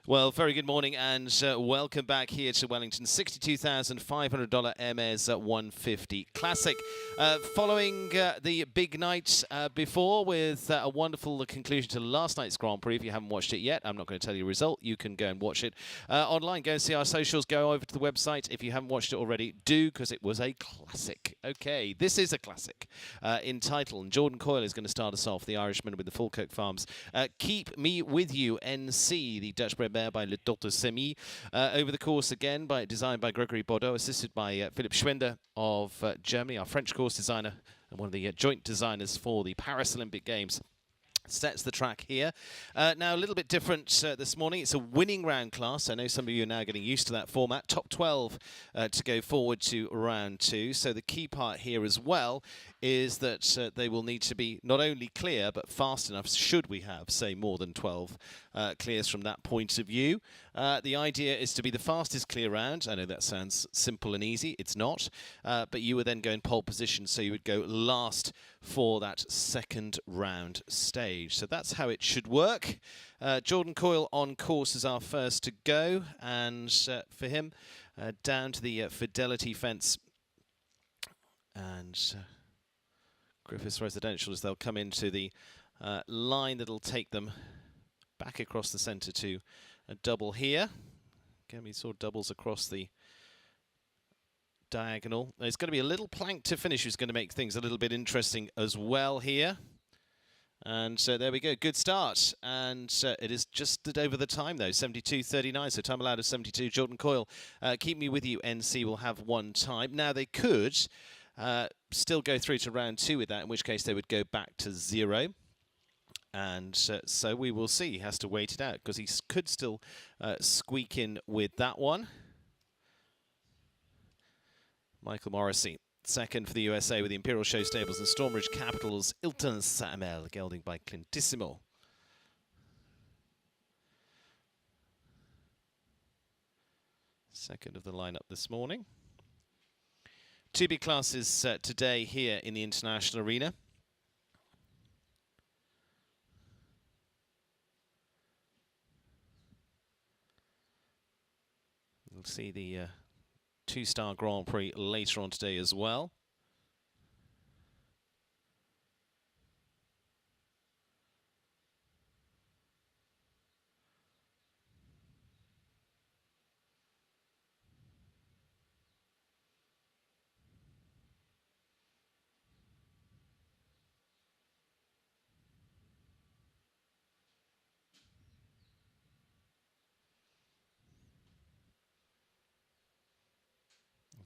Well, very good morning and welcome back here to Wellington. $62,500 Hermès 150 Classic. Following the big night before with a wonderful conclusion to last night's Grand Prix. If you haven't watched it yet, I'm not going to tell you the result. You can go and watch it online. Go and see our socials. Go over to the website. If you haven't watched it already, do, because it was a classic. Okay, this is a classic in title. And Jordan Coyle is going to start us off, the Irishman with the Falkirk Farms. Keep Me With You, NC, the Dutch bred mare by Le Docteur Semi. Over the course again, designed by Gregory Bordeaux, assisted by Philipp Schwender of Germany, our French course designer and one of the joint designers for the Paris Olympic Games. Sets the track here. Now, a little bit different this morning. It's a winning round class. I know some of you are now getting used to that format. Top 12 to go forward to round 2. So the key part here as well is that they will need to be not only clear, but fast enough, should we have, say, more than 12 clears from that point of view. The idea is to be the fastest clear round. I know that sounds simple and easy. It's not. But you would then go in pole position, so you would go last for that second round stage. So that's how it should work. Jordan Coyle on course is our first to go, and for him, down to the Fidelity fence, and Griffiths Residential, as they'll come into the line that'll take them back across the centre to a double here. Again, we saw doubles across the diagonal. There's going to be a little plank to finish, who's going to make things a little bit interesting as well here. And so there we go, good start. And it is just over the time though, 72.39, so time allowed of 72. Jordan Coyle, Keep Me With You, NC will have one time. Now they could still go through to round 2 with that, in which case they would go back to 0. And so we will see. He has to wait it out, because he could still squeak in with that one. Michael Morrissey, second for the USA with the Imperial Show Stables and Stormridge Capital's Ilton Samel, gelding by Clintissimo. Second of the lineup this morning. 2B classes today here in the International Arena. We'll see the two-star Grand Prix later on today as well.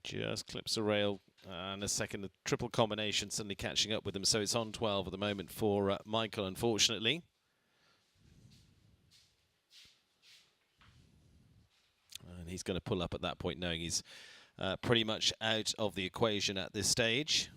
Just clips a rail, and a second, a triple combination suddenly catching up with them. So it's on 12 at the moment for Michael, unfortunately. And he's going to pull up at that point, knowing he's pretty much out of the equation at this stage.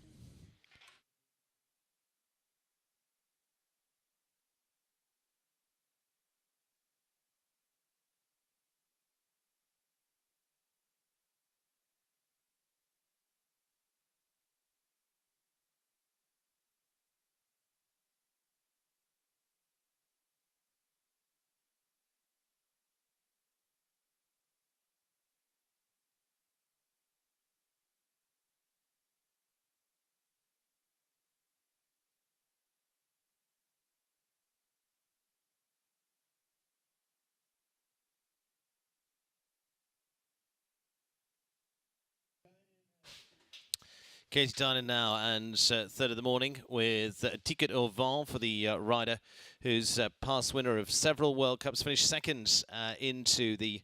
Katie Tynan now, and third of the morning with Ticket au Vent for the rider who's past winner of several World Cups, finished second into the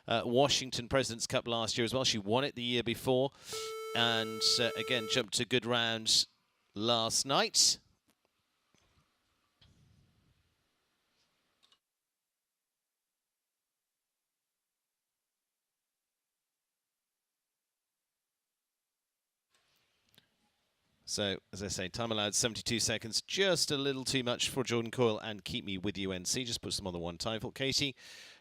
Washington President's Cup last year as well. She won it the year before, and again jumped to good rounds last night. So, as I say, time allowed 72 seconds, just a little too much for Jordan Coyle and Keep Me With You, NC. Just puts them on the one time for Katie.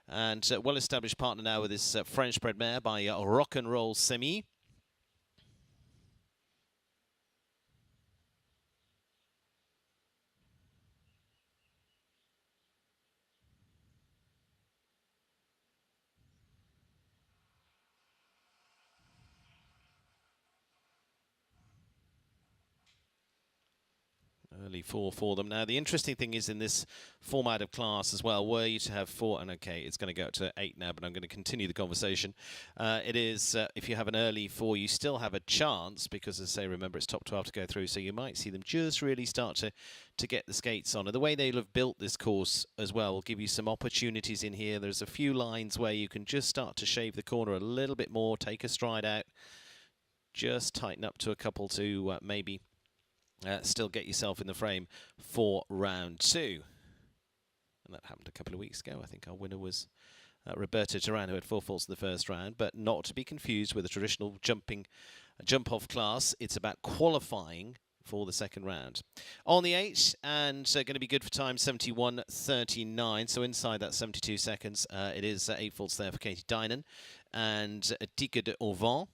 And well-established partner now with this French-bred mare by Rock and Roll Semi. Early four for them. Now, the interesting thing is in this format of class as well, were you to have four, and okay, it's going to go up to 8 now, but I'm going to continue the conversation. It is, if you have an early four, you still have a chance, because as I say, remember, it's top 12 to go through, so you might see them just really start to get the skates on. And the way they'll have built this course as well will give you some opportunities in here. There's a few lines where you can just start to shave the corner a little bit more, take a stride out, just tighten up to a couple to maybe still get yourself in the frame for round 2. And that happened a couple of weeks ago. I think our winner was Roberto Turano, who had 4 faults in the first round, but not to be confused with a traditional jump-off class. It's about qualifying for the second round. On the 8, and going to be good for time 71.39, so inside that 72 seconds, it is 8 faults there for Katie Dynan and Tika de Auvent.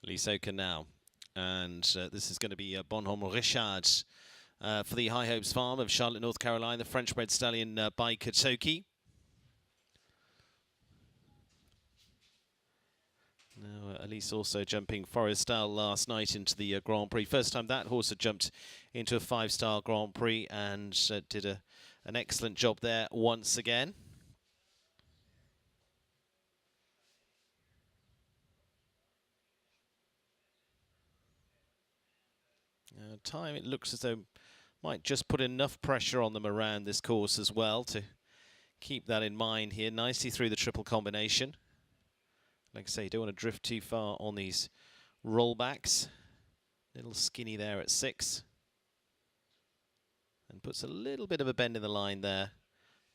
Lisoka now, and this is going to be Bonhomme Richard for the High Hopes Farm of Charlotte, North Carolina, the French-bred stallion by Katoki. Now, Elise also jumping Forest style last night into the Grand Prix. First time that horse had jumped into a 5-star Grand Prix, and did an excellent job there once again. Time, it looks as though might just put enough pressure on them around this course as well to keep that in mind here. Nicely through the triple combination. Like I say, you don't want to drift too far on these rollbacks. Little skinny there at 6. And puts a little bit of a bend in the line there,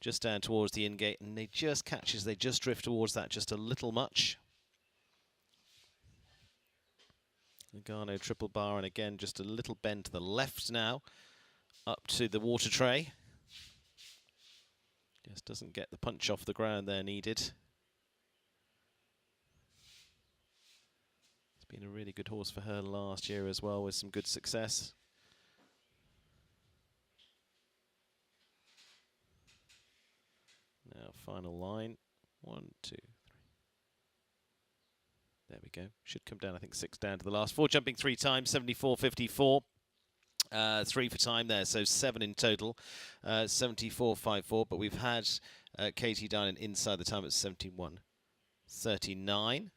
just down towards the in-gate, and they just catches, they just drift towards that just a little much. Lugano triple bar, and again just a little bend to the left now, up to the water tray. Just doesn't get the punch off the ground there needed. It's been a really good horse for her last year as well, with some good success. Now final line, 1, 2, 3. There we go. Should come down, I think, 6 down to the last 4. Jumping 3 times, 74.54. 3 for time there, so 7 in total. 74.54. But we've had Katie Dynan inside the time at 71.39.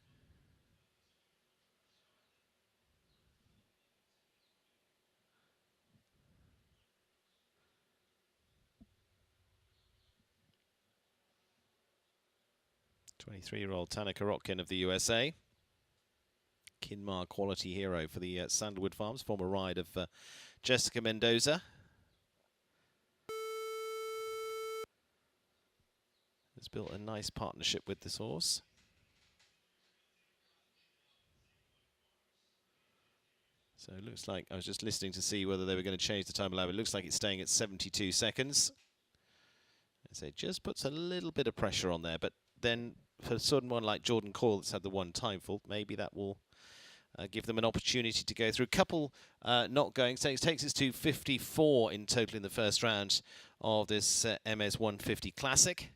'23-year-old Tanaka Rotkin of the USA. Kinmar quality hero for the Sandalwood Farms, former ride of Jessica Mendoza. Has built a nice partnership with this horse. So it looks like, I was just listening to see whether they were going to change the time allowed. It looks like it's staying at 72 seconds. So it just puts a little bit of pressure on there, but then for someone like Jordan Coyle that's had the one time fault, maybe that will give them an opportunity to go through. Couple not going, so it takes us to 54 in total in the first round of this MS 150 Classic.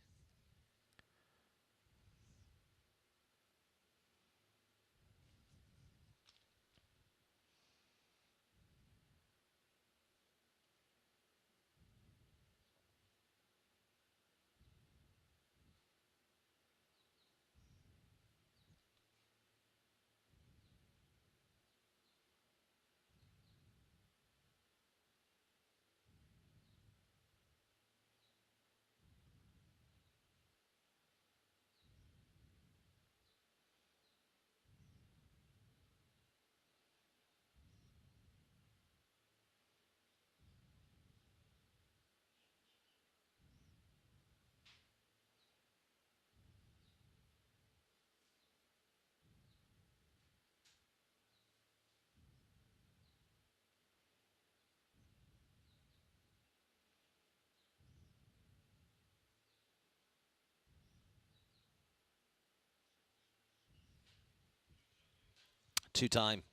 Two-time.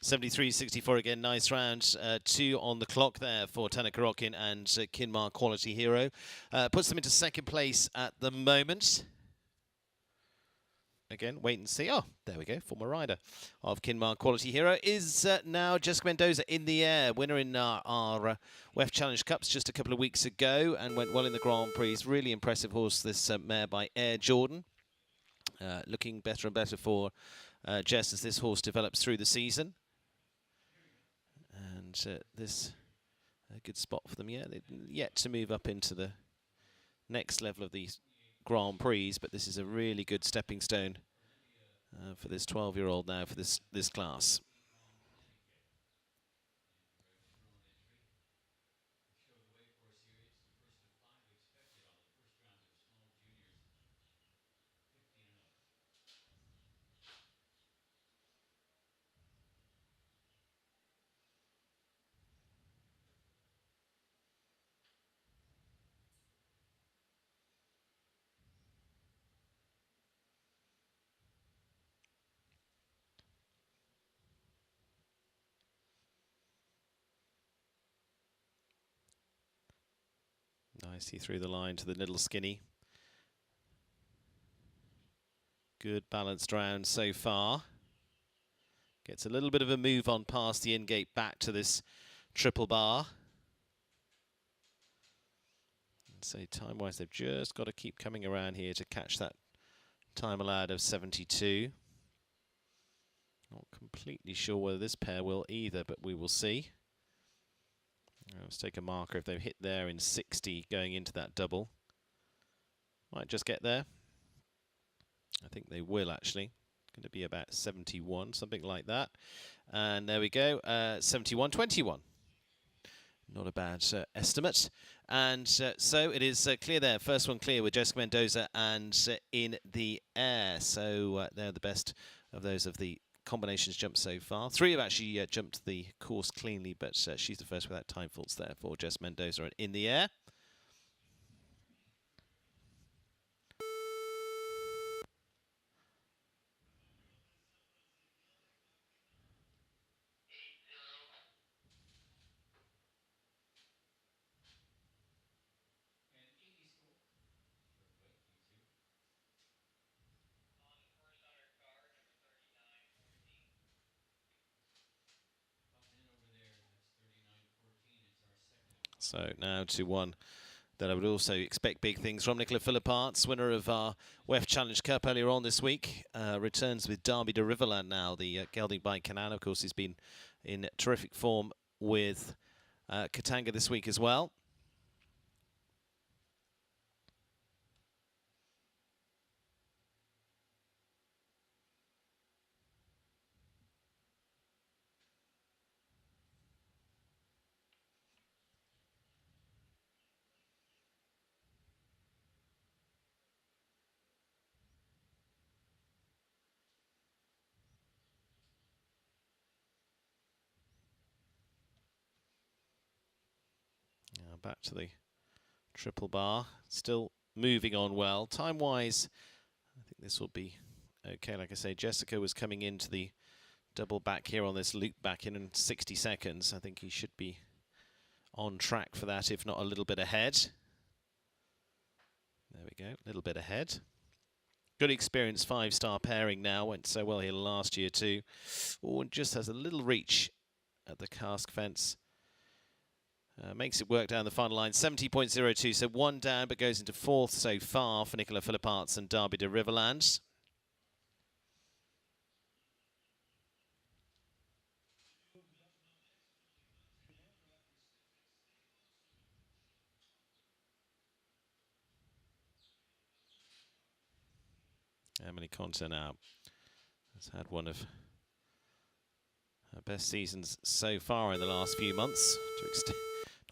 73.64 again, nice round. 2 on the clock there for Tanner Karokin and Kinmar Quality Hero. Puts them into second place at the moment. Again, wait and see. Oh, there we go. Former rider of Kinmar Quality Hero is now Jessica Mendoza in the air. Winner in our WEF Challenge Cups just a couple of weeks ago and went well in the Grand Prix. Really impressive horse, this mare by Air Jordan. Looking better and better for Jess as this horse develops through the season. And this a good spot for them. Yeah, they've yet to move up into the next level of these Grand Prix, but this is a really good stepping stone for this 12-year-old now for this class. Nicely through the line to the little skinny. Good balanced round so far. Gets a little bit of a move on past the in-gate back to this triple bar. And so time-wise, they've just got to keep coming around here to catch that time allowed of 72. Not completely sure whether this pair will either, but we will see. Let's take a marker if they've hit there in 60 going into that double. Might just get there. I think they will actually. It's going to be about 71, something like that. And there we go, 71.21. Not a bad estimate. And so it is clear there. First one clear with Jessica Mendoza and in the air. So they're the best of those of the combinations jumped so far. 3 have actually jumped the course cleanly, but she's the first without time faults there for Jess Mendoza and in the air. So now to one that I would also expect big things from. Nicola Philipparts, winner of our WEF Challenge Cup earlier on this week, returns with Derby de Riverland now, the gelding by Canaan. Of course, he's been in terrific form with Katanga this week as well. Back to the triple bar, still moving on well. Time-wise, I think this will be okay. Like I say, Jessica was coming into the double back here on this loop back in 60 seconds. I think he should be on track for that, if not a little bit ahead. There we go, a little bit ahead. Good experience, 5-star pairing now. Went so well here last year too. Oh, and just has a little reach at the cask fence. Makes it work down the final line, 70.02, so 1 down, but goes into 4th so far for Nicola Philipparts and Derby de Riverland. Emily Conter now has had one of her best seasons so far in the last few months.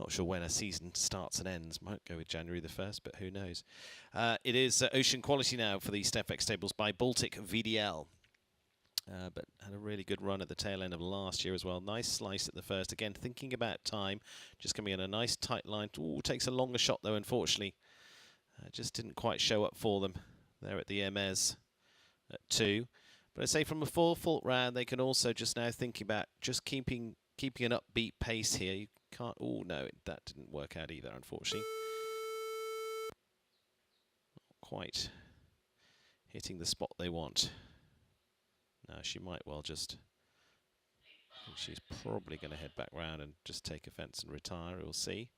Not sure when a season starts and ends. Might go with January the 1st, but who knows. It is Ocean Quality now for the Stephex Stables by Baltic VDL. But had a really good run at the tail end of last year as well. Nice slice at the first. Again, thinking about time. Just coming in a nice tight line. Ooh, takes a longer shot though, unfortunately. Just didn't quite show up for them there at the Hermès at 2. But I say from a full round, they can also just now think about just keeping an upbeat pace here. You can't. Oh no, that didn't work out either, unfortunately. Not quite hitting the spot they want. No, she might well just. I think she's probably going to head back round and just take offence and retire. We'll see.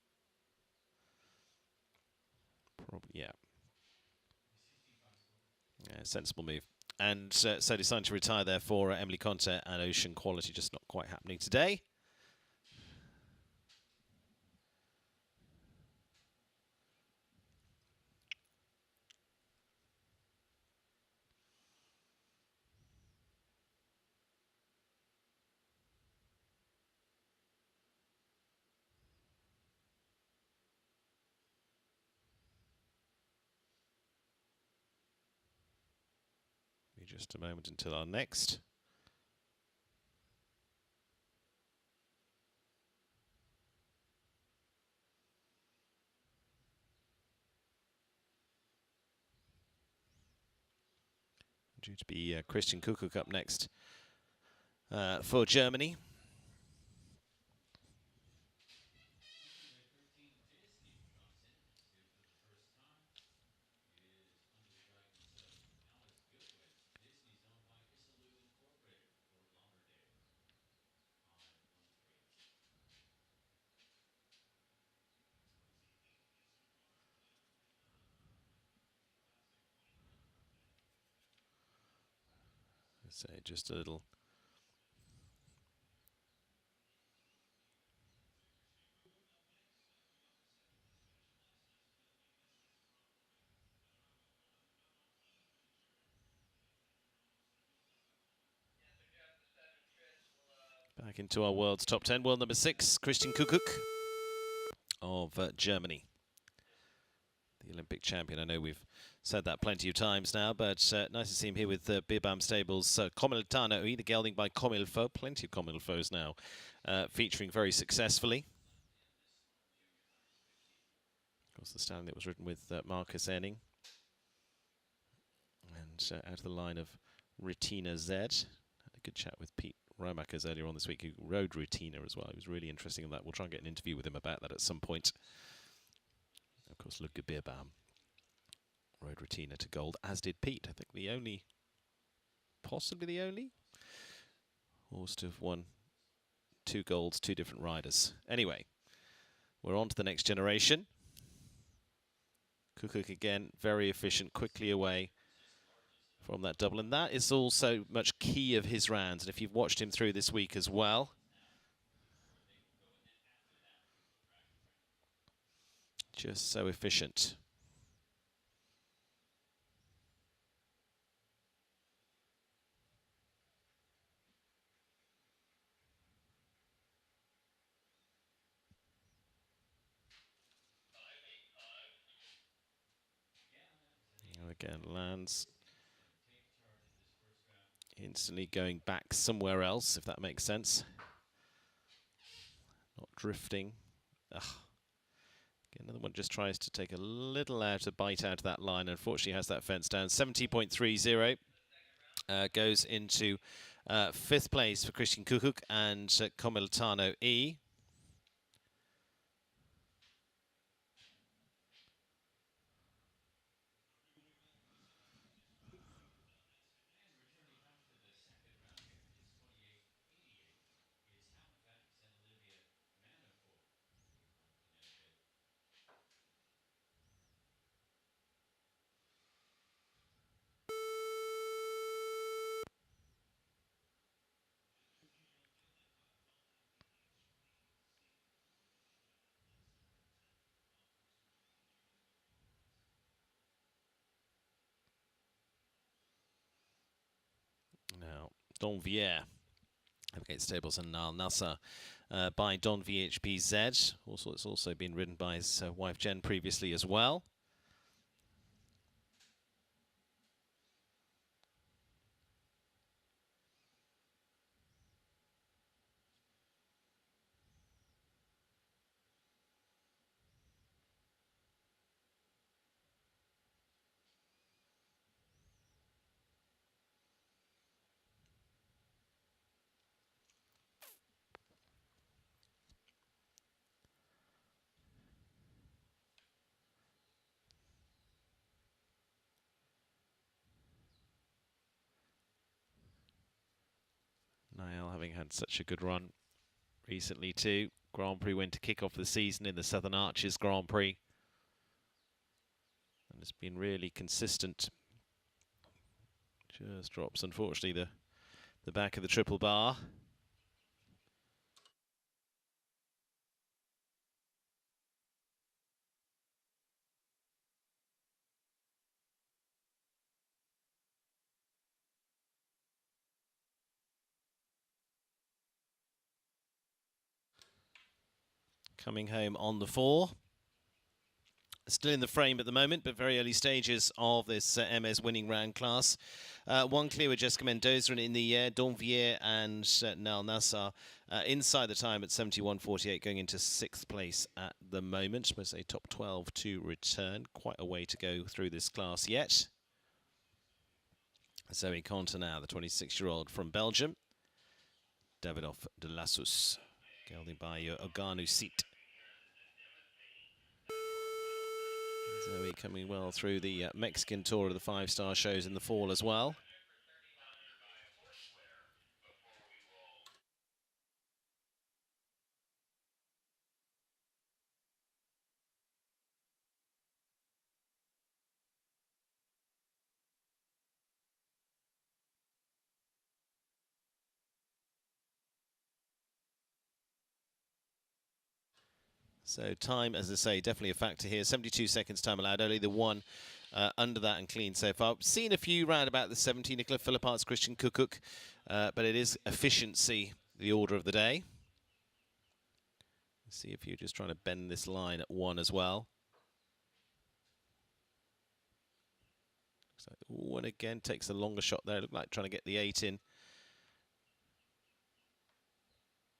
Probably, yeah. Yeah, sensible move. And so deciding to retire there for Emily Conte and Ocean Quality, just not quite happening today. Just a moment until our next. Due to be Christian Kuckuck up next for Germany. So just a little. Back into our world's top 10. World number 6, Christian Kuckuck of Germany. The Olympic champion. I know we've said that plenty of times now, but nice to see him here with Birbam Stables. Comiltano, the gelding by Comilfo. Plenty of Comilfos now featuring very successfully. Of course, the stallion that was ridden with Marcus Enning. And out of the line of Retina Z. Had a good chat with Pete Romakers earlier on this week, who rode Retina as well. He was really interesting in that. We'll try and get an interview with him about that at some point. Of course, Ludger Birbam rode Retina to gold, as did Pete. I think the only, possibly the only, horse to have won 2 golds, 2 different riders. Anyway, we're on to the next generation. Kuckuck again, very efficient, quickly away from that double. And that is also much key of his rounds. And if you've watched him through this week as well, just so efficient. Again, lands instantly going back somewhere else, if that makes sense. Not drifting. Ugh. Again, another one just tries to take a little bite out of that line. Unfortunately, has that fence down. 70.30 goes into 5th place for Christian Kuckuck and Comiltano E. Now, Donvier, Navigate Stables and Nal Nasser by Don VHPZ. Also, it's also been ridden by his wife Jen previously as well. having had such a good run recently too. Grand Prix win to kick off the season in the Southern Arches Grand Prix. And it's been really consistent. Just drops, unfortunately, the back of the triple bar. Coming home on the 4. Still in the frame at the moment, but very early stages of this MS winning round class. One clear with Jessica Mendoza in the air, Donvier and Nal Nassar inside the time at 71.48, going into 6th place at the moment. Must say top 12 to return. Quite a way to go through this class yet. Zoe Conta now, the 26-year-old from Belgium. Davidoff de Lassus, gelding by Oganu Seat. Zoe coming well through the Mexican tour of the 5-star shows in the fall as well. So time, as I say, definitely a factor here. 72 seconds time allowed, only the one under that and clean so far. Seen a few round about the 70, Nicola Philippart's Christian Kukuk, but it is efficiency, the order of the day. Let's see if you're just trying to bend this line at 1 as well. So, ooh, and again, takes a longer shot there. Looked like trying to get the 8 in.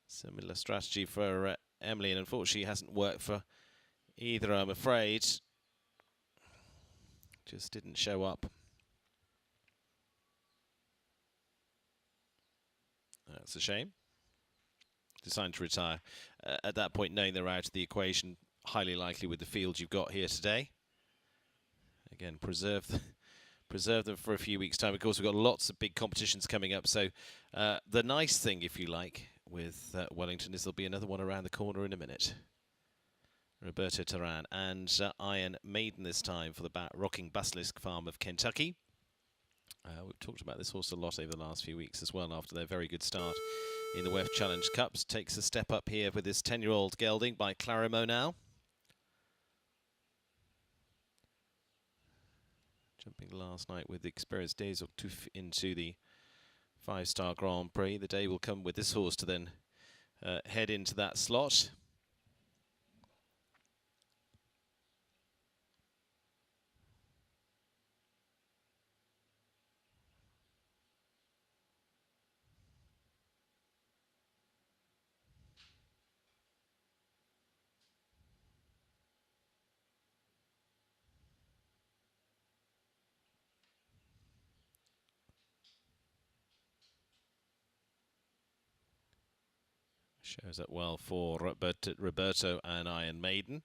Similar strategy for Emily, and unfortunately hasn't worked for either, I'm afraid. Just didn't show up. That's a shame. Decided to retire. At that point, knowing they're out of the equation, highly likely with the field you've got here today. Again, preserve them for a few weeks' time. Of course, we've got lots of big competitions coming up. So the nice thing, if you like, with Wellington is there'll be another one around the corner in a minute. Roberto Taran and Iron Maiden this time for the rocking Basilisk Farm of Kentucky. We've talked about this horse a lot over the last few weeks as well after their very good start in the WEF Challenge Cups. Takes a step up here with this 10-year-old gelding by Clarimo now. Jumping last night with the experienced Des Octouf into the 5-star Grand Prix. The day will come with this horse to then head into that slot. Shows up well for Roberto and Iron Maiden.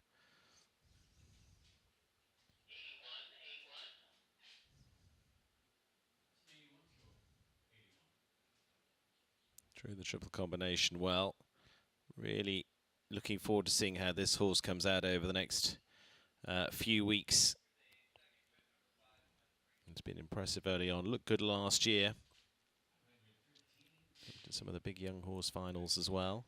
Drew the triple combination well. Really looking forward to seeing how this horse comes out over the next few weeks. It's been impressive early on. Looked good last year. Did some of the big young horse finals as well.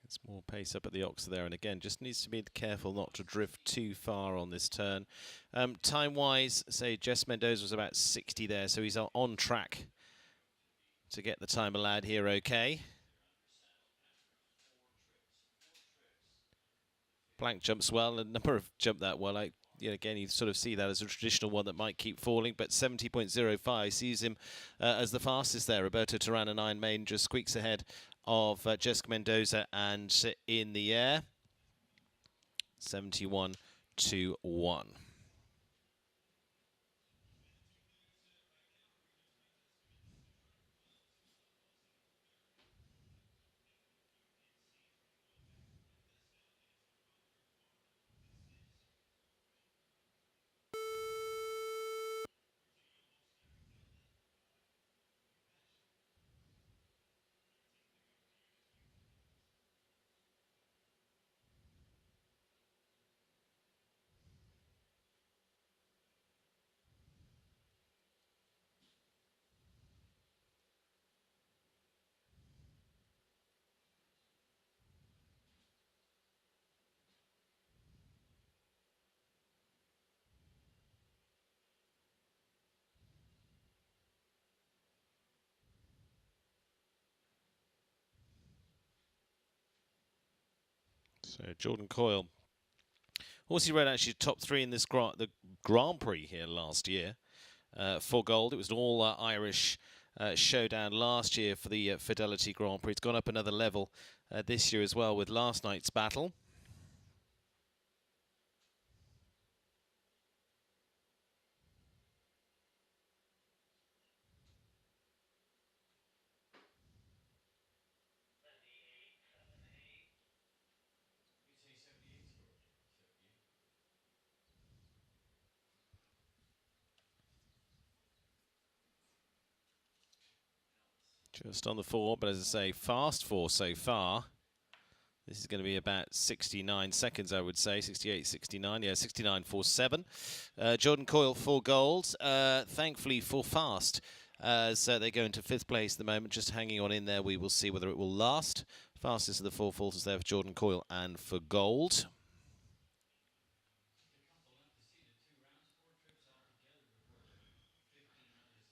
It's more pace up at the Oxer there, and again, just needs to be careful not to drift too far on this turn. Time-wise, say Jess Mendoza was about 60 there, so he's on track to get the time allowed here okay. Blank jumps well, a number of jumped that well. Again, you sort of see that as a traditional one that might keep falling, but 70.05 sees him as the fastest there. Roberto Taran and Iron Maiden just squeaks ahead of Jessica Mendoza and in the air. 71-1. So Jordan Coyle. Horsey Red actually top 3 in this the Grand Prix here last year for gold. It was an all Irish showdown last year for the Fidelity Grand Prix. It's gone up another level this year as well with last night's battle. Just on the 4, but as I say, fast 4 so far. This is going to be about 69 seconds, I would say. 68, 69. Yeah, 69.47. Jordan Coyle for gold. Thankfully for fast. So they go into 5th place at the moment, just hanging on in there. We will see whether it will last. Fastest of the 4 falters there for Jordan Coyle and for gold.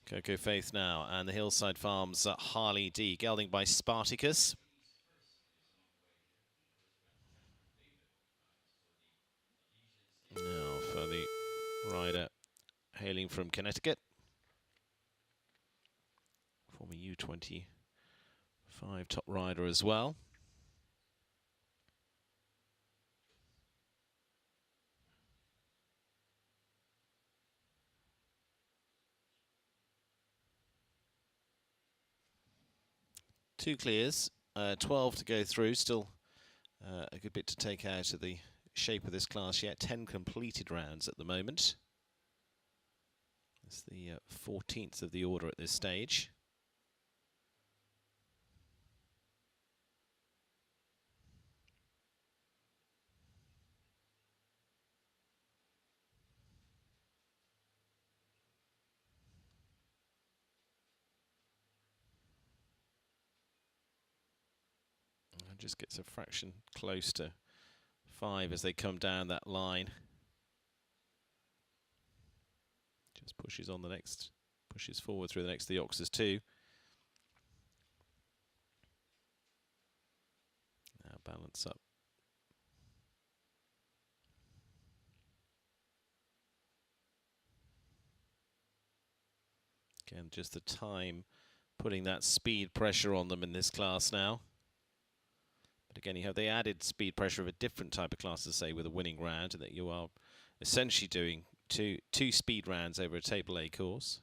Coco Faith now, and the Hillside Farms Harley D, gelding by Spartacus. Now for the rider hailing from Connecticut. Former U25 top rider as well. Two clears, 12 to go through, still a good bit to take out of the shape of this class yet. 10 completed rounds at the moment. It's the 14th of the order at this stage. Just gets a fraction close to 5 as they come down that line. Just pushes on the next, pushes forward through the next, the Oxers too. Now balance up. Again, just the time putting that speed pressure on them in this class now. But again, you have the added speed pressure of a different type of class, to say, with a winning round, and that you are essentially doing two speed rounds over a Table A course.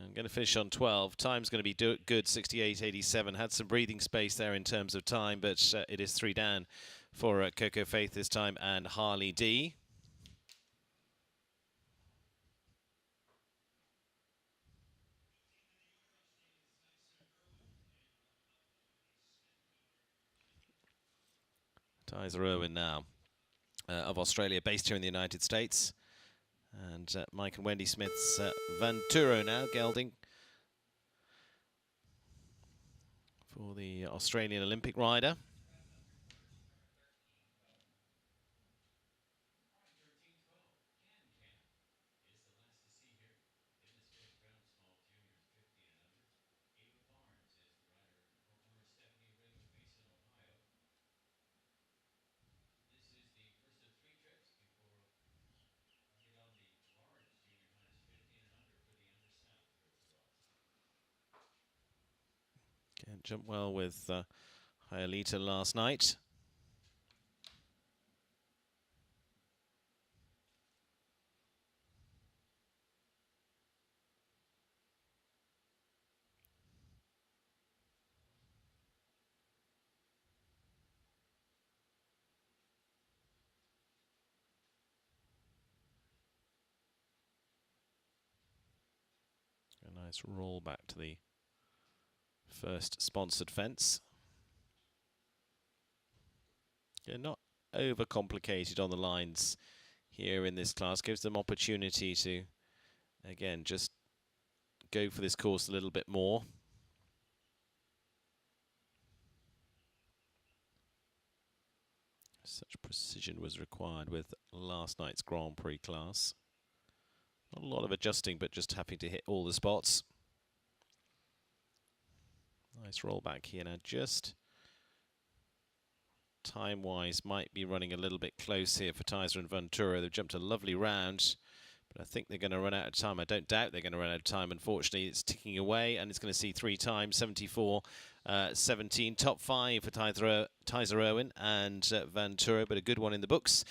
I'm going to finish on 12. Time's going to be good, 68.87. Had some breathing space there in terms of time, but it is 3 down for Coco Faith this time and Harley D. Tyser Irwin now of Australia, based here in the United States. And Mike and Wendy Smith's Vanturo now, gelding for the Australian Olympic rider. Can't jump well with Hialita last night. A nice roll back to the first sponsored fence. Yeah, not overcomplicated on the lines here in this class. Gives them opportunity to, again, just go for this course a little bit more. Such precision was required with last night's Grand Prix class. Not a lot of adjusting, but just having to hit all the spots. Nice roll back here now, just time-wise might be running a little bit close here for Tizer and Ventura. They've jumped a lovely round, but I think they're going to run out of time. I don't doubt they're going to run out of time. Unfortunately, it's ticking away, and it's going to see 3 times, 74, 17. Top 5 for Tizer Owen and Ventura, but a good one in the books.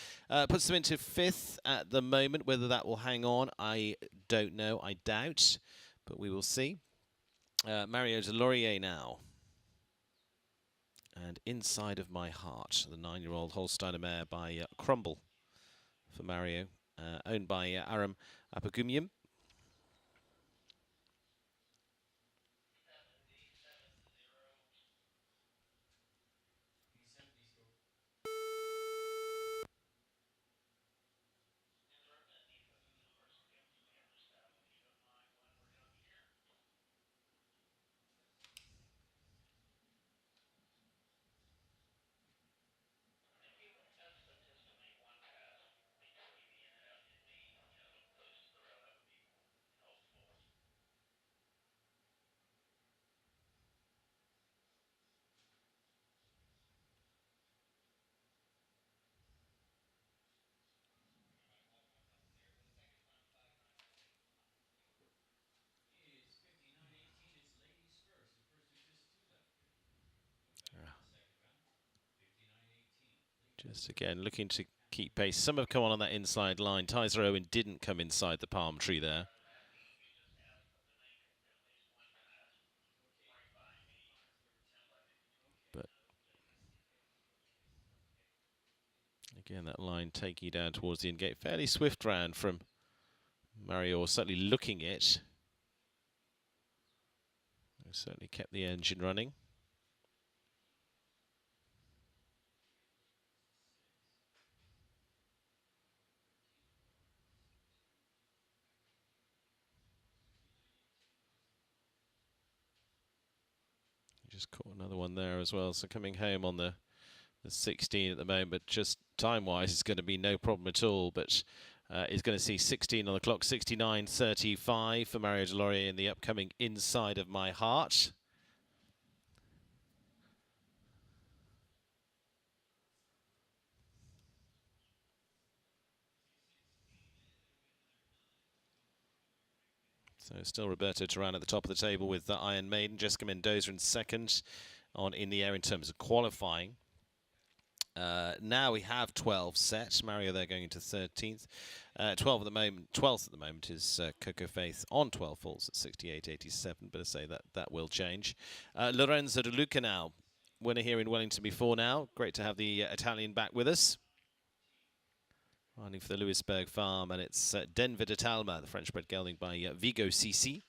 Puts them into 5th at the moment. Whether that will hang on, I don't know. I doubt, but we will see. Mario Delorier now. And Inside of My Heart, the 9-year-old Holsteiner mare by Crumble for Mario, owned by Aram Apagumian. Just again looking to keep pace. Some have come on that inside line. Tizer Owen didn't come inside the palm tree there. But again, that line taking you down towards the end gate. Fairly swift round from Mario, certainly looking it. Certainly kept the engine running. Just caught another one there as well. So coming home on the 16 at the moment, just time-wise, it's going to be no problem at all. But is going to see 16 on the clock, 69.35 for Mario Delorier in the upcoming Inside of My Heart. So still Roberto Teran at the top of the table with Iron Maiden. Jessica Mendoza in second on In the Air in terms of qualifying. Now we have 12 set. Mario there going into 13th. 12 at the moment. 12th at the moment is Coco Faith on 12 faults at 68.87. But I say that will change. Lorenzo De Luca now, winner here in Wellington before now. Great to have the Italian back with us. Running for the Lewisburg farm, and it's Denver de Talma, the French-bred gelding by Vigo CC.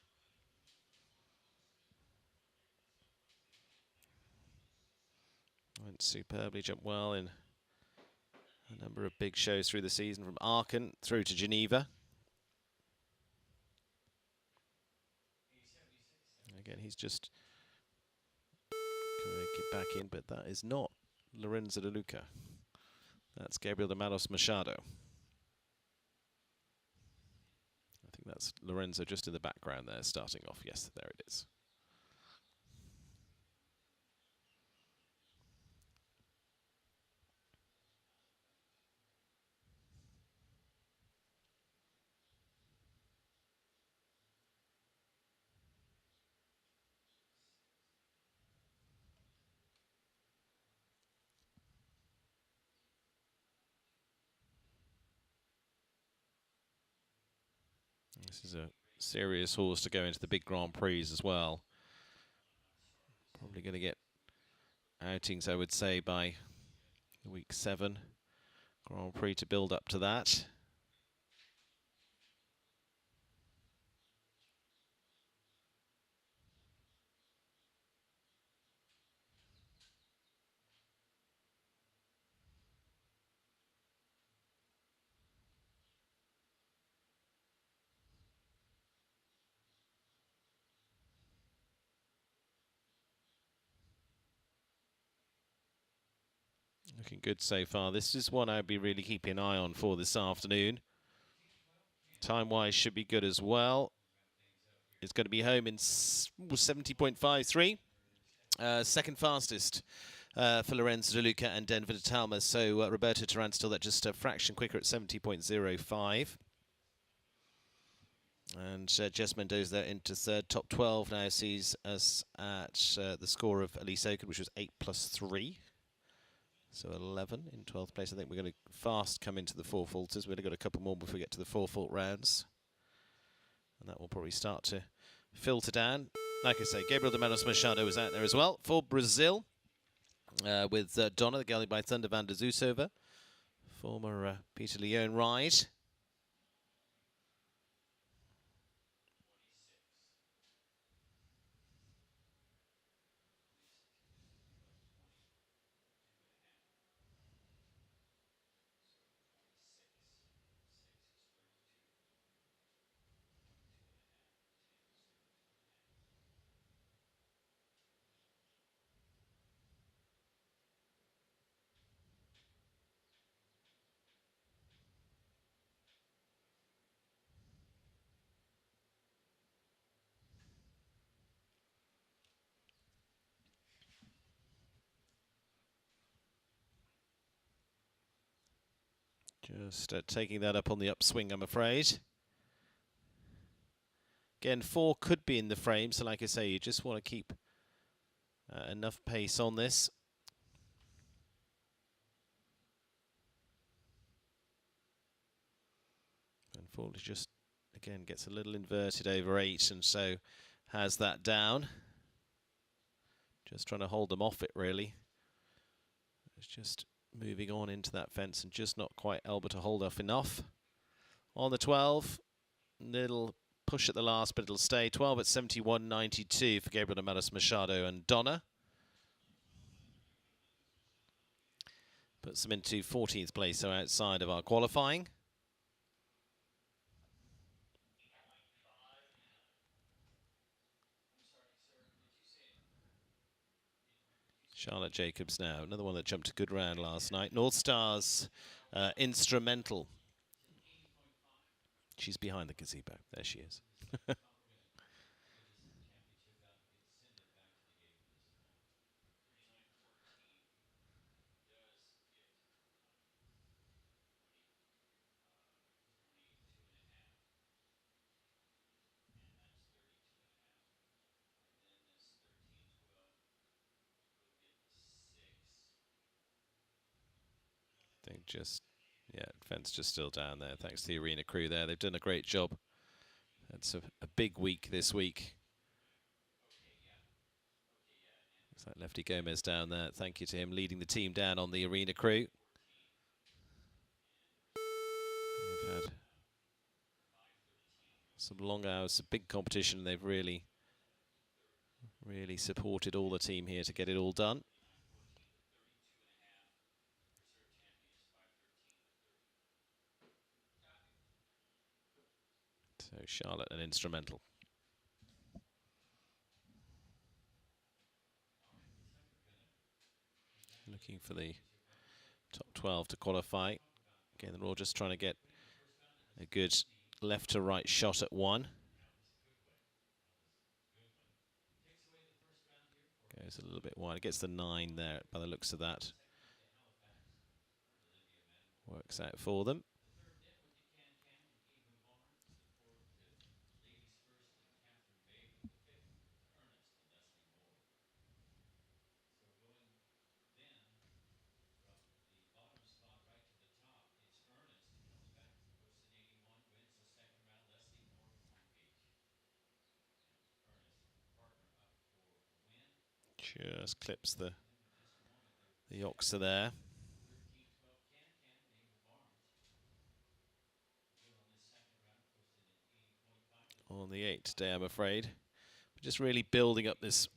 Went superbly, jumped well in a number of big shows through the season, from Aachen through to Geneva. Again, he's just going to get back in, but that is not Lorenzo De Luca. That's Gabriel de Malos Machado. I think that's Lorenzo just in the background there, starting off. Yes, there it is. This is a serious horse to go into the big Grand Prix as well. Probably going to get outings, I would say, by week 7 Grand Prix to build up to that. Looking good so far. This is one I'd be really keeping an eye on for this afternoon. Time-wise should be good as well. It's going to be home in 70.53. Second fastest for Lorenzo De Luca and Denver de Talma. So Roberto Taran still that just a fraction quicker at 70.05. And Jess Mendoza there into third. Top 12 now sees us at the score of Elise Oken, which was 8 plus 3. So 11 in 12th place. I think we're going to fast come into the 4 faulters. We've only got a couple more before we get to the 4 fault rounds. And that will probably start to filter down. Like I say, Gabriel de Manos Machado was out there as well for Brazil. With Donna, the Galley by Thunder van der Zusova. Former Peter Leone ride. Just taking that up on the upswing, I'm afraid. Again, 4 could be in the frame, so like I say, you just want to keep enough pace on this. And 4 just, again, gets a little inverted over 8, and so has that down. Just trying to hold them off it, really. It's just moving on into that fence and just not quite able to hold off enough. On the 12, little push at the last, but it'll stay. 12 at 71.92 for Gabriel de Manos Machado and Donna. Puts them into 14th place, so outside of our qualifying. Charlotte Jacobs now, another one that jumped a good round last night. North Stars Instrumental. She's behind the gazebo. There she is. I think just, yeah, fence just still down there. Thanks to the arena crew there. They've done a great job. It's a big week this week. Looks like Lefty Gomez down there. Thank you to him leading the team down on the arena crew. They've had some long hours, a big competition. They've really supported all the team here to get it all done. So Charlotte and Instrumental. Looking for the top 12 to qualify. Again, they're all just trying to get a good left to right shot at 1. Goes a little bit wide. It gets the 9 there by the looks of that. Works out for them. Just clips the oxer there. On the 8 today, I'm afraid. But just really building up this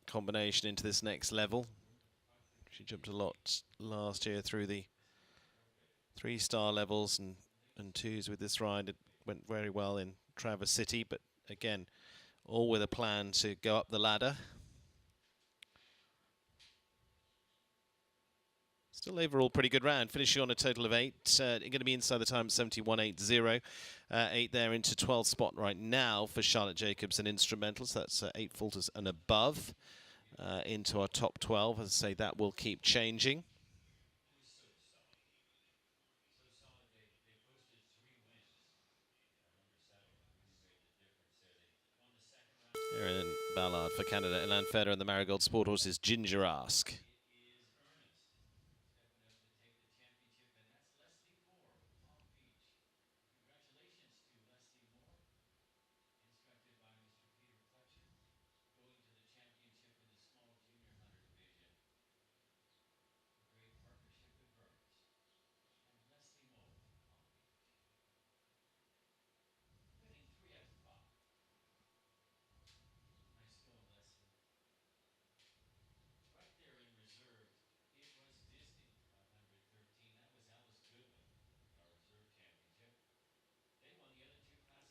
combination into this next level. She jumped a lot last year through the 3-star levels and 2s with this ride. It went very well in Traverse City, but again, all with a plan to go up the ladder. Still overall pretty good round, finishing on a total of 8. Going to be inside the time 71.80. 8 there into 12th spot right now for Charlotte Jacobs and Instrumental. So that's 8 faulters and above. into our top 12. As I say, that will keep changing. Erin Ballard for Canada. Elan Feder and the Marigold Sport Horses Ginger Ask.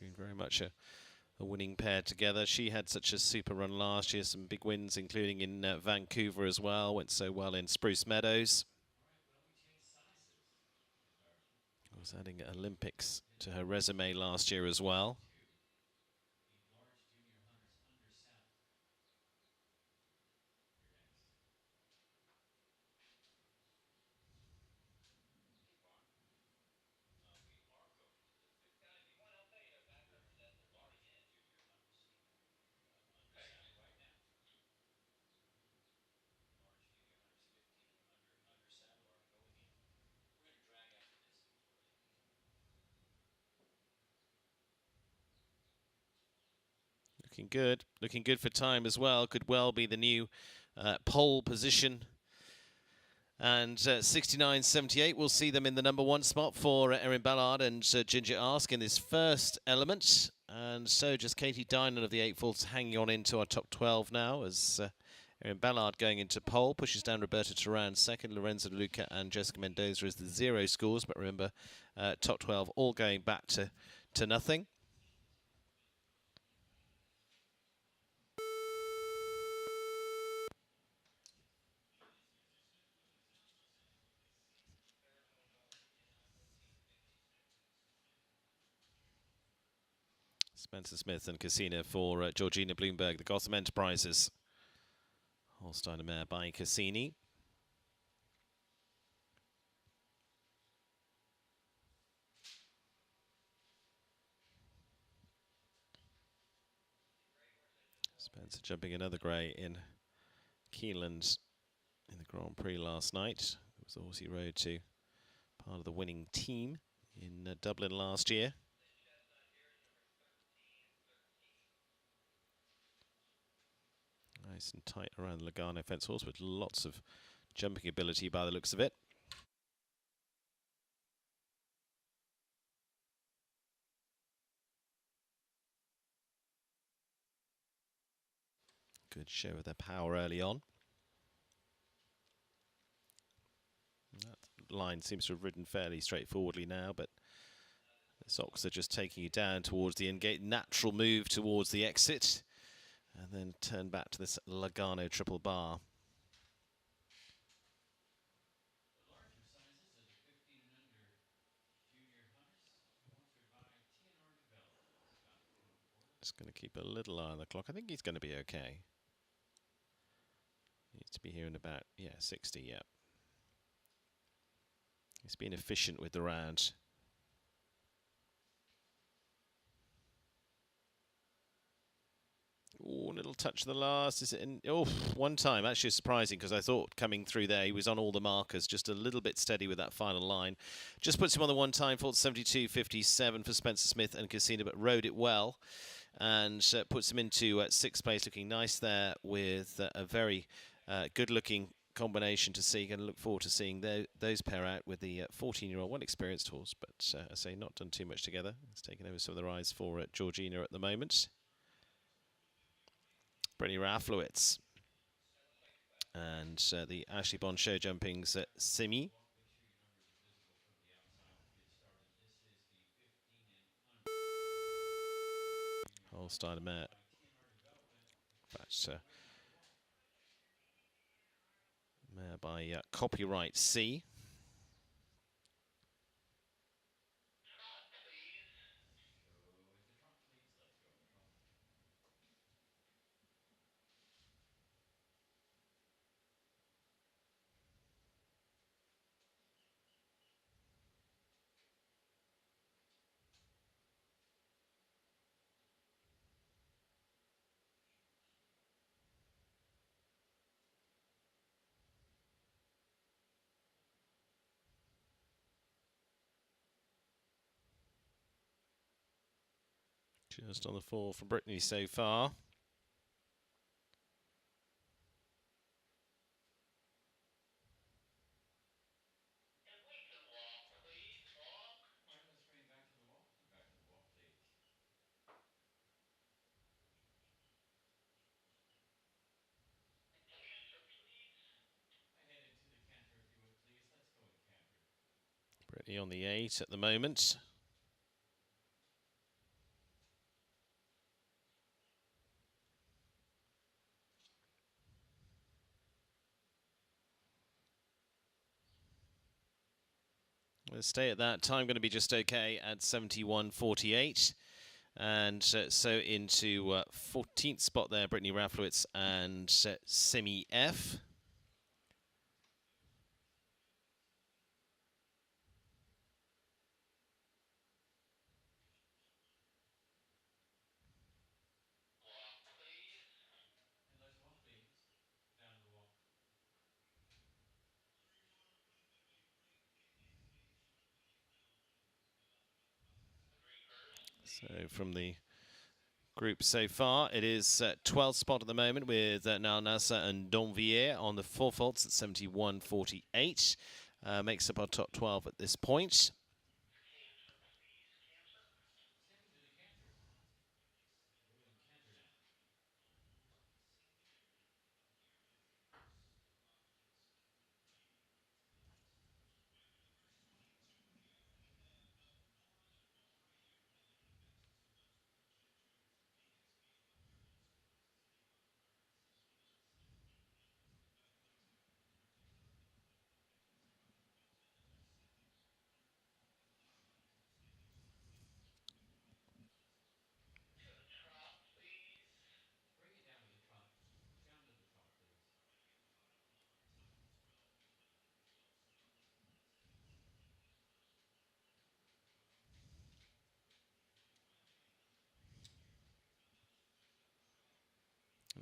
Been very much a winning pair together. She had such a super run last year, some big wins, including in Vancouver as well. Went so well in Spruce Meadows. Was adding Olympics to her resume last year as well. Looking good for time as well. Could well be the new pole position. And 69.78, we'll see them in the number 1 spot for Erin Ballard and Ginger Ask in this first element. And so just Katie Dinan of the Eightfolds hanging on into our top 12 now as Erin Ballard going into pole, pushes down Roberta Turan second, Lorenzo De Luca and Jessica Mendoza as the 0 scores. But remember, top 12 all going back to nothing. Spencer Smith and Casino for Georgina Bloomberg, the Gotham Enterprises. Holsteiner mare by Cassini. Spencer jumping another grey in Keeneland in the Grand Prix last night. It was the horse he rode to part of the winning team in Dublin last year. Nice and tight around the Lugano fence, horse with lots of jumping ability by the looks of it. Good show of their power early on. That line seems to have ridden fairly straightforwardly now, but the Sox are just taking you down towards the in-gate. Natural move towards the exit, and then turn back to this Lugano triple bar. Just going to keep a little eye on the clock. I think he's going to be okay. Needs to be here in about, 60, yeah. He's been efficient with the round. Oh, a little touch of the last. Is it in? Oh, one time. Actually surprising because I thought coming through there he was on all the markers, just a little bit steady with that final line. Just puts him on the one time, fought 72.57 for Spencer Smith and Casino, but rode it well. And puts him into 6th place, looking nice there with a very good-looking combination to see. Going to look forward to seeing those pair out with the 14-year-old, one experienced horse, but I say not done too much together. It's taken over some of the rides for Georgina at the moment. Brittany Raflowitz and the Ashley Bond show jumpings at Simi. Holsteiner mare. That's mare by Copyright C. Just on the 4 from Brittany so far. Brittany on the 8 at the moment. We'll stay at that. Time going to be just okay at 71.48. And so into 14th spot there, Brittany Raflowitz and Simi F. So from the group so far, it is 12th spot at the moment with Nalnasa and Donvier on the 4 faults at 71.48. Makes up our top 12 at this point.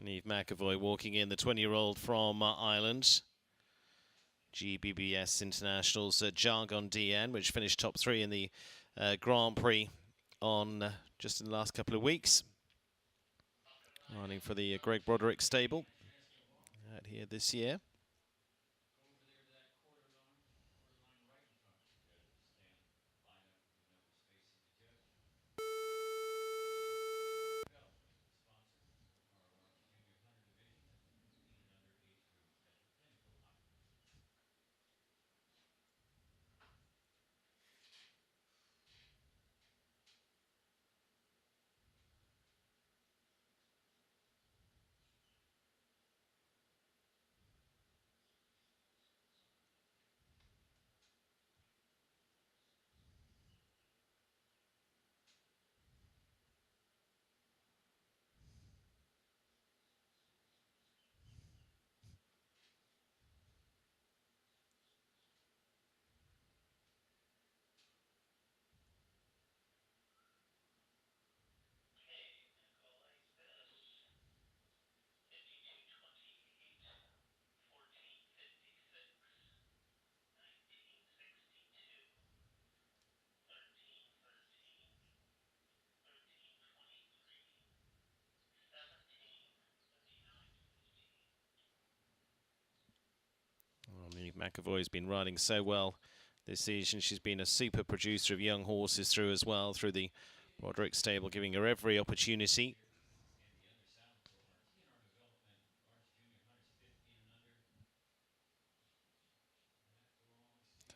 Niamh McAvoy walking in, the 20-year-old from Ireland. GBBS International's Jargon DN, which finished top 3 in the Grand Prix on just in the last couple of weeks. Running for the Greg Broderick stable out here this year. Niamh McAvoy's been riding so well this season. She's been a super producer of young horses through as well, through the Broderick stable, giving her every opportunity.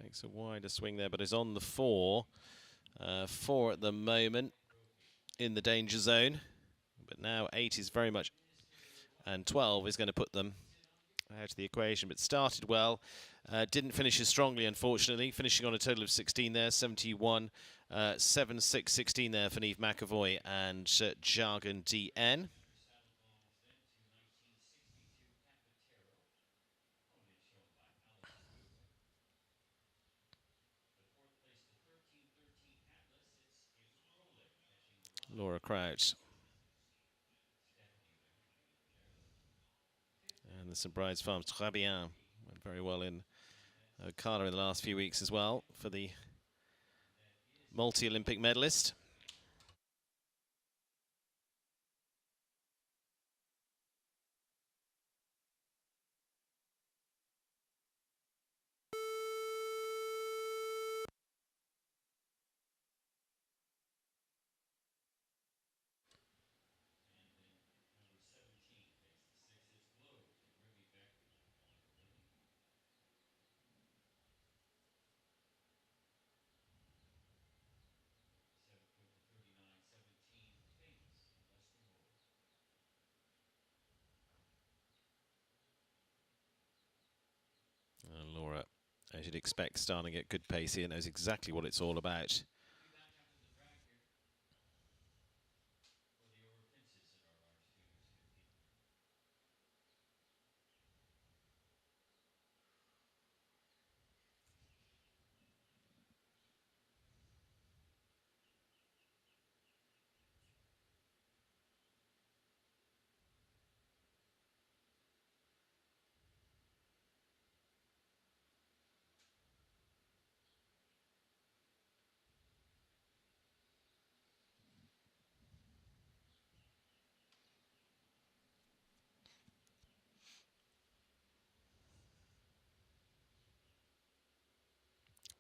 Takes a wider swing there, but is on the 4. 4 at the moment in the danger zone. But now 8 is very much, and 12 is going to put them out of the equation. But started well, didn't finish as strongly, unfortunately, finishing on a total of 16 there, 71, 7, 6, 16 there for Niamh McAvoy and Jargon DN. Laura Crouch. And the St. Bride's Farms Très Bien went very well in Ocala in the last few weeks as well for the multi-Olympic medalist. As you'd expect, starting at good pace here, knows exactly what it's all about.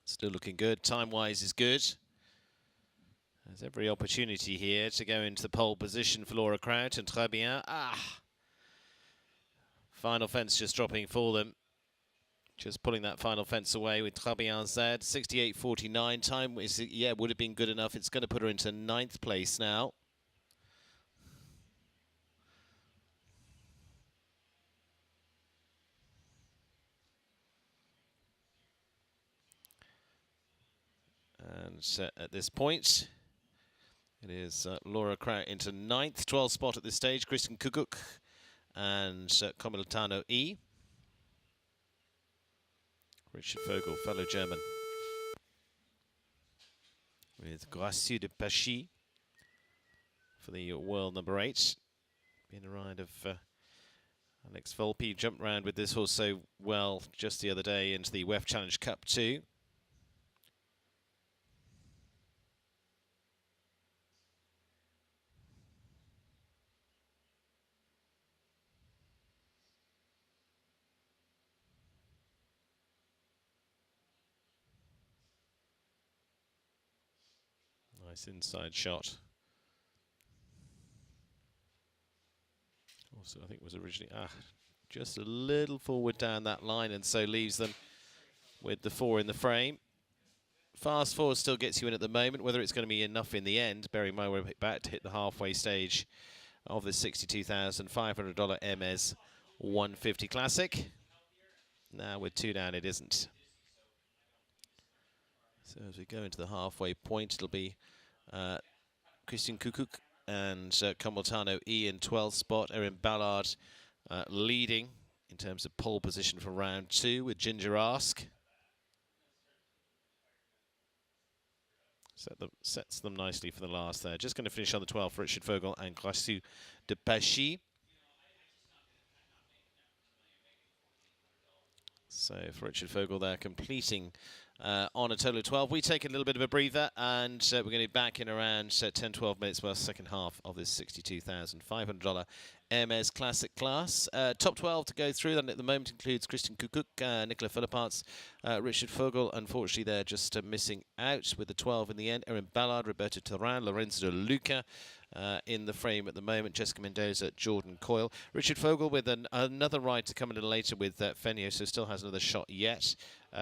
Still looking good. Time-wise is good. There's every opportunity here to go into the pole position for Laura Kraut and Très bien. Final fence just dropping for them. Just pulling that final fence away with Très bien Z. 68.49. Time is, yeah, would have been good enough. It's going to put her into 9th place now. And at this point, it is Laura Kraut into 9th, 12th spot at this stage. Kristen Kukuk and Komiltano E. Richard Vogel, fellow German, with Gracieux de Pachy for the world number 8. Been a ride of Alex Volpe. Jumped round with this horse so well just the other day into the WEF Challenge Cup 2. Nice inside shot. Also, I think was originally just a little forward down that line, and so leaves them with the 4 in the frame. Fast forward still gets you in at the moment. Whether it's going to be enough in the end, bearing in mind we're about to hit the halfway stage of the $62,500 Hermès 150 Classic. Now with 2 down, it isn't. So as we go into the halfway point, it'll be Christian Kukuk and Komiltano E in 12th spot. Erin Ballard leading in terms of pole position for round 2 with Ginger Ask. Sets them nicely for the last there. Just going to finish on the 12th, Richard Vogel and Gracieux de Pachy. So for Richard Vogel there, completing on a total of 12. We take a little bit of a breather, and we're going to be back in around 10-12 minutes for our second half of this $62,500 Hermès Classic class. Top 12 to go through, that at the moment includes Christian Kukuk, Nicola Philipparts, Richard Vogel, unfortunately they're just missing out with the 12 in the end. Erin Ballard, Roberto Turan, Lorenzo De Luca in the frame at the moment. Jessica Mendoza, Jordan Coyle. Richard Vogel with another ride to come a little later with Fenio, so still has another shot yet.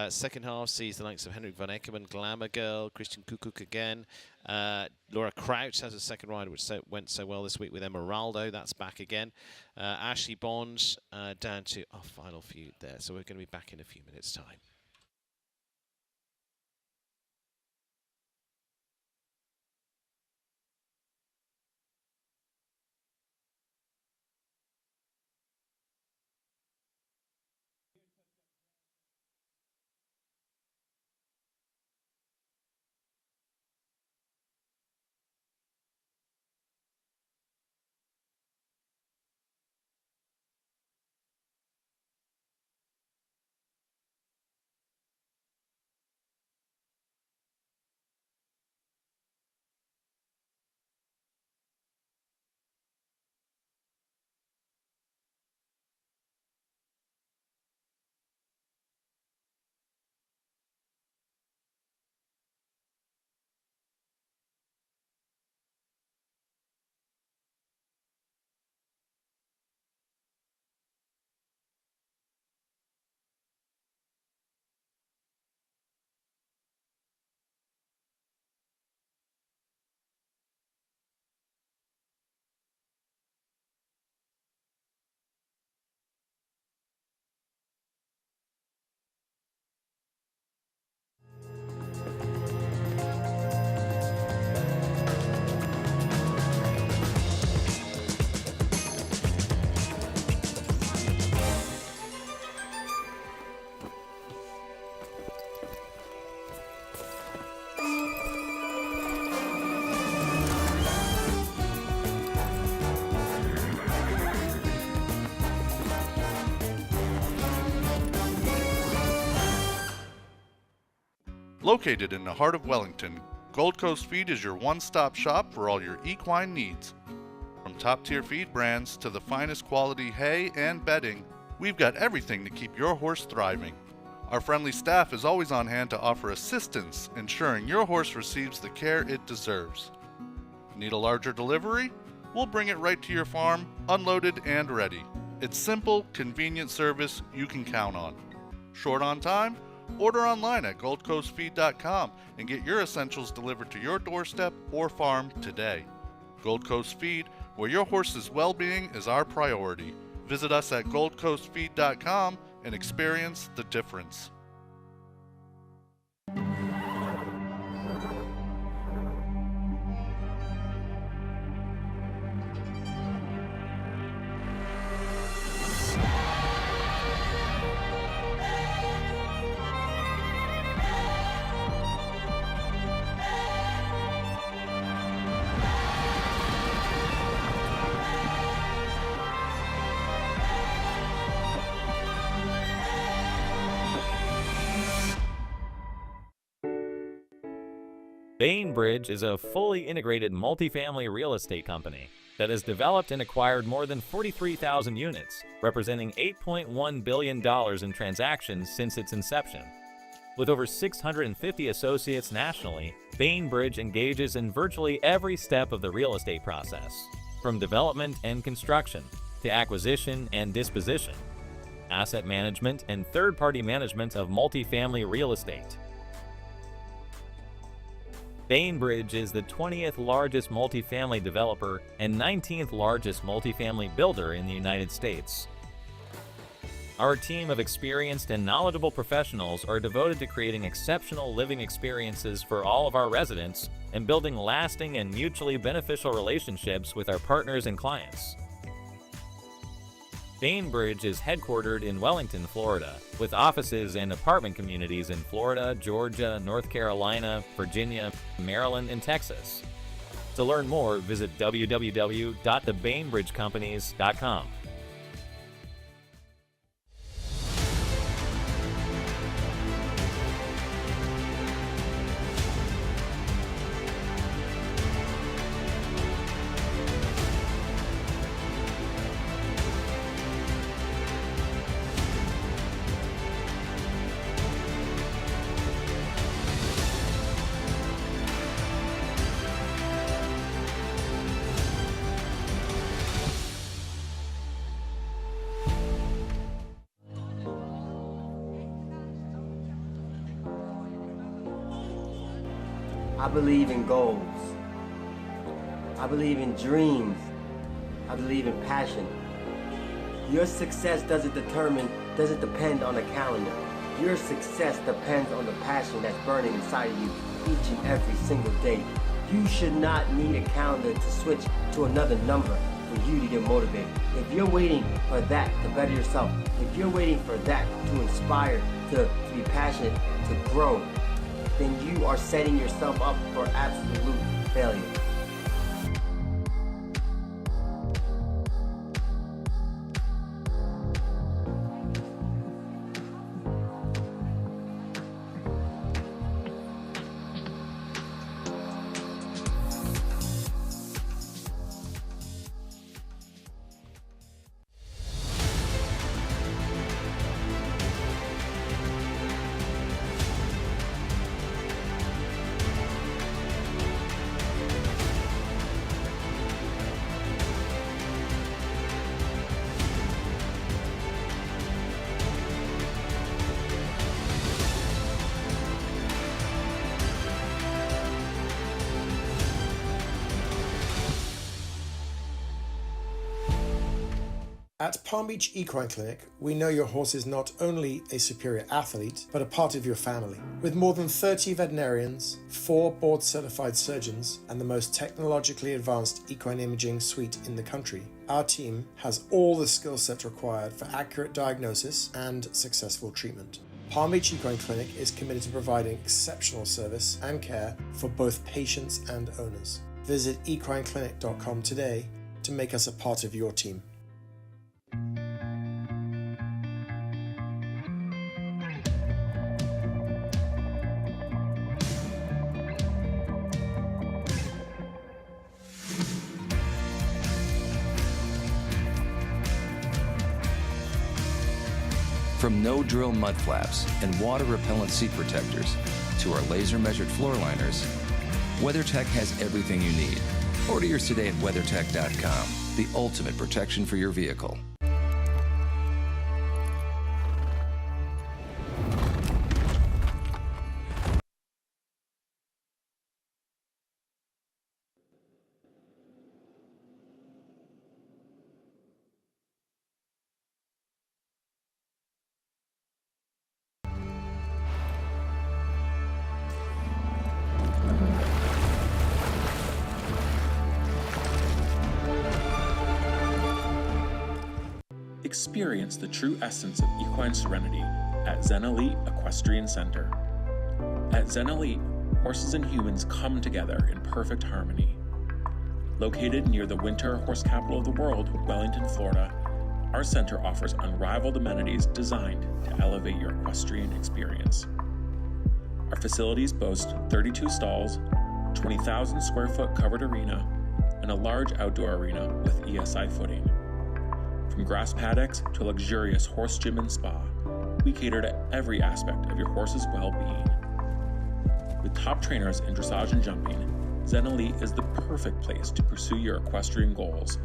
Second half sees the likes of Henrik von Eckermann, Glamour Girl, Christian Kukuk again. Laura Kraut has a second ride which went so well this week with Emeraldo. That's back again. Ashley Bond down to our final few there. So we're going to be back in a few minutes' time. Located in the heart of Wellington, Gold Coast Feed is your one-stop shop for all your equine needs. From top-tier feed brands to the finest quality hay and bedding, we've got everything to keep your horse thriving. Our friendly staff is always on hand to offer assistance, ensuring your horse receives the care it deserves. Need a larger delivery? We'll bring it right to your farm, unloaded and ready. It's simple, convenient service you can count on. Short on time? Order online at goldcoastfeed.com and get your essentials delivered to your doorstep or farm today. Gold Coast Feed, where your horse's well-being is our priority. Visit us at goldcoastfeed.com and experience the difference. Bainbridge is a fully integrated multifamily real estate company that has developed and acquired more than 43,000 units, representing $8.1 billion in transactions since its inception. With over 650 associates nationally, Bainbridge engages in virtually every step of the real estate process, from development and construction to acquisition and disposition, asset management and third-party management of multifamily real estate. Bainbridge is the 20th largest multifamily developer and 19th largest multifamily builder in the United States. Our team of experienced and knowledgeable professionals are devoted to creating exceptional living experiences for all of our residents and building lasting and mutually beneficial relationships with our partners and clients. Bainbridge is headquartered in Wellington, Florida, with offices and apartment communities in Florida, Georgia, North Carolina, Virginia, Maryland, and Texas. To learn more, visit www.thebainbridgecompanies.com. I believe in goals. I believe in dreams. I believe in passion. Your success doesn't depend on a calendar. Your success depends on the passion that's burning inside of you each and every single day. You should not need a calendar to switch to another number for you to get motivated. If you're waiting for that to better yourself, if you're waiting for that to inspire, to be passionate, to grow, then you are setting yourself up for absolute failure. At Palm Beach Equine Clinic, we know your horse is not only a superior athlete, but a part of your family. With more than 30 veterinarians, 4 board-certified surgeons, and the most technologically advanced equine imaging suite in the country, our team has all the skill sets required for accurate diagnosis and successful treatment. Palm Beach Equine Clinic is committed to providing exceptional service and care for both patients and owners. Visit equineclinic.com today to make us a part of your team. From no-drill mud flaps and water-repellent seat protectors to our laser-measured floor liners, WeatherTech has everything you need. Order yours today at WeatherTech.com, the ultimate protection for your vehicle. Experience the true essence of equine serenity at Zen Elite Equestrian Center. At Zen Elite, horses and humans come together in perfect harmony. Located near the winter horse capital of the world, Wellington, Florida, our center offers unrivaled amenities designed to elevate your equestrian experience. Our facilities boast 32 stalls, 20,000 square foot covered arena, and a large outdoor arena with ESI footing. From grass paddocks to a luxurious horse gym and spa, we cater to every aspect of your horse's well-being. With top trainers in dressage and jumping, Zen Elite is the perfect place to pursue your equestrian goals.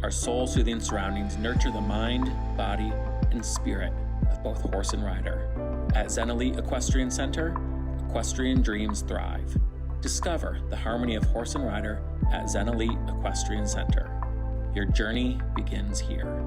Our soul-soothing surroundings nurture the mind, body, and spirit of both horse and rider. At Zen Elite Equestrian Center, equestrian dreams thrive. Discover the harmony of horse and rider at Zen Elite Equestrian Center. Your journey begins here.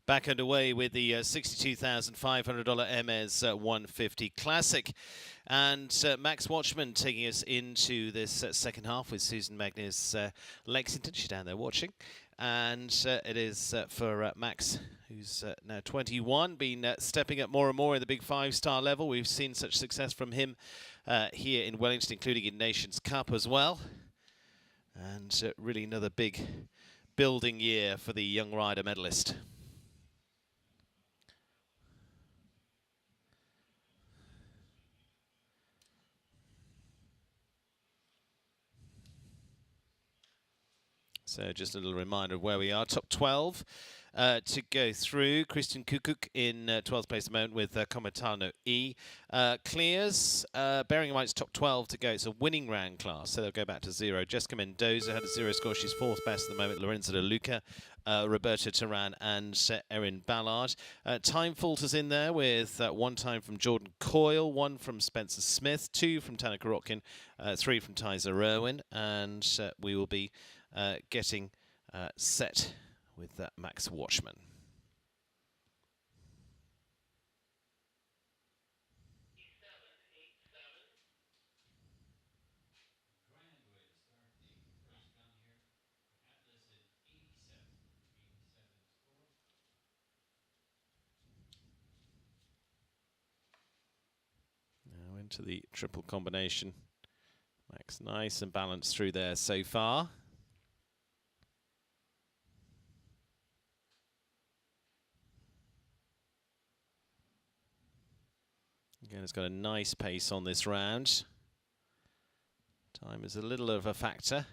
Back underway with the $62,500 Hermès 150 Classic. And Max Watchman taking us into this second half with Susan Magnus Lexington. She's down there watching. And it is for Max, who's now 21, been stepping up more and more in the big 5-star level. We've seen such success from him here in Wellington, including in Nations Cup as well. And really another big building year for the young rider medalist. So just a little reminder of where we are. Top 12 to go through. Christian Kukuk in 12th place at the moment with Komitano E. Clears, bearing in mind it's top 12 to go. It's a winning round class, so they'll go back to 0. Jessica Mendoza had a 0 score. She's 4th best at the moment. Lorenzo De Luca, Roberta Turan and Erin Ballard. Time falters in there with 1 time from Jordan Coyle, 1 from Spencer Smith, 2 from Tanner Korotkin, 3 from Tyser Irwin, and we will be getting set with Max Watchman. Now into the triple combination. Max nice and balanced through there so far. Again, it's got a nice pace on this round. Time is a little of a factor.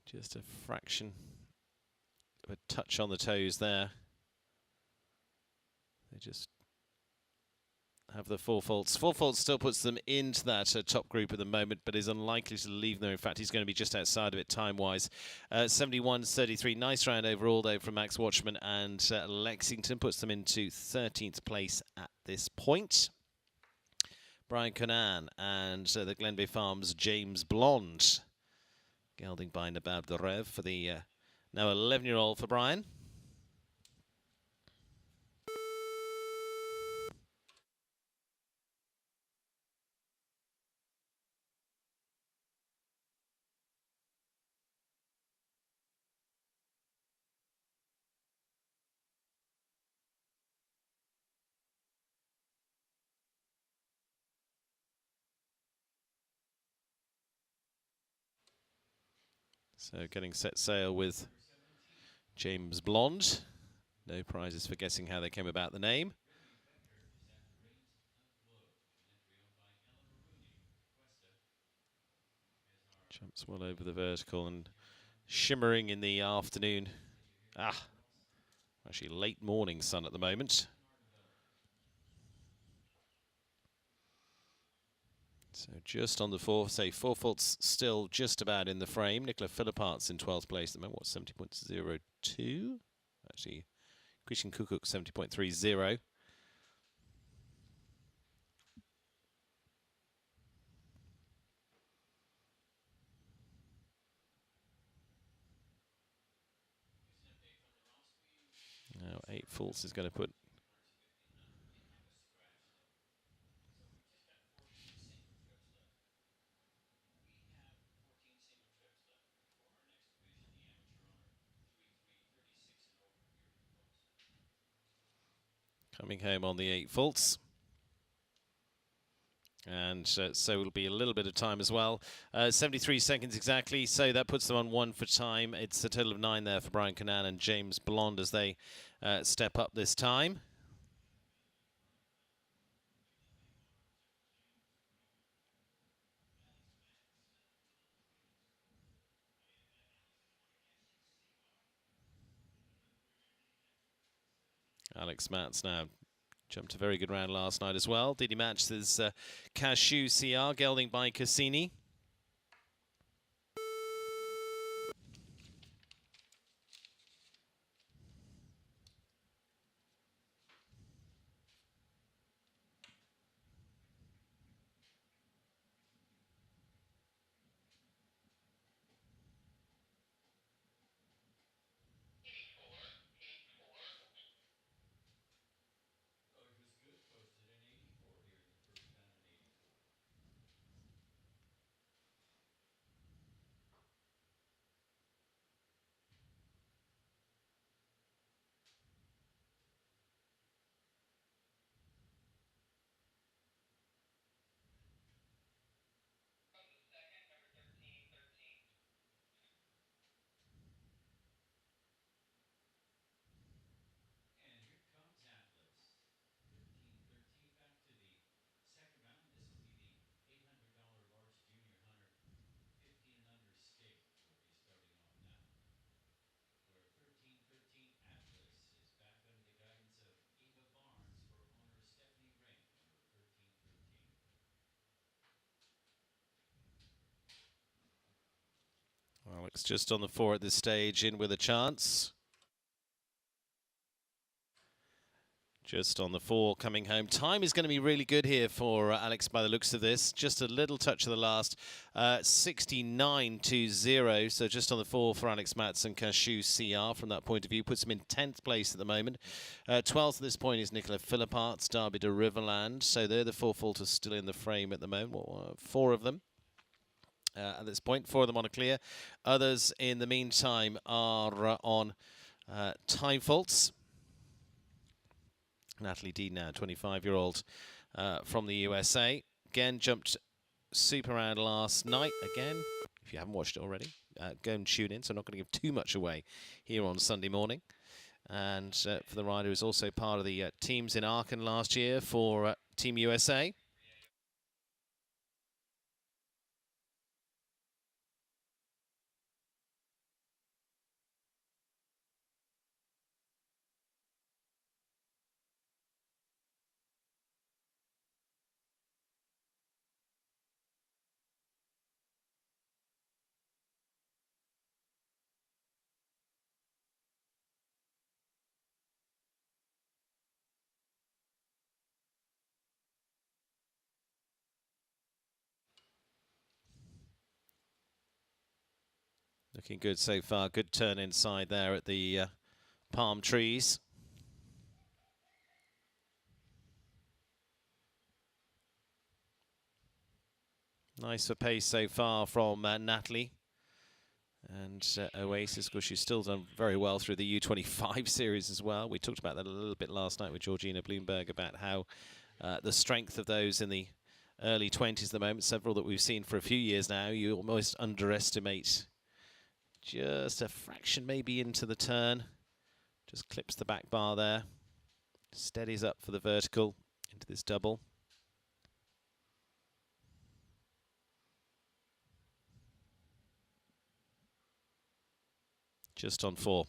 Just a fraction of a touch on the toes there. They just have the 4 faults. 4 faults still puts them into that top group at the moment, but is unlikely to leave there. In fact, he's going to be just outside of it time-wise. 71.33. Nice round overall, though, from Max Watchman, and Lexington puts them into 13th place at this point. Brian Conan and the Glenbeigh Farms James Blonde, gelding by Nabab the Rev for the now 11-year-old for Brian. So getting set sail with James Blonde. No prizes for guessing how they came about the name. Jumps well over the vertical and shimmering in the afternoon. Actually late morning sun at the moment. So just on the 4, say 4 faults still just about in the frame. Nicola Philippart's in 12th place at the moment. What, 70.02? Actually, Christian Kukuk 70.30. Now 8 faults is going to put coming home on the 8 faults. And so it'll be a little bit of time as well. 73 seconds exactly, so that puts them on 1 for time. It's a total of 9 there for Brian Conan and James Blonde as they step up this time. Alex Matz now jumped a very good round last night as well. Did he match his Cashew CR, gelding by Cassini? Alex just on the 4 at this stage, in with a chance. Just on the 4, coming home. Time is going to be really good here for Alex by the looks of this. Just a little touch of the last. 69.20. So just on the 4 for Alex Matson, Cashew CR from that point of view. Puts him in 10th place at the moment. 12th at this point is Nicola Philipparts, Derby de Riverland. So they're the 4 faulters still in the frame at the moment. 4 of them. At this point, 4 of them on a clear. Others, in the meantime, are on time faults. Natalie Dean now, 25-year-old from the USA. Again, jumped super round last night. Again, if you haven't watched it already, go and tune in. So I'm not going to give too much away here on Sunday morning. And for the rider who's also part of the teams in Aachen last year for Team USA. Looking good so far. Good turn inside there at the palm trees. Nice for pace so far from Natalie. And Oasis, of course, she's still done very well through the U25 series as well. We talked about that a little bit last night with Georgina Bloomberg about how the strength of those in the early 20s at the moment, several that we've seen for a few years now, you almost underestimate. Just a fraction maybe into the turn. Just clips the back bar there. Steadies up for the vertical into this double. Just on 4.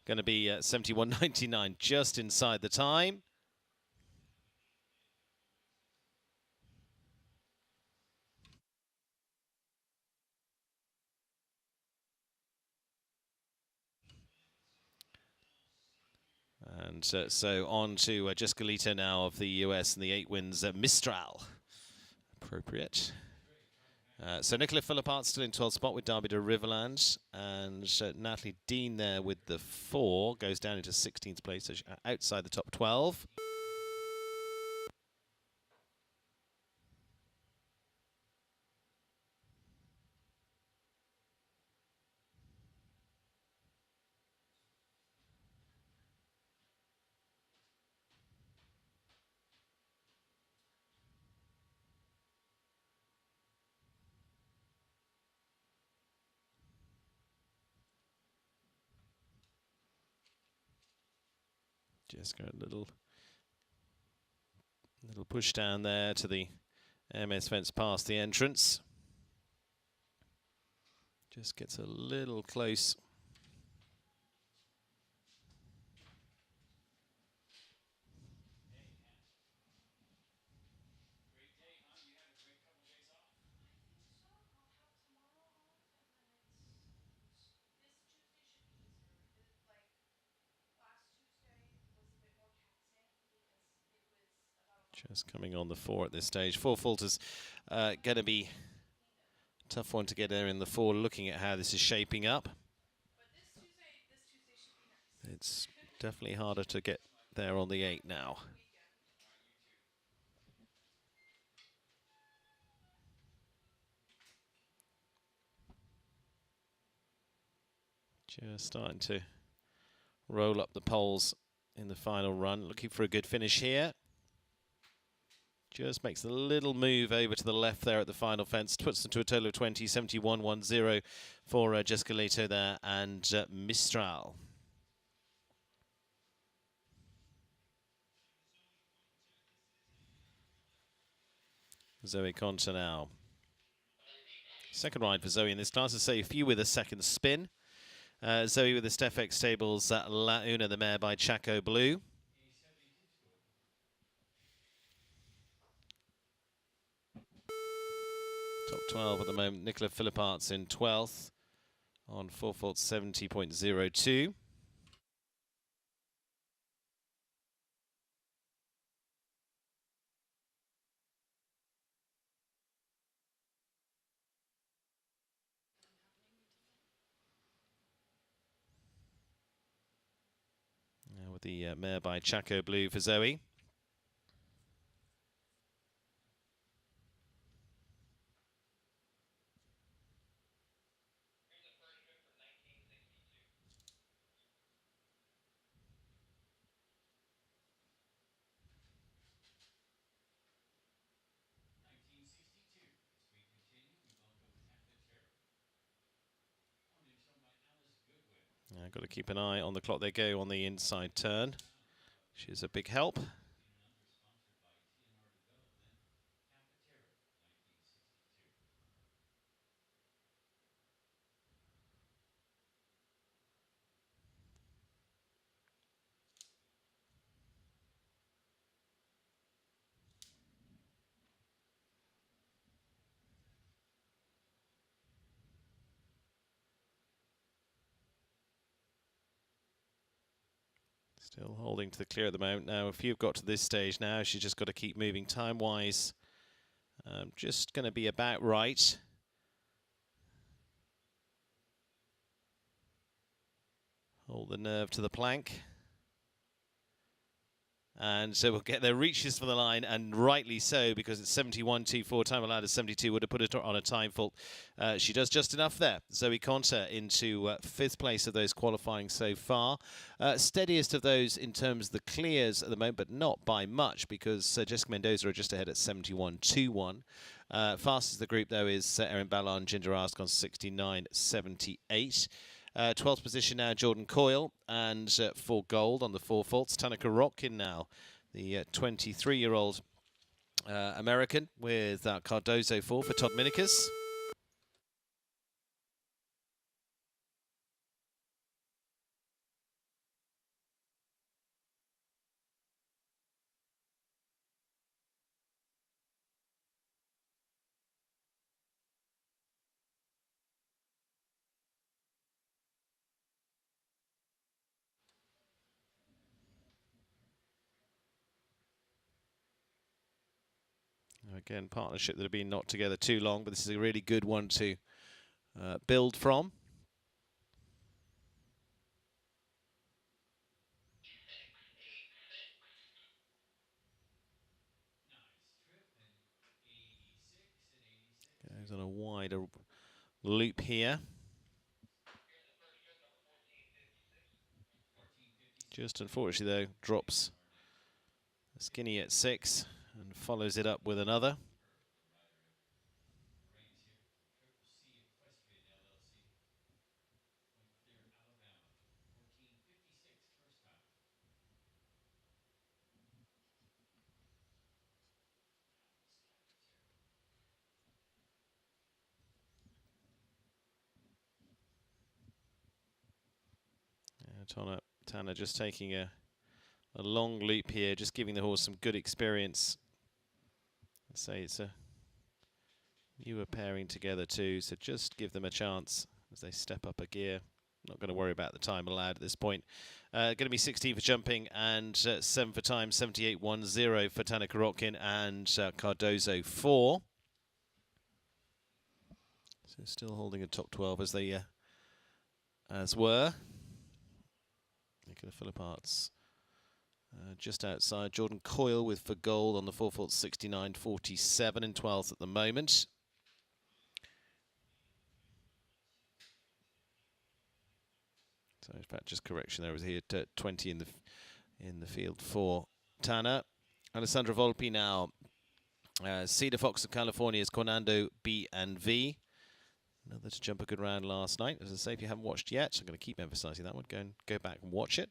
Going to be 71.99, just inside the time. And so on to Jessica Lito now of the US and the 8 wins Mistral. Appropriate. So Nicola Philipparts still in 12th spot with Derby de Riverland. And Natalie Dean there with the 4 goes down into 16th place, so outside the top 12. Just got a little push down there to the MS fence past the entrance. Just gets a little close. Just coming on the 4 at this stage. 4 faulters going to be a tough one to get there in the 4, looking at how this is shaping up. It's definitely harder to get there on the 8 now. Just starting to roll up the poles in the final run. Looking for a good finish here. Just makes a little move over to the left there at the final fence. Puts them to a total of 20, 71.10 for Jessica Lito there and Mistral. Zoe Conta now. Second ride for Zoe in this class. I say a few with a second spin. Zoe with the Stefex Stables La Una, the mare by Chaco Blue. Top 12 at the moment. Nicola Philippart's in 12th on 4 fault 70.02. With the mare by Chaco Blue for Zoe. Got to keep an eye on the clock. They go on the inside turn. She's a big help. Still holding to the clear at the moment. Now, if you've got to this stage now, she's just got to keep moving time-wise. Just going to be about right. Hold the nerve to the plank. And so we'll get their reaches for the line, and rightly so, because it's 71.24. Time allowed is 72, would have put it on a time fault. She does just enough there. Zoe Conter into 5th place of those qualifying so far. Steadiest of those in terms of the clears at the moment, but not by much, because Jessica Mendoza are just ahead at 71.21. Fastest of the group, though, is Erin Ballon, Ginger Ask on 69.78. 12th position now, Jordan Coyle, and for gold on the 4 faults, Tanaka Rotkin now, the 23-year-old American with Cardozo 4 for Todd Minikas. Again, partnership that have been not together too long, but this is a really good one to build from. Goes on a wider loop here. Just unfortunately, though, drops skinny at 6 and follows it up with another. Tanner just taking a long loop here, just giving the horse some good experience. I say it's a newer pairing together too, so just give them a chance as they step up a gear. Not going to worry about the time allowed at this point. Going to be 16 for jumping and 7 for time, 78.10 for Tanaka Rotkin and Cardozo 4. So still holding a top 12 as they were. Nicola Philippart's just outside. Jordan Coyle with for gold on the 4 fault 69.47 in 12th at the moment. So in fact, just correction there, was here at 20 in the field for Tanner. Alessandra Volpi now. Cedar Fox of California's Cornando B and V. Another to jump a good round last night. As I say, if you haven't watched yet, I'm going to keep emphasising that one. Go back and watch it.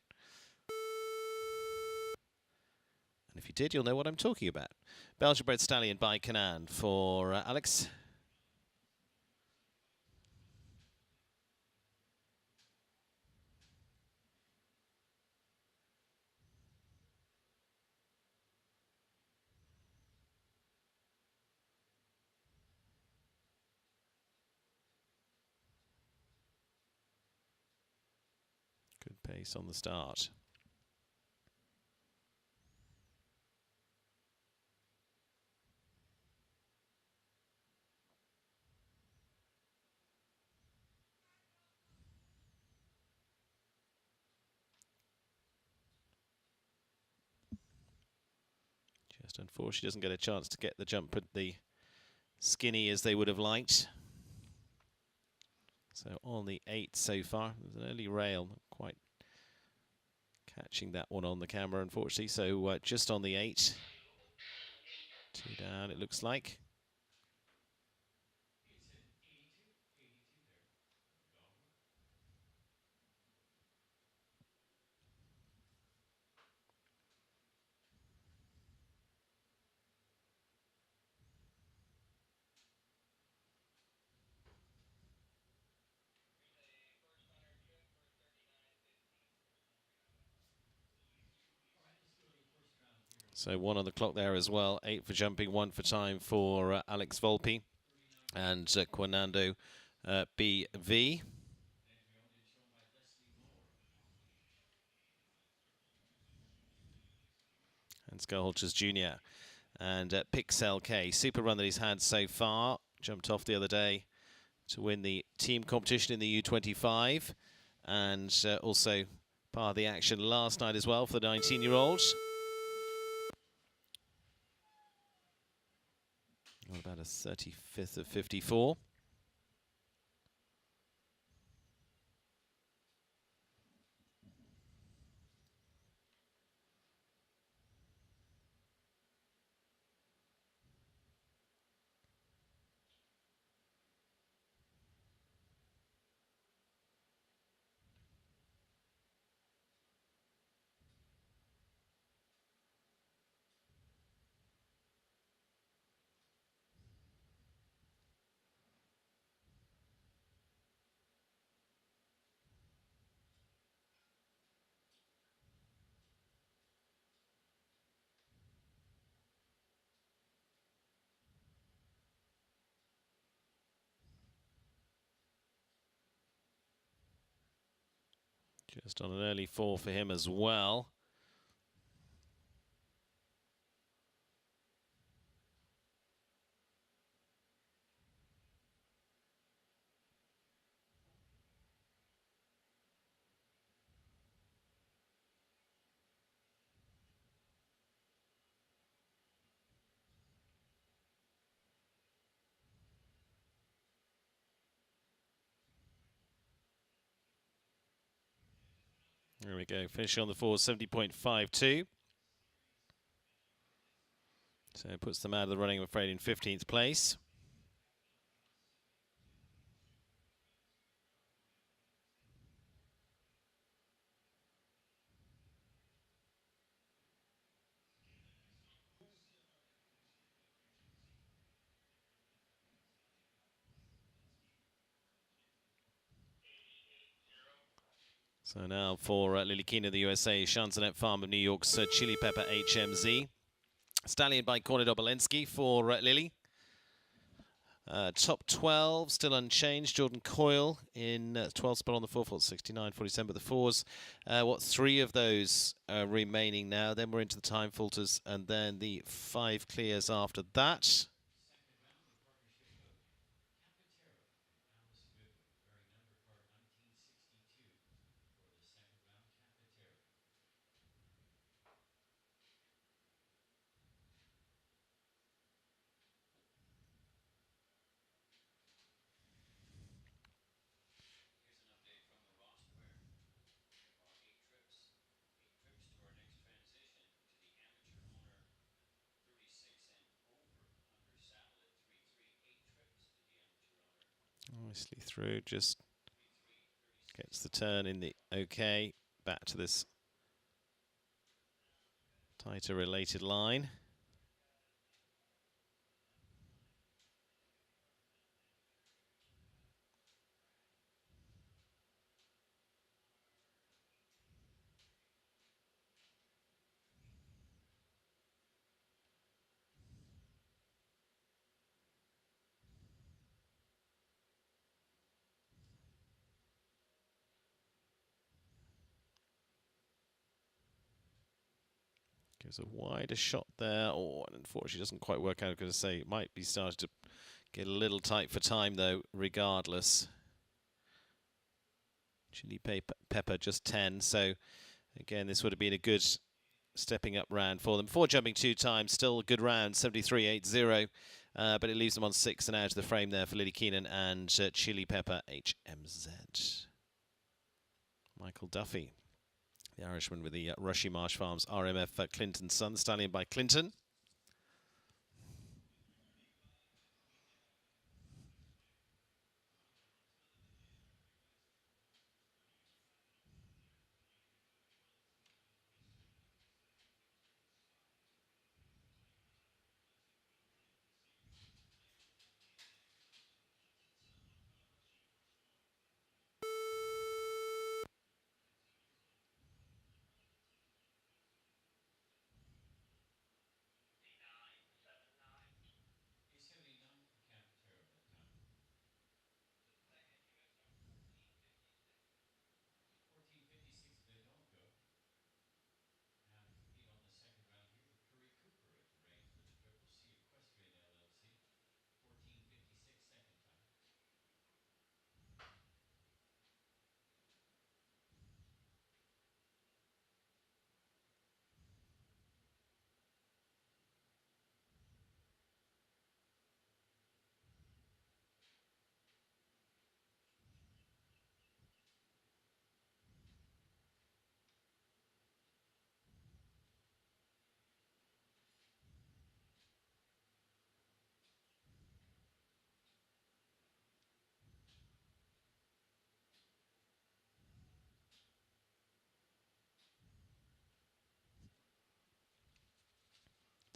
And if you did, you'll know what I'm talking about. Belgian-bred stallion by Canaan for Alex. pace on the start. Just unfortunately doesn't get a chance to get the jump at the skinny as they would have liked. So on the 8 so far, there's an early rail, not quite catching that one on the camera, unfortunately. So just on the 8, 2 down, it looks like. So 1 on the clock there as well. 8 for jumping, 1 for time for Alex Volpe and Quinando BV. And Skolholters Jr. And Pixel K. Super run that he's had so far. Jumped off the other day to win the team competition in the U25. And also part of the action last night as well for the 19-year-olds. What about a 35th of 54? Just on an early 4 for him as well. There we go, finishing on the 4, 70.52. So it puts them out of the running, I'm afraid, in 15th place. So now for Lily Keane of the USA, Chansonet Farm of New York's Chili Pepper HMZ. Stallion by Kornel Obolensky for Lily. Top 12, still unchanged. Jordan Coyle in 12th spot on the 4, 69, 47, but the 4s, 3 of those remaining now. Then we're into the time filters, and then the 5 clears after that. Nicely through, just gets the turn in the OK. Back to this tighter related line. Goes a wider shot there. Oh, and unfortunately doesn't quite work out. I'm going to say it might be starting to get a little tight for time, though, regardless. Chili pepper just 10. So, again, this would have been a good stepping up round for them. 4 jumping 2 times. Still a good round, 73.80. But it leaves them on 6 and out of the frame there for Lily Keenan and Chili Pepper HMZ. Michael Duffy, the Irishman with the Rushy Marsh Farms RMF Clinton Son, stallion by Clinton.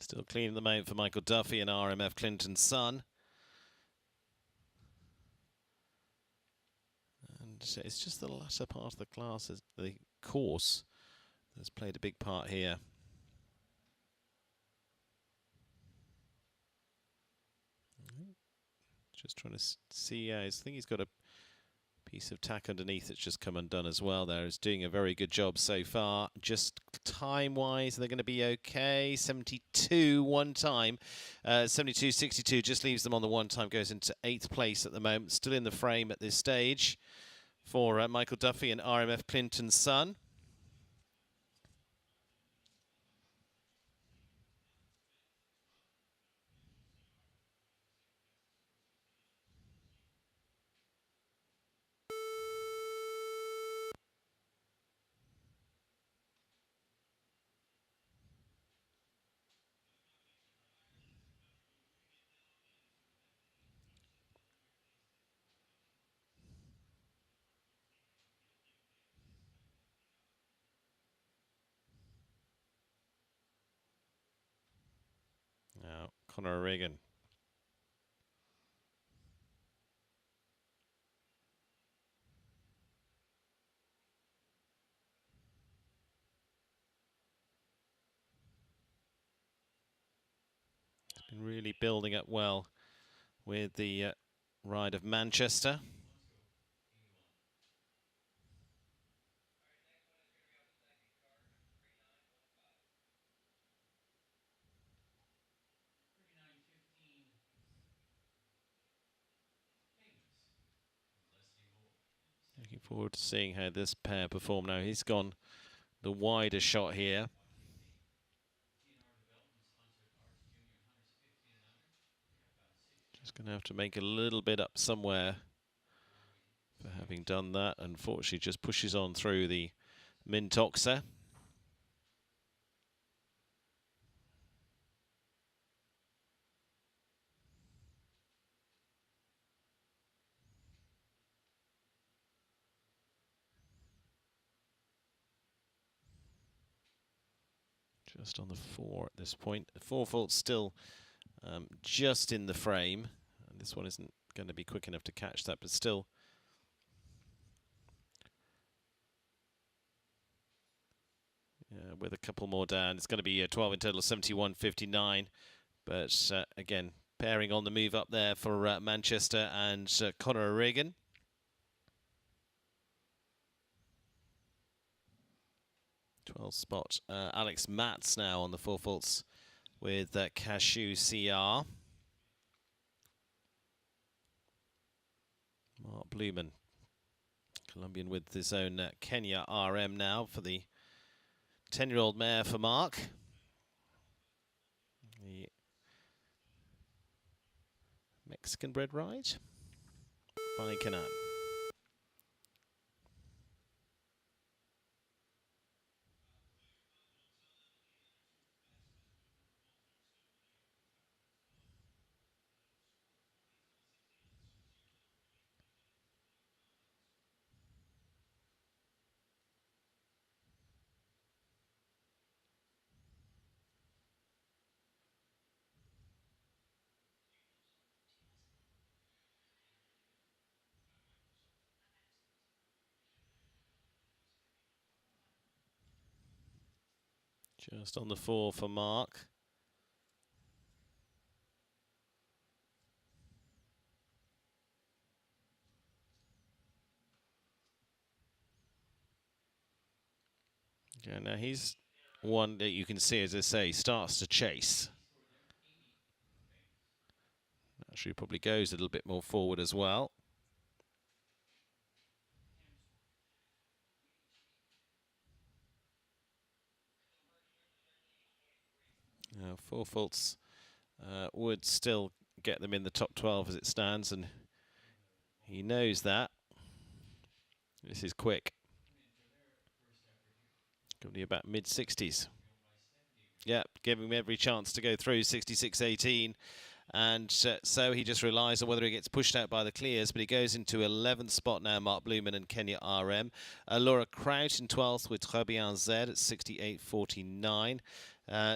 Still cleaning them out for Michael Duffy and RMF Clinton's son. And it's just the latter part of the class, the course, that's played a big part here. Just trying to see, I think he's got a piece of tack underneath that's just come undone as well there. He's doing a very good job so far. Just time-wise, they're going to be okay. 72 one time. 72.62 just leaves them on the one time. Goes into 8th place at the moment. Still in the frame at this stage for Michael Duffy and RMF Clinton's son. Now, Conor Reagan. Been really building up well with the ride of Manchester. Looking forward to seeing how this pair perform now. He's gone the wider shot here. Just going to have to make a little bit up somewhere for having done that. Unfortunately, just pushes on through the Mintoxa. Just on the 4 at this point. The 4 fault still just in the frame. And this one isn't going to be quick enough to catch that, but still. Yeah, with a couple more down. It's going to be 12 in total, 71.59. But again, pairing on the move up there for Manchester and Conor Reagan. 12th spot. Alex Matz now on the 4 faults with Cashew CR. Mark Blumen, Colombian with his own Kenya RM now for the 10-year-old mare for Mark. The Mexican bred ride by Canan. Just on the 4 for Mark. Okay, now he's one that you can see, as I say, starts to chase. Actually, probably goes a little bit more forward as well. Now, 4 faults would still get them in the top 12 as it stands, and he knows that. This is quick. Could be about mid-60s. Yeah, giving him every chance to go through 66.18. And so he just relies on whether he gets pushed out by the clears, but he goes into 11th spot now, Mark Blumen and Kenya RM. Laura Kraut in 12th with Très Bien Z at 68.49.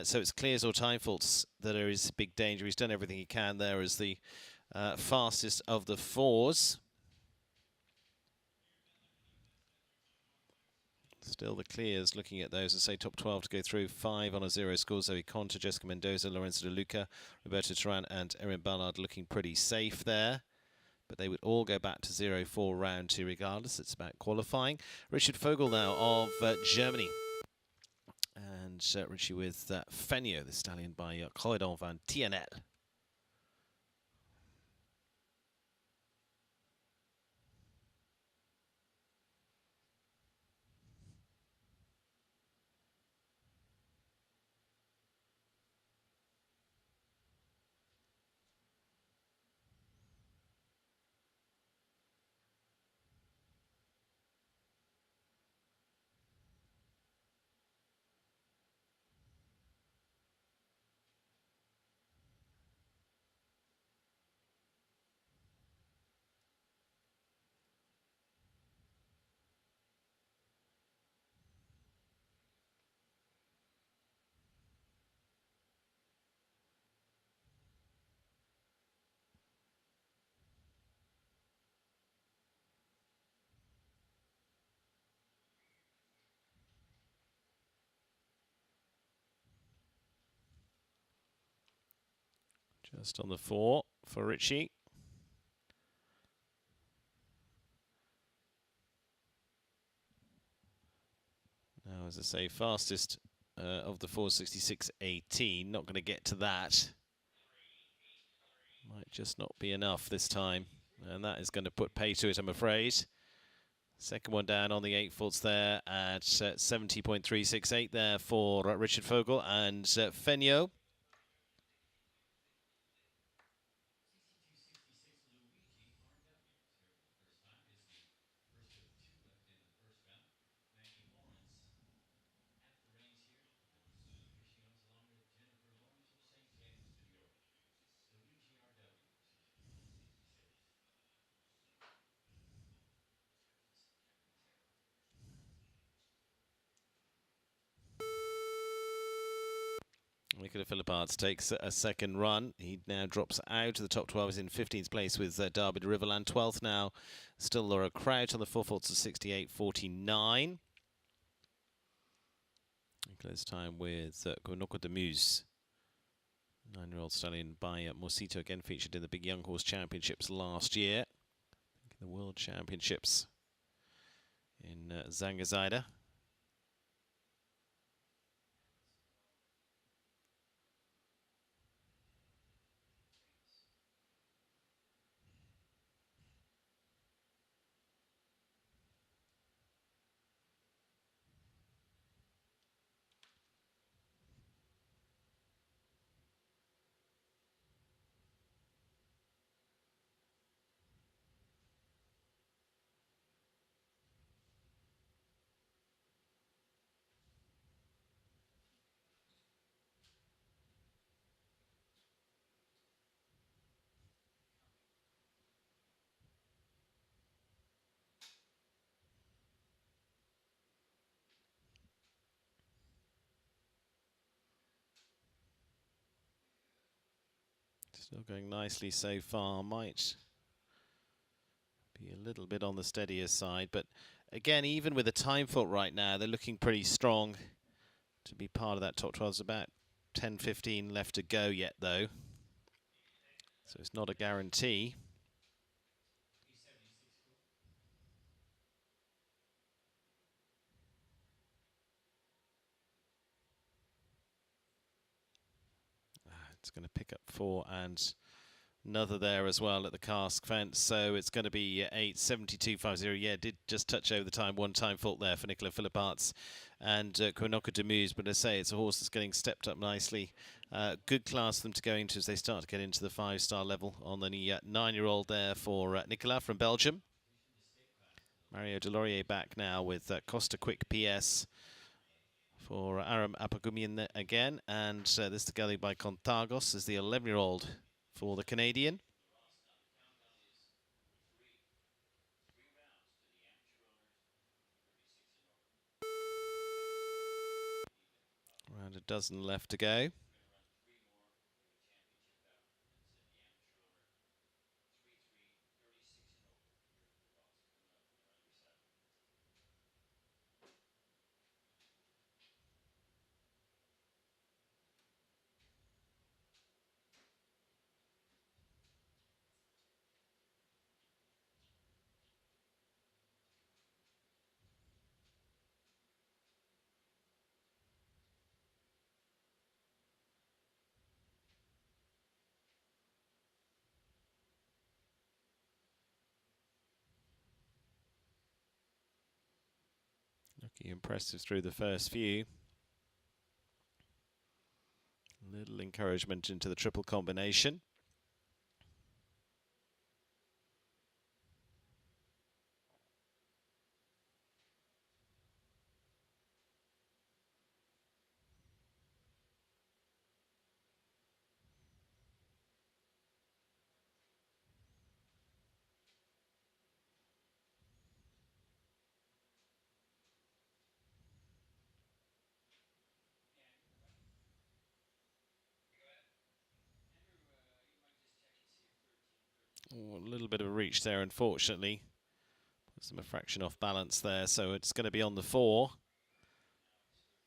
So it's clears or time faults that are his big danger. He's done everything he can there as the fastest of the 4s. Still the clears, looking at those, and say top 12 to go through. 5 on a 0 score. Zoe Conta, Jessica Mendoza, Lorenzo De Luca, Roberto Turan and Erin Ballard looking pretty safe there. But they would all go back to 0-4 round 2 regardless. It's about qualifying. Richard Vogel now of Germany. And Richie with Fenio, the stallion by Corridon van TNL. Just on the 4 for Richie. Now, as I say, fastest of the 466.18. Not going to get to that. Might just not be enough this time. And that is going to put pay to it, I'm afraid. Second one down on the 8 faults there at 70.368 there for Richard Vogel and Fenio. Nicola Philipparts takes a second run. He now drops out of the top 12. He's in 15th place with Derby de Riverland. 12th now, still Laura Kraut on the 4 faults of 68.49. Nicola's time with Konoko de Muse. 9-year-old stallion by Mosito, again featured in the Big Young Horse Championships last year. The World Championships in Zangazida. Still going nicely so far. Might be a little bit on the steadier side, but again, even with a time fault right now, they're looking pretty strong to be part of that top 12. There's about 10-15 left to go yet, though, so it's not a guarantee. It's going to pick up 4 and another there as well at the cask fence, so it's going to be 8.72.50. Yeah, did just touch over the time. One time fault there for Nicola Philipparts and Quinoca de Muse, but I say it's a horse that's getting stepped up nicely. Good class for them to go into as they start to get into the 5-star level on the 9-year-old there for Nicola from Belgium. Mario Delorier back now with Costa Quick PS for Aram Apagumian again, and this together by Contagos is the 11-year-old for the Canadian. Around a dozen left to go. Looking impressive through the first few. Little encouragement into the triple combination. Oh, a little bit of a reach there, unfortunately. Puts them a fraction off balance there, so it's going to be on the 4.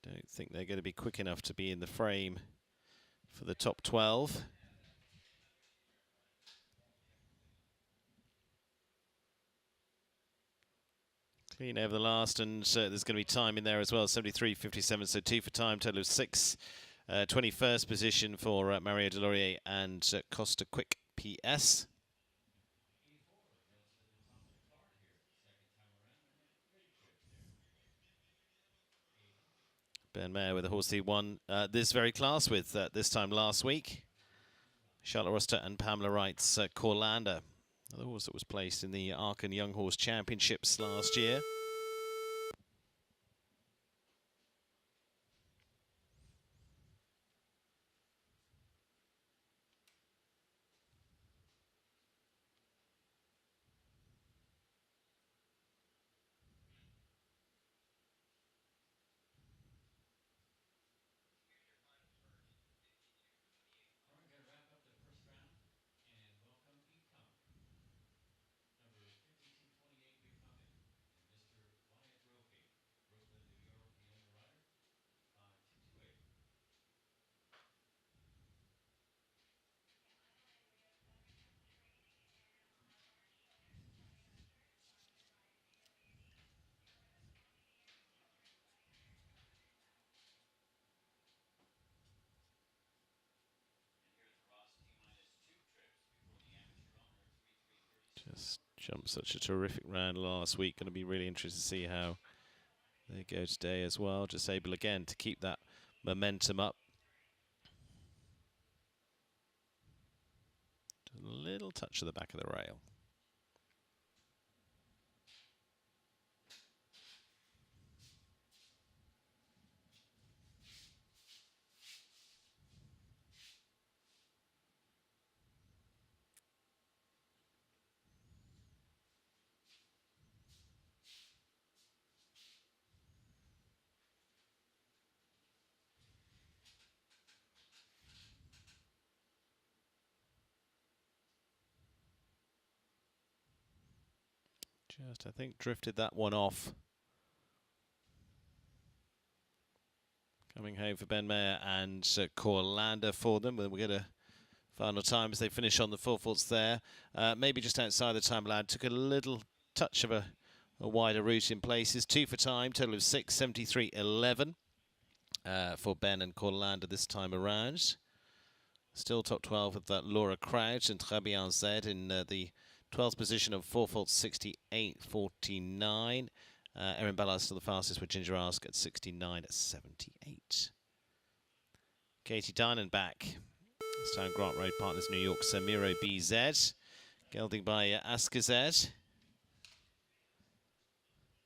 Don't think they're going to be quick enough to be in the frame for the top 12. Clean over the last, and there's going to be time in there as well, 73.57, so 2 for time, total of 6. 21st position for Mario Delorier and Costa Quick PS. Ben Mayer with a horse he won this very class with this time last week. Charlotte Roster and Pamela Wright's Corlander. Another horse that was placed in the Arkan Young Horse Championships last year. Just jumped such a terrific round last week. Going to be really interested to see how they go today as well. Just able again to keep that momentum up. Just a little touch of the back of the rail. Just, I think, drifted that one off. Coming home for Ben Mayer and Corlander for them. We'll get a final time as they finish on the 4 faults there. Maybe just outside the time allowed. Took a little touch of a wider route in places. 2 for time, total of 6:73.11 for Ben and Corlander this time around. Still top 12 with Laura Crouch and Très Bien Z in the 12th position of 4 faults, 68.49. Erin Ballard still the fastest with Ginger Ask at 69.78. Katie Dinan back. This time Grant Road Partners New York Samiro BZ. Gelding by Asker Z.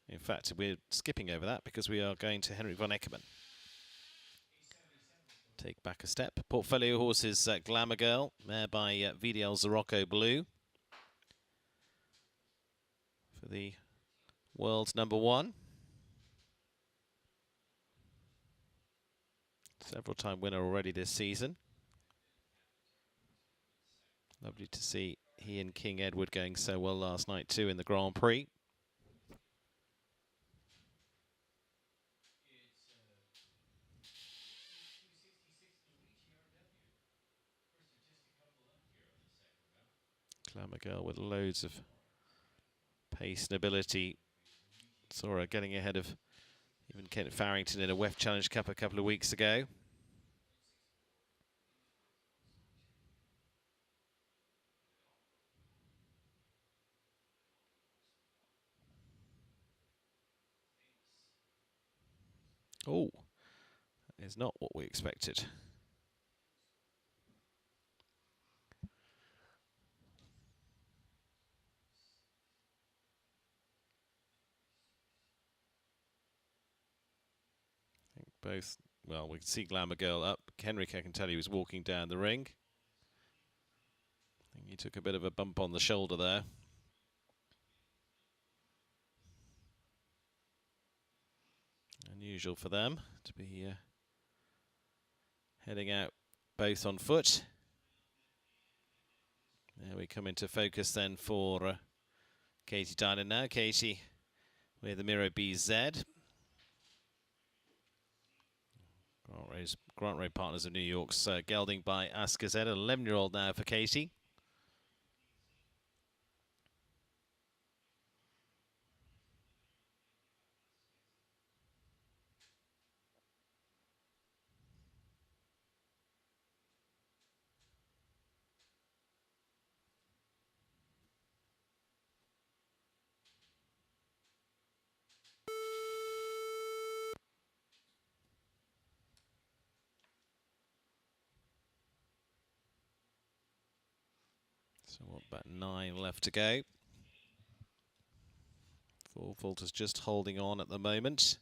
In fact, we're skipping over that because we are going to Henrik von Eckermann. Take back a step. Portfolio horses Glamour Girl, mare by VDL Zorocco Blue. For the world's #1. Several time winner already this season. Lovely to see he and King Edward going so well last night too in the Grand Prix. Glamour Girl with loads of pace and ability. Saw her getting ahead of even Kent Farrington in a WEF Challenge Cup a couple of weeks ago. Oh, that is not what we expected. Both, well, we can see Glamour Girl up. Henrik, I can tell you, was walking down the ring. I think he took a bit of a bump on the shoulder there. Unusual for them to be heading out both on foot. There we come into focus then for Katie Dinan now. Katie with the Miro BZ. Grant Road Partners of New York's gelding by Asker Z, an 11-year-old now for Katie. So what, about 9 left to go. 4 faulters just holding on at the moment.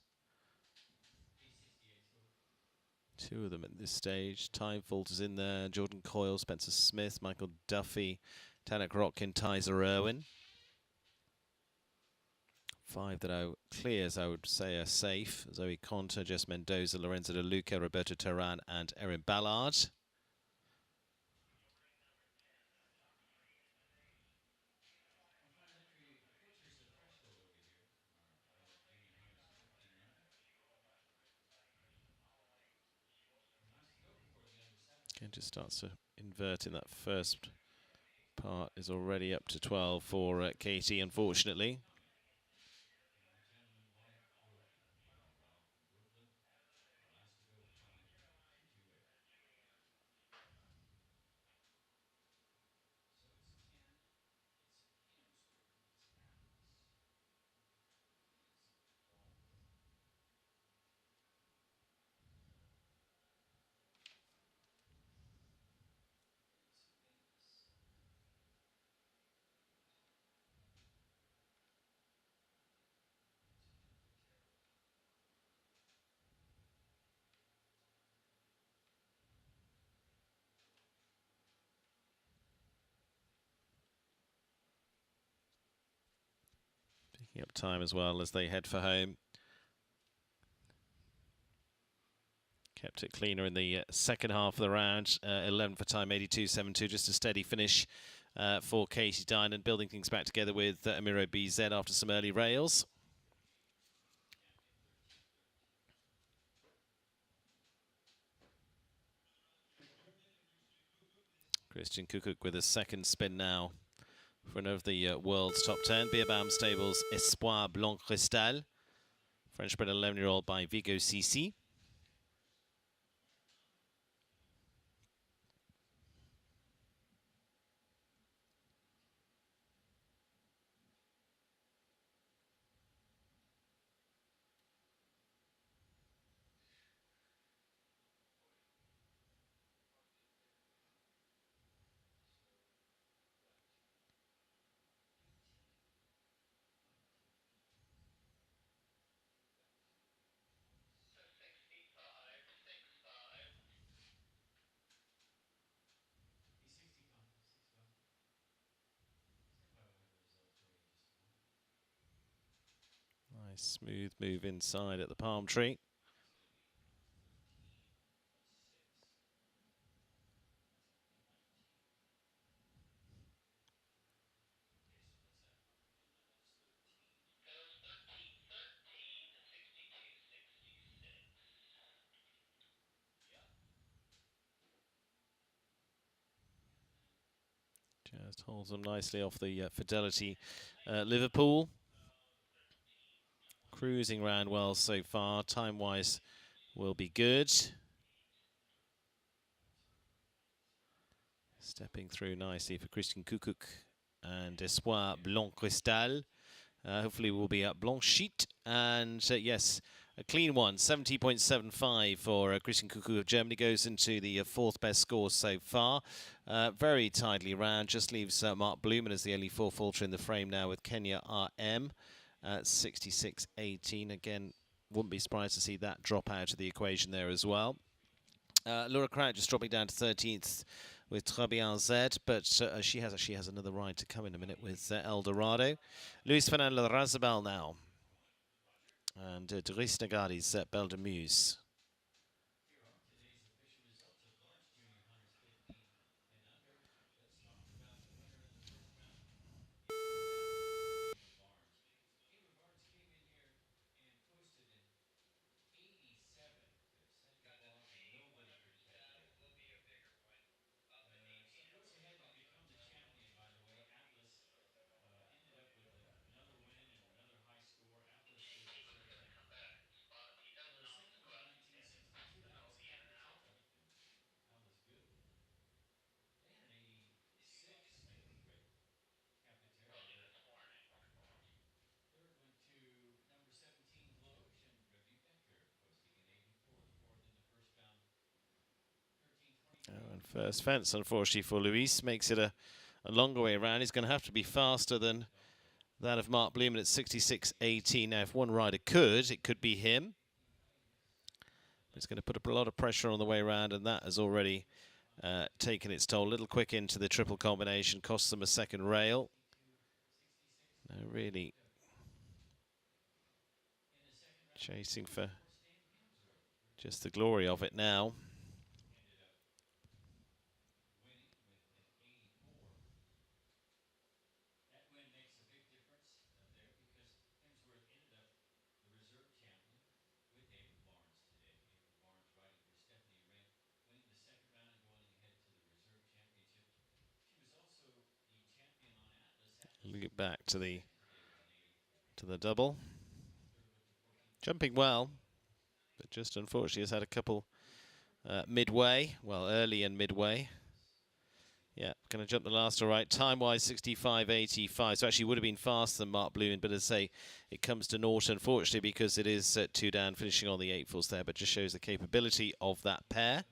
2 of them at this stage. Time faulters in there. Jordan Coyle, Spencer Smith, Michael Duffy, Tanak Rotkin, Tyser Irwin. 5 that are clears, I would say, are safe. Zoe Conter, Jess Mendoza, Lorenzo De Luca, Roberto Terran, and Erin Ballard. Again, just starts to invert in that first part. Is already up to 12 for Katie, unfortunately. Picking up time as well as they head for home. Kept it cleaner in the second half of the round. 11 for time, 82.72, just a steady finish for Katie Dinan, building things back together with Amiro BZ after some early rails. Christian Kukuk with a second spin now for another of the world's top 10. Beerbaum Stables Espoir Blanc Cristal. French bred 11-year-old by Vigo CC. Nice smooth move inside at the palm tree. Just holds them nicely off the Fidelity Liverpool. Cruising round well so far. Time-wise will be good. Stepping through nicely for Christian Kukuk and Espoir Blanc Cristal. Hopefully will be at Blanchite. And yes, a clean one, 70.75 for Christian Kukuk of Germany. Goes into the fourth best score so far. Very tidily round. Just leaves Mark Blumen as the only four-faulter in the frame now with Kenya RM at 66.18. Again, wouldn't be surprised to see that drop out of the equation there as well. Laura Kraut just dropping down to 13th with Très Bien Z, but she has another ride to come in a minute with El Dorado. Luis Fernando Razabal now. And Dries Nagadi's Belle de Muse. And first fence, unfortunately, for Luis. Makes it a longer way around. He's going to have to be faster than that of Mark Blumen at 66.18. Now, if one rider could, it could be him. It's going to put a lot of pressure on the way around, and that has already taken its toll. A little quick into the triple combination. Costs them a second rail. No, really chasing for just the glory of it now. Get back to the double. Jumping well, but just unfortunately has had a couple midway, well, early and midway. Yeah, going to jump the last all right. Time-wise, 65.85. So actually would have been faster than Mark Blumen, but as I say, it comes to naught, unfortunately, because it is 2 down, finishing on the 8-falls there, but just shows the capability of that pair.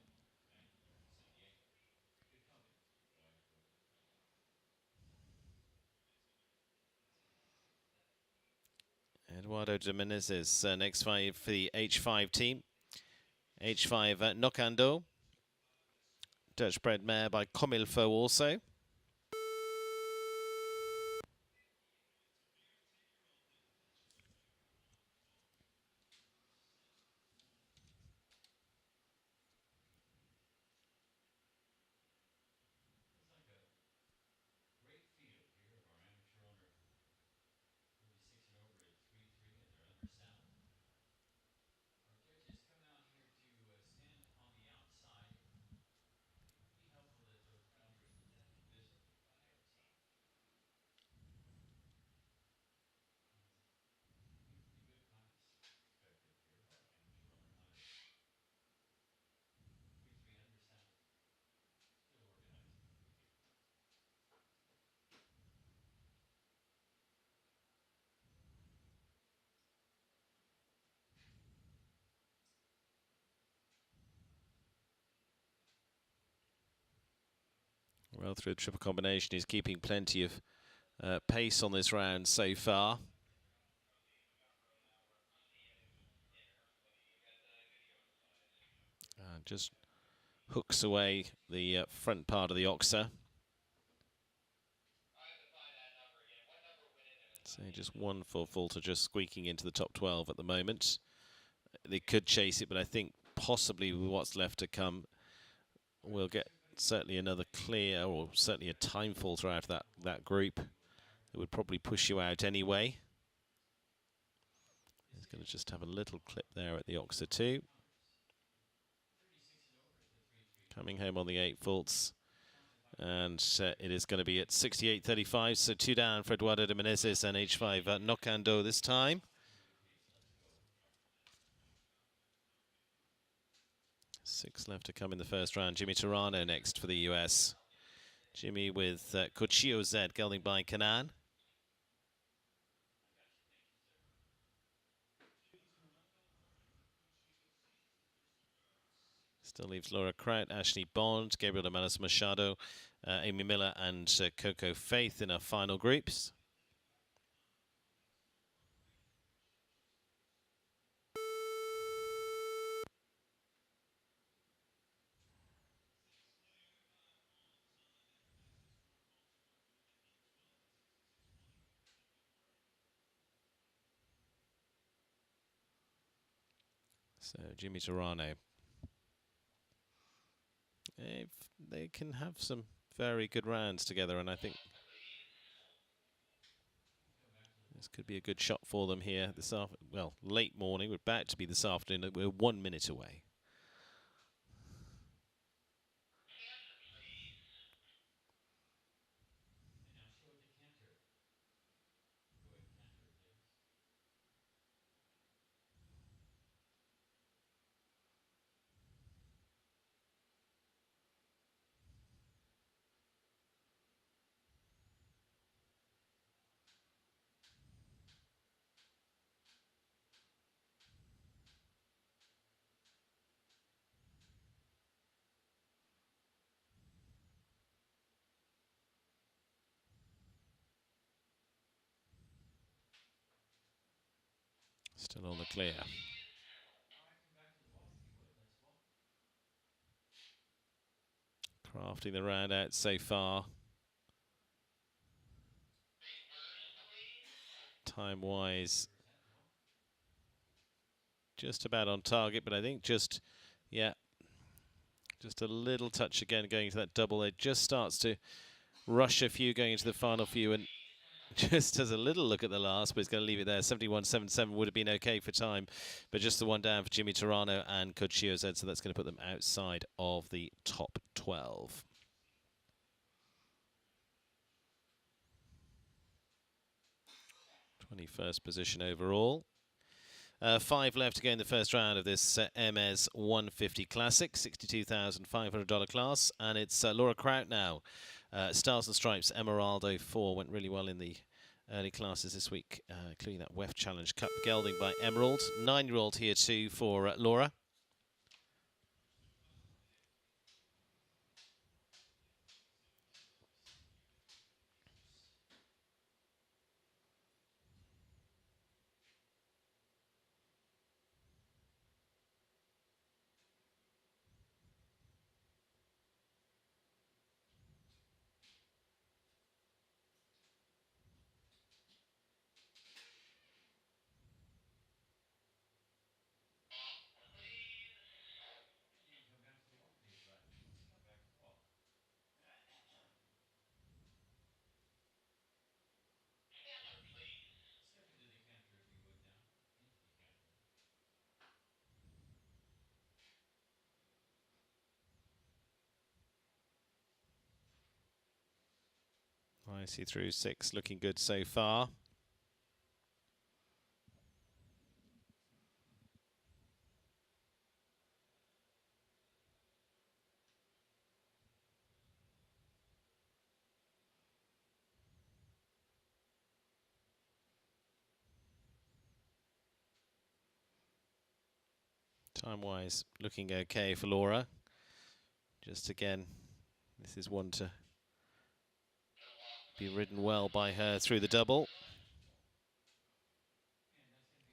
Eduardo de Menezes, next 5 for the H5 team. H5 Nocando. Dutch bred mare by Comilfo also. Well, through the triple combination, he's keeping plenty of pace on this round so far. Just hooks away the front part of the oxer. So just one for Fulter, just squeaking into the top 12 at the moment. They could chase it, but I think possibly with what's left to come, we'll get certainly another clear, or certainly a time Fulter out of that group. It would probably push you out anyway. He's going to just have a little clip there at the oxer too. Coming home on the 8 faults. And it is going to be at 68.35, so 2 down for Eduardo de Menezes and H5 Nocando this time. Six left to come in the first round. Jimmy Turano next for the US. Jimmy with Cuchillo Z gelding by Kanan. Still leaves Laura Kraut, Ashley Bond, Gabriel de Manos Machado, Amy Miller and Coco Faith in our final groups. So Jimmy Turano. They can have some very good rounds together, and I think this could be a good shot for them here this well, late morning. We're about to be this afternoon. We're 1 minute away. Still on the clear. Crafting the round out so far. Time-wise, just about on target, but I think just a little touch again going to that double. It just starts to rush a few going into the final few, and just has a little look at the last, but he's going to leave it there. 71.77 would have been okay for time, but just the one down for Jimmy Turano and Cuchillo Z, so that's going to put them outside of the top 12. 21st position overall. 5 left to go in the first round of this Hermès 150 Classic, $62,500 class, and it's Laura Kraut now. Stars and Stripes Emeraldo 4 went really well in the early classes this week, including that WEF Challenge Cup gelding by Emerald. 9-year-old here too for Laura. I see through 6, looking good so far. Time-wise, looking okay for Laura. Just again, this is one to Be ridden well by her through the double.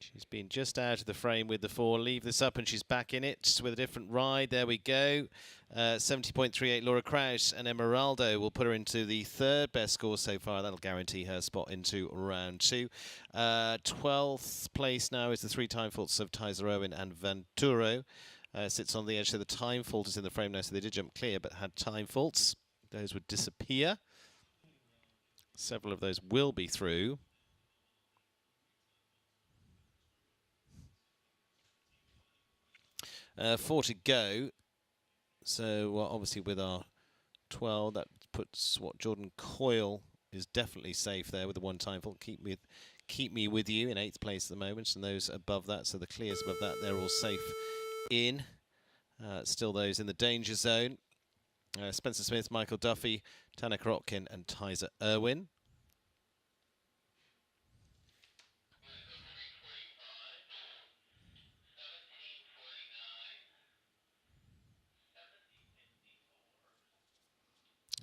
She's been just out of the frame with the 4. Leave this up and she's back in it with a different ride. There we go. 70.38 Laura Kraus and Emeraldo will put her into the 3rd best score so far. That'll guarantee her spot into round 2. 12th place now is the 3 time faults of Tyser Owen and Venturo. Sits on the edge, so the time fault is in the frame now, so they did jump clear but had time faults. Those would disappear. Several of those will be through. 4 to go. So obviously with our 12, that puts what Jordan Coyle is definitely safe there with the 1 time fault. Keep me with you in 8th place at the moment, and those above that, so the clears above that, they're all safe in. Still those in the danger zone. Spencer Smith, Michael Duffy, Tanner Krotkin and Tyser Irwin.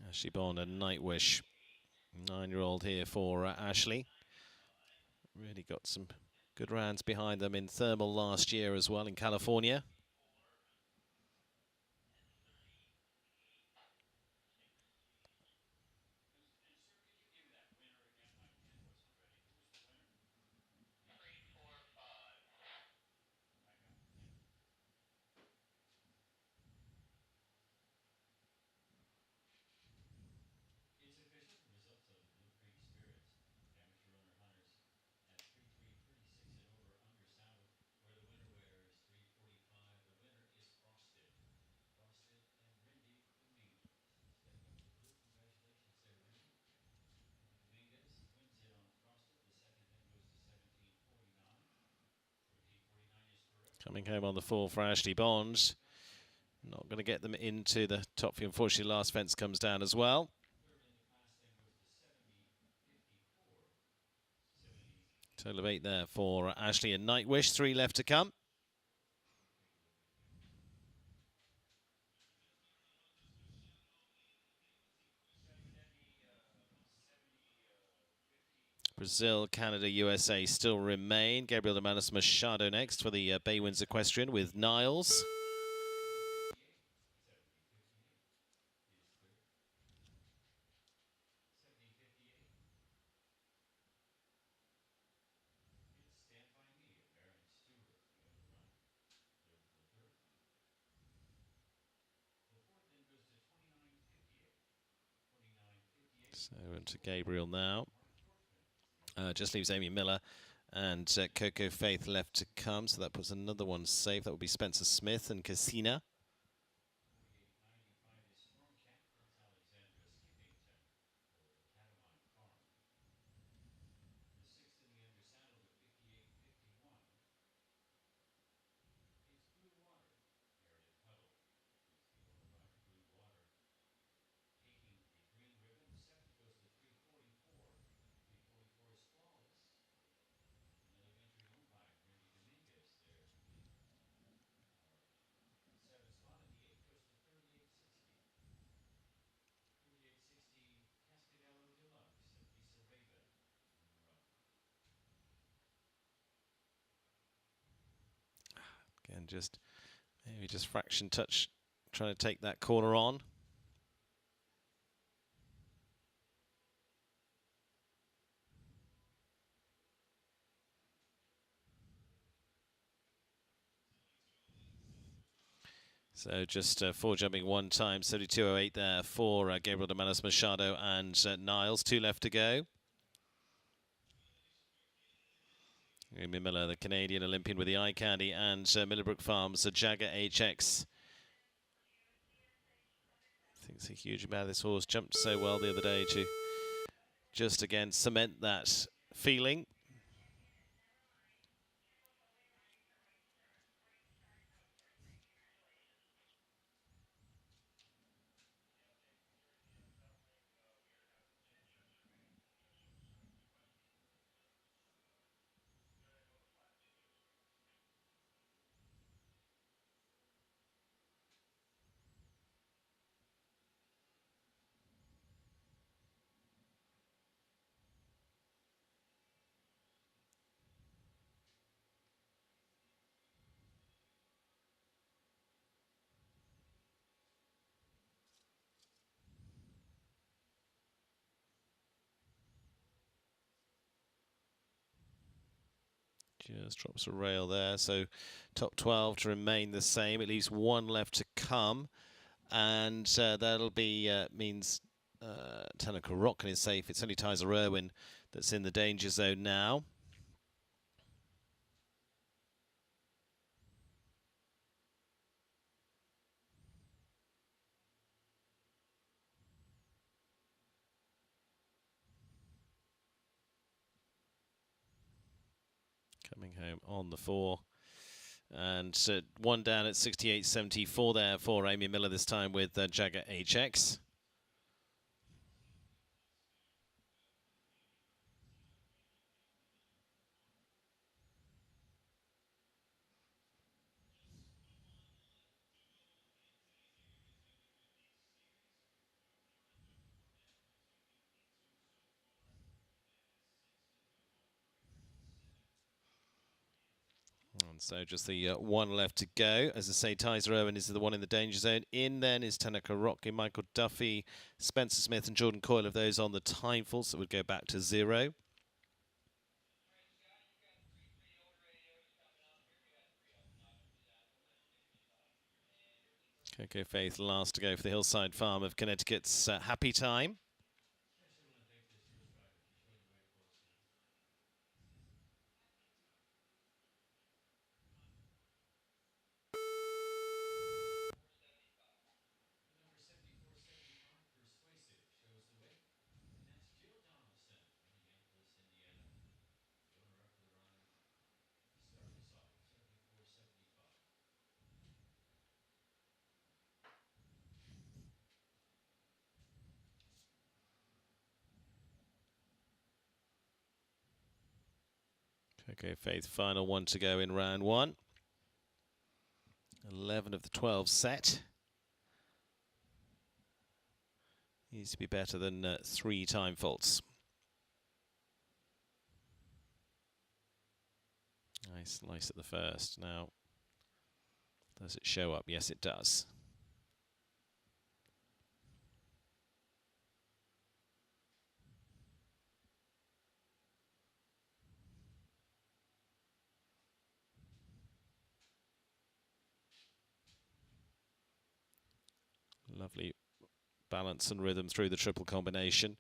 Ashley Bond and Nightwish, 9-year-old here for Ashley. Really got some good rounds behind them in Thermal last year as well in California. Coming home on the 4 for Ashley Bond. Not going to get them into the top few. Unfortunately, last fence comes down as well. Total of 8 there for Ashley and Nightwish. 3 left to come. Brazil, Canada, USA still remain. Gabriel de Manos Machado next for the Bay Winds Equestrian with Niles. So into Gabriel now. Just leaves Amy Miller and Coco Faith left to come, so that puts another one safe. That would be Spencer Smith and Cassina. Again, maybe just fraction touch, trying to take that corner on. So just 4 jumping 1 time, 72.08 there for Gabriel de Manos Machado and Niles. 2 left to go. Amy Miller, the Canadian Olympian with the eye candy, and Millbrook Farms, the Jagger HX. Thinks a huge amount of this horse. Jumped so well the other day to just again cement that feeling. Just drops a rail there, so top 12 to remain the same. At least one left to come, and that'll be means Tanaka Rockin is safe. It's only Tyser Irwin that's in the danger zone now. Coming home on the 4. And one down at 68.74 there for Amy Miller this time with Jagger HX. And so just the one left to go. As I say, Tyser Irwin is the one in the danger zone. In then is Tanaka Rocky, Michael Duffy, Spencer Smith and Jordan Coyle of those on the time full, so it would go back to 0. Coco Faith last to go for the Hillside Farm of Connecticut's Happy Time. Coco Faith, final one to go in round 1. 11 of the 12 set. Needs to be better than 3 time faults. Nice slice at the first. Now, does it show up? Yes, it does. Lovely balance and rhythm through the triple combination.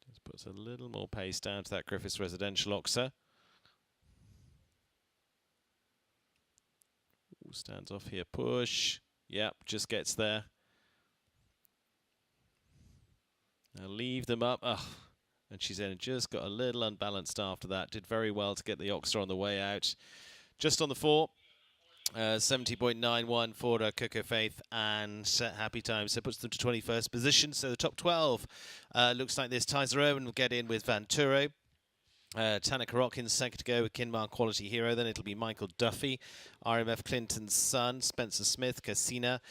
Just puts a little more pace down to that Griffiths Residential Oxer. Ooh, stands off here, push. Yep, just gets there. Now leave them up. Ugh. And she's in, just got a little unbalanced after that. Did very well to get the Oxer on the way out. Just on the 4. 70.91 for Coco Faith and Happy Time. So it puts them to 21st position. So the top 12 looks like this. Tyser Irwin will get in with Vanturo. Tanaka Rockin second to go with Kinmar Quality Hero. Then it'll be Michael Duffy, RMF Clinton's son, Spencer Smith, Casina,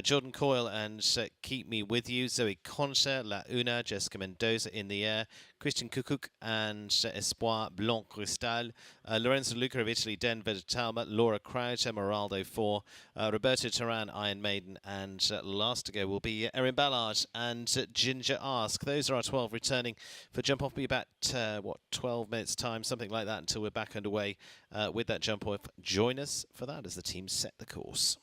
Jordan Coyle and Keep Me With You, Zoe Concha, La Una, Jessica Mendoza in the air, Christian Kukuk and Espoir Blanc Cristal, Lorenzo Luca of Italy, Den Vegetalma, Laura Crouch, Emeraldo 4, Roberto Turan, Iron Maiden, and last to go will be Erin Ballard and Ginger Ask. Those are our 12 returning for jump off. Be about, 12 minutes time, something like that, until we're back underway with that jump off. Join us for that as the team set the course.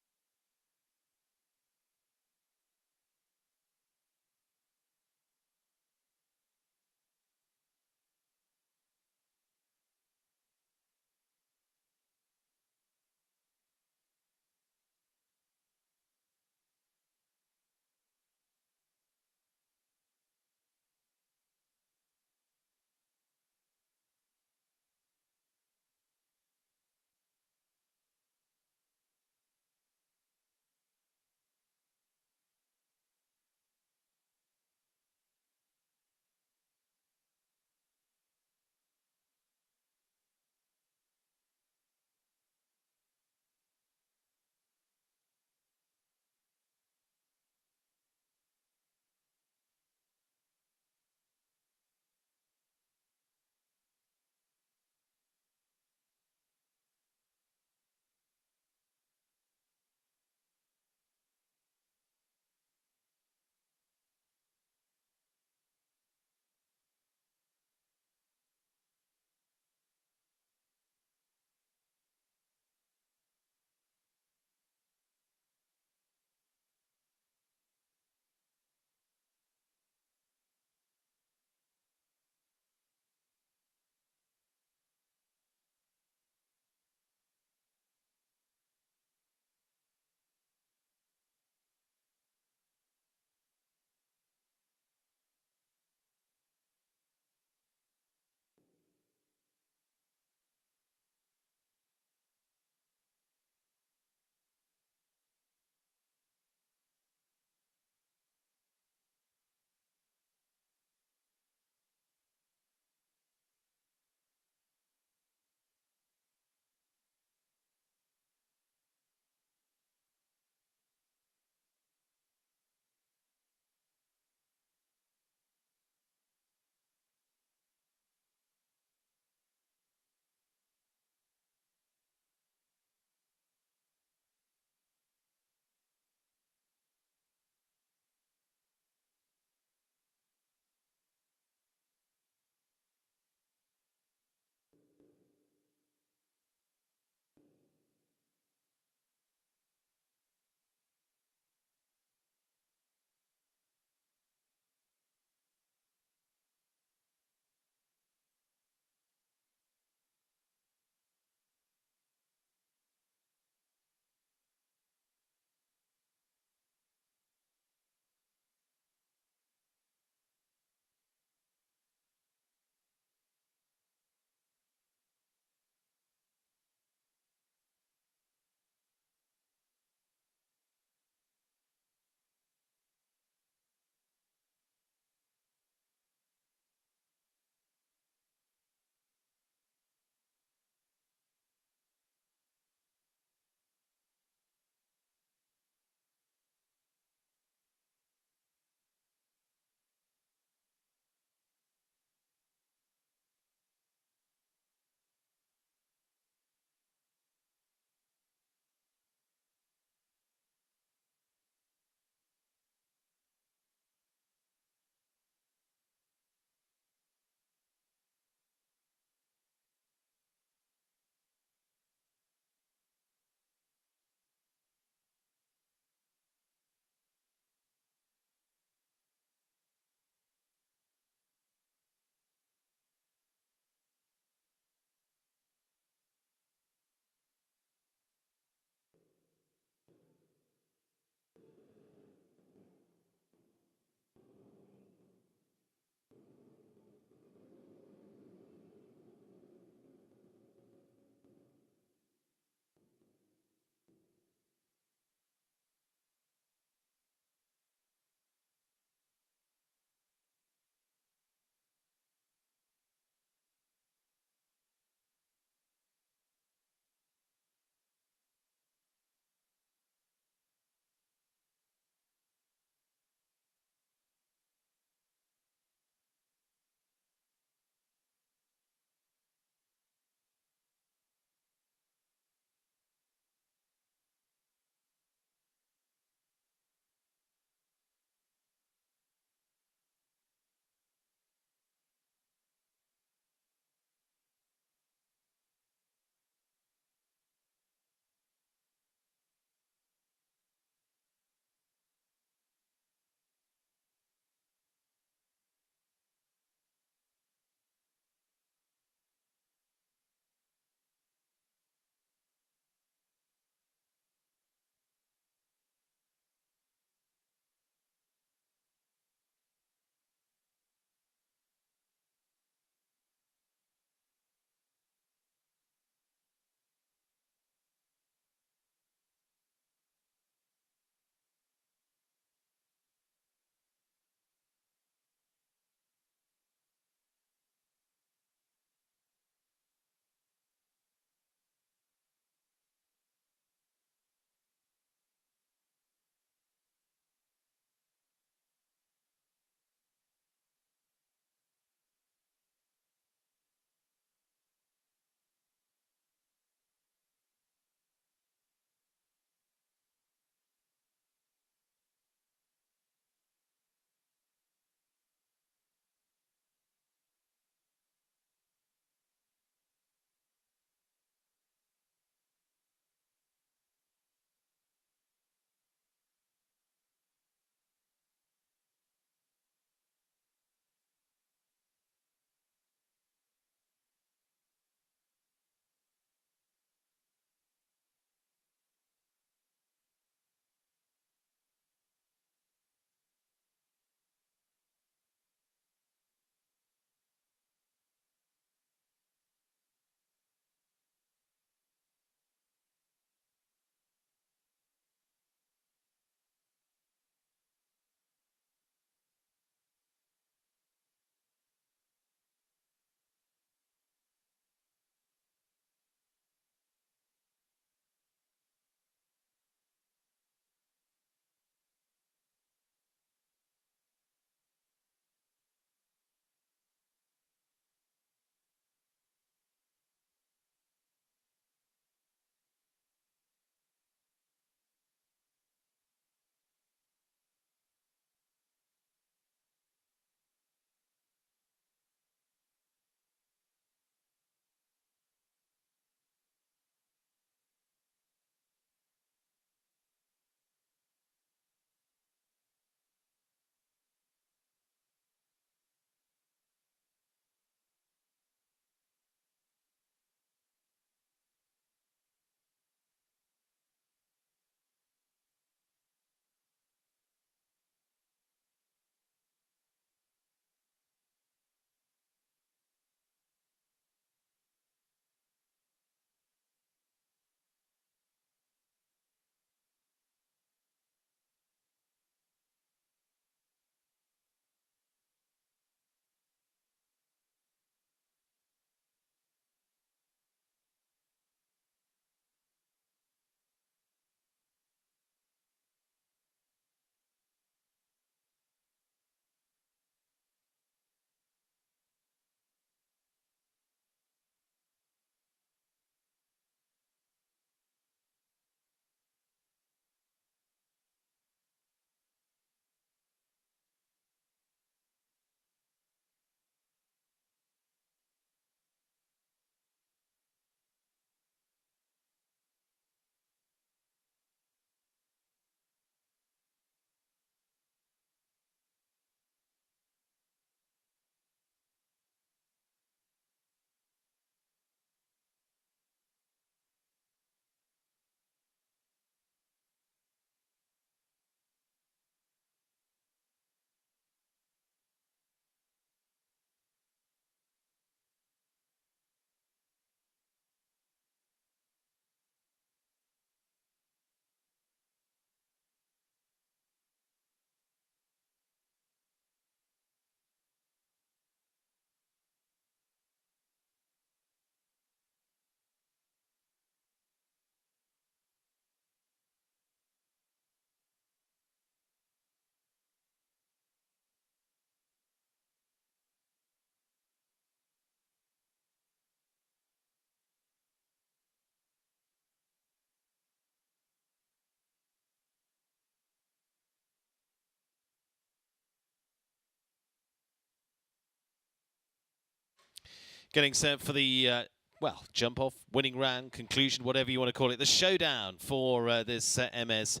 Getting set for the, well, jump-off, winning round, conclusion, whatever you want to call it. The showdown for this Hermès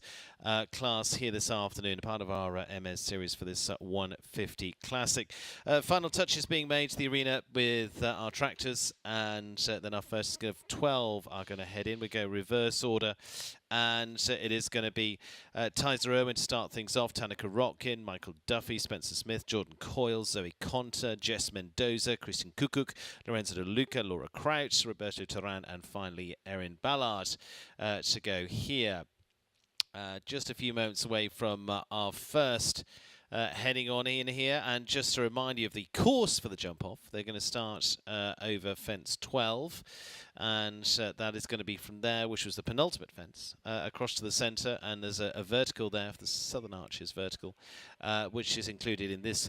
class here this afternoon, part of our Hermès series for this 150 Classic. Final touches being made to the arena with our tractors, and then our first of 12 are going to head in. We go reverse order, and it is going to be Tyser Irwin to start things off, Tanaka Rotkin, Michael Duffy, Spencer Smith, Jordan Coyle, Zoe Conter, Jess Mendoza, Christian Kukuk, Lorenzo De Luca, Laura Crouch, Roberto Turan, and finally Erin Ballard to go here. Just a few moments away from our first heading on in here, and just to remind you of the course for the jump-off, they're going to start over fence 12, and that is going to be from there, which was the penultimate fence, across to the centre, and there's a vertical there for the Southern Arches vertical, which is included in this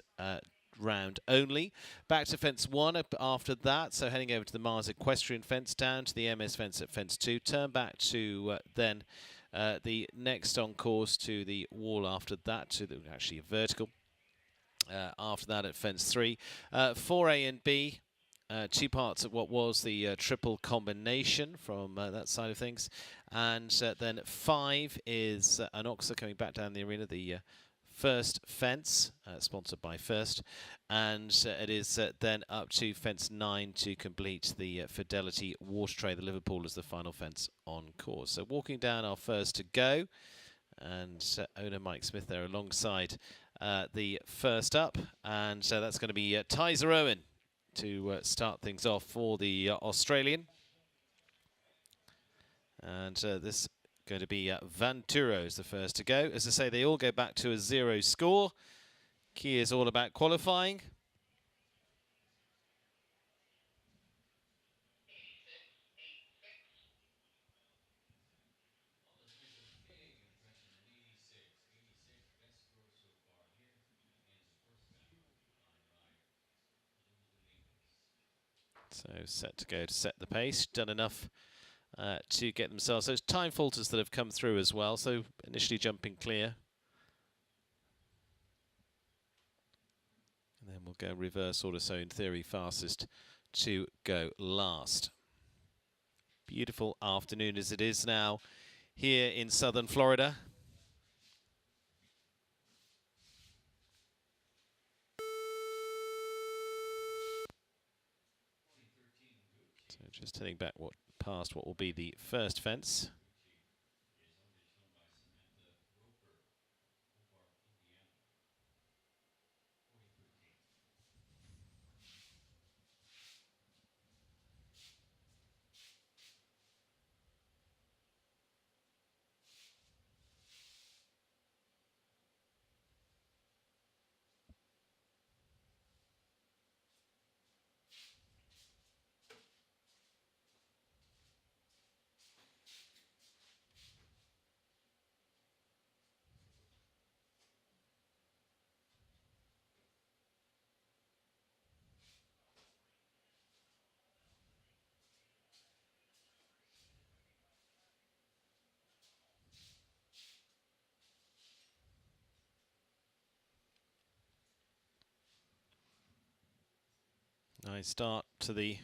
round only. Back to fence 1 after that, so heading over to the Mars Equestrian fence, down to the MS fence at fence 2, turn back to then the next on course to the wall after that, to the actually vertical. After that at fence 3, 4A and B, 2 parts of what was the triple combination from that side of things, and then 5 is an Oxer coming back down the arena, the first fence, sponsored by First, and it is then up to fence 9 to complete the Fidelity Water Tray, the Liverpool, as the final fence on course. So walking down our first to go, and owner Mike Smith there alongside the first up, and so that's going to be Tyser Irwin to start things off for the Australian, and this going to be Vanturo is the first to go. As I say, they all go back to a 0 score. Key is all about qualifying. So set to go to set the pace. Done enough to get themselves those time falters that have come through as well. So initially jumping clear. And then we'll go reverse order, so in theory fastest to go last. Beautiful afternoon as it is now here in southern Florida. So just heading back past what will be the first fence. Nice start to the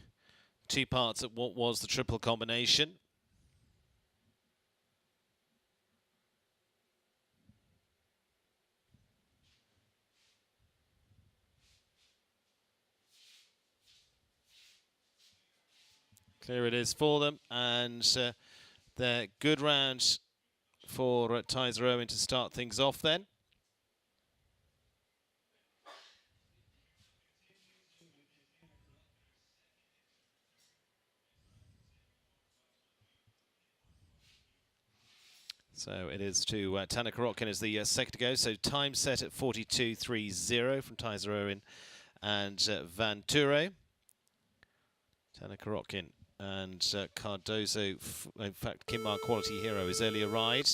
2 parts at what was the triple combination. Clear it is for them, and they're good rounds for Tyser Irwin to start things off then. So it is to Tanaka Rotkin as the second to go. So time set at 42.30 from Tyser Irwin and Vanturo. Tanaka Rotkin and Cardozo, in fact, Kinmar Quality Hero is earlier ride.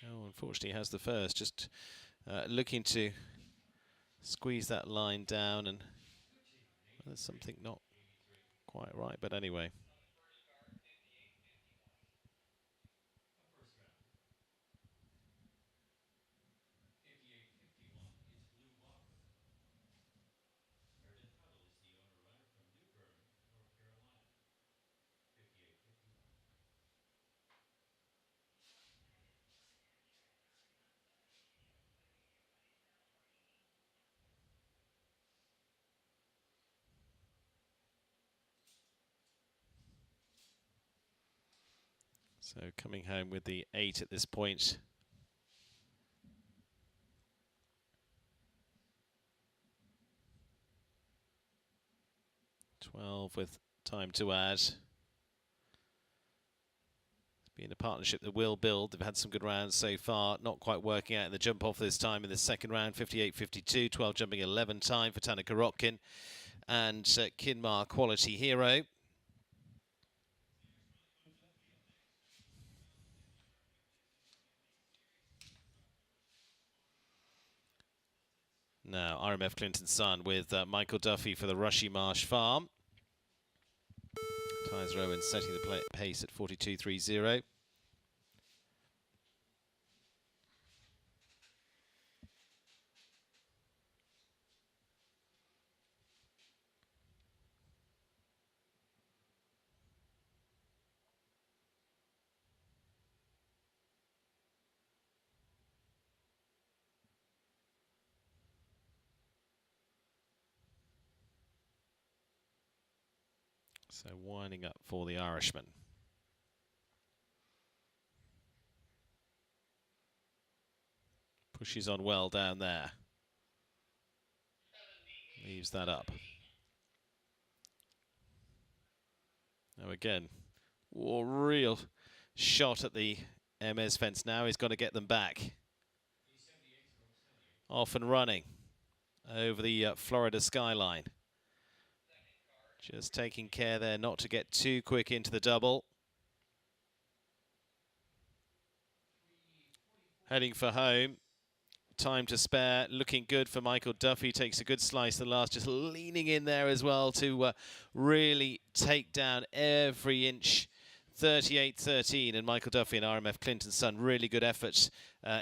Oh, unfortunately, has the first. Just looking to squeeze that line down, and well, there's something not quite right, but anyway. So coming home with the 8 at this point. $12 with time to add. It's been a partnership that will build. They've had some good rounds so far. Not quite working out in the jump off this time in the second round. 58-52, 12 jumping 11 time for Tanner Korotkin and Kinmar Quality Hero. Now, RMF Clinton's son with Michael Duffy for the Rushy Marsh Farm. Tyres Rowan setting the pace at 42.30. So winding up for the Irishman. Pushes on well down there. Leaves that up. Now again, real shot at the Hermès fence now. He's got to get them back. Off and running over the Florida skyline. Just taking care there not to get too quick into the double. Heading for home. Time to spare. Looking good for Michael Duffy. Takes a good slice the last. Just leaning in there as well to really take down every inch. 38-13. And Michael Duffy and RMF Clinton's son. Really good efforts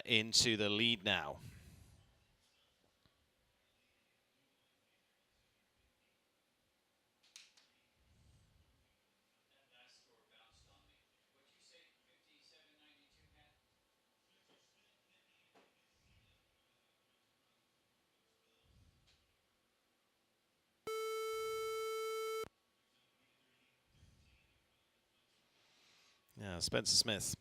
into the lead now. Now, Spencer Smith.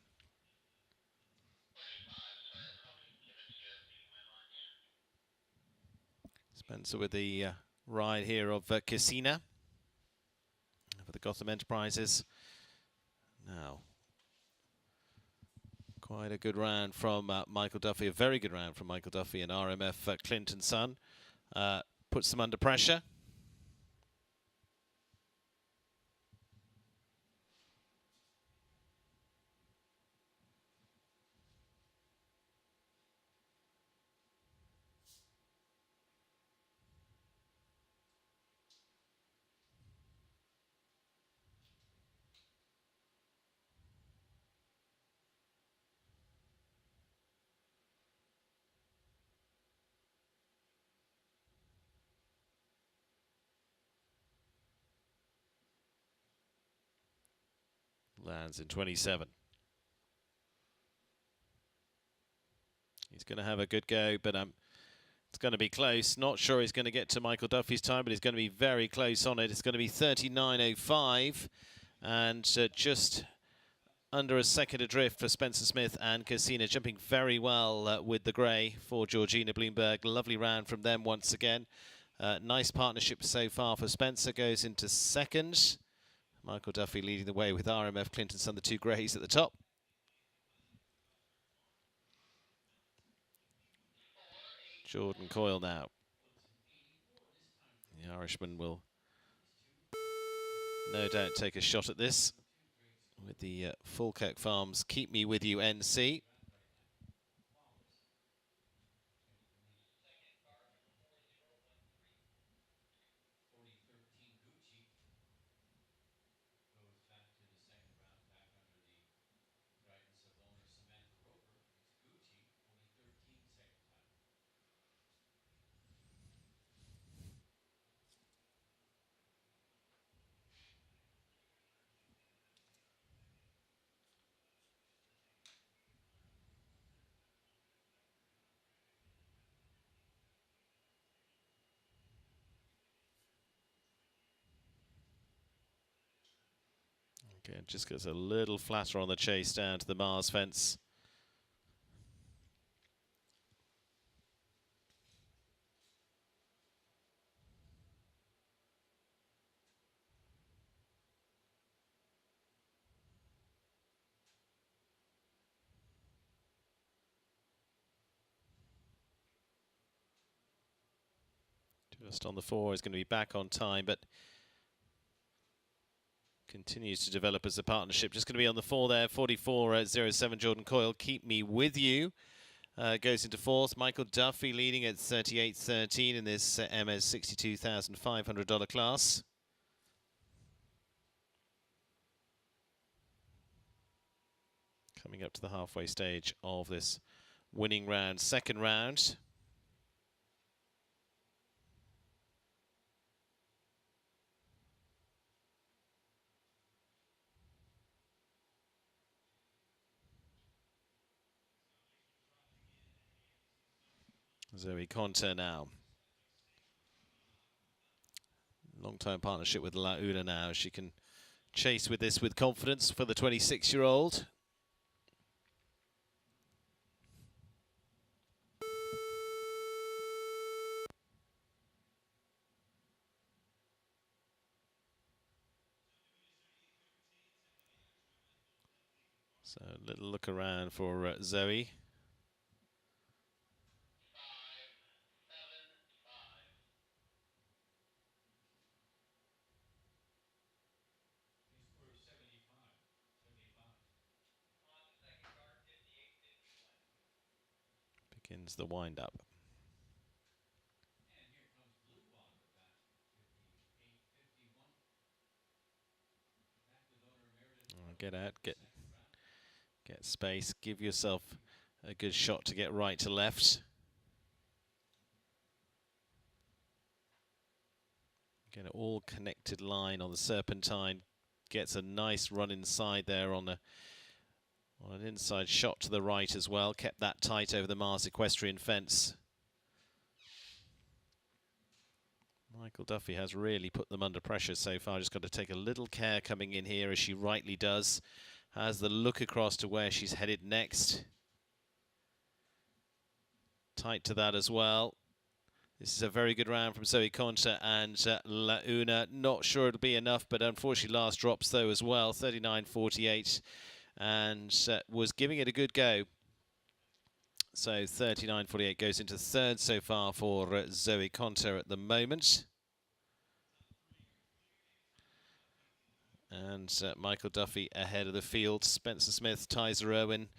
Spencer with the ride here of Casina for the Gotham Enterprises. Now, quite a good round from Michael Duffy, a very good round from Michael Duffy and RMF Clinton's son. Puts them under pressure. Lands in 27. He's going to have a good go, but it's going to be close. Not sure he's going to get to Michael Duffy's time, but he's going to be very close on it. It's going to be 39.05 and just under a second adrift for Spencer Smith and Casina, jumping very well with the grey for Georgina Bloomberg. Lovely round from them once again. Nice partnership so far for Spencer. Goes into second. Michael Duffy leading the way with RMF Clinton's son, the two greys at the top. Jordan Coyle now. The Irishman will no doubt take a shot at this with the Falkirk Farms Keep Me With You NC. Again, just gets a little flatter on the chase down to the Mars fence. Just on the 4 is going to be back on time, but continues to develop as a partnership. Just going to be on the 4 there, 44.07 Jordan Coyle, Keep Me With You. Goes into 4th. Michael Duffy leading at 38.13 in this MS $62,500 class. Coming up to the halfway stage of this winning round, second round. Zoe Conter now. Long-time partnership with Launa now. She can chase with this with confidence for the 26-year-old. So a little look around for Zoe. Begins the wind-up. Get out, get space, give yourself a good shot to get right to left. Get an all connected line on the Serpentine. Gets a nice run inside there on an inside shot to the right as well. Kept that tight over the Mars equestrian fence. Michael Duffy has really put them under pressure so far. Just got to take a little care coming in here, as she rightly does. Has the look across to where she's headed next. Tight to that as well. This is a very good round from Zoe Conter and Launa. Not sure it'll be enough, but unfortunately last drops though as well. 39.48, and was giving it a good go. So 39.48 goes into 3rd so far for Zoe Conter at the moment. And Michael Duffy ahead of the field. Spencer Smith, Tyser Irwin,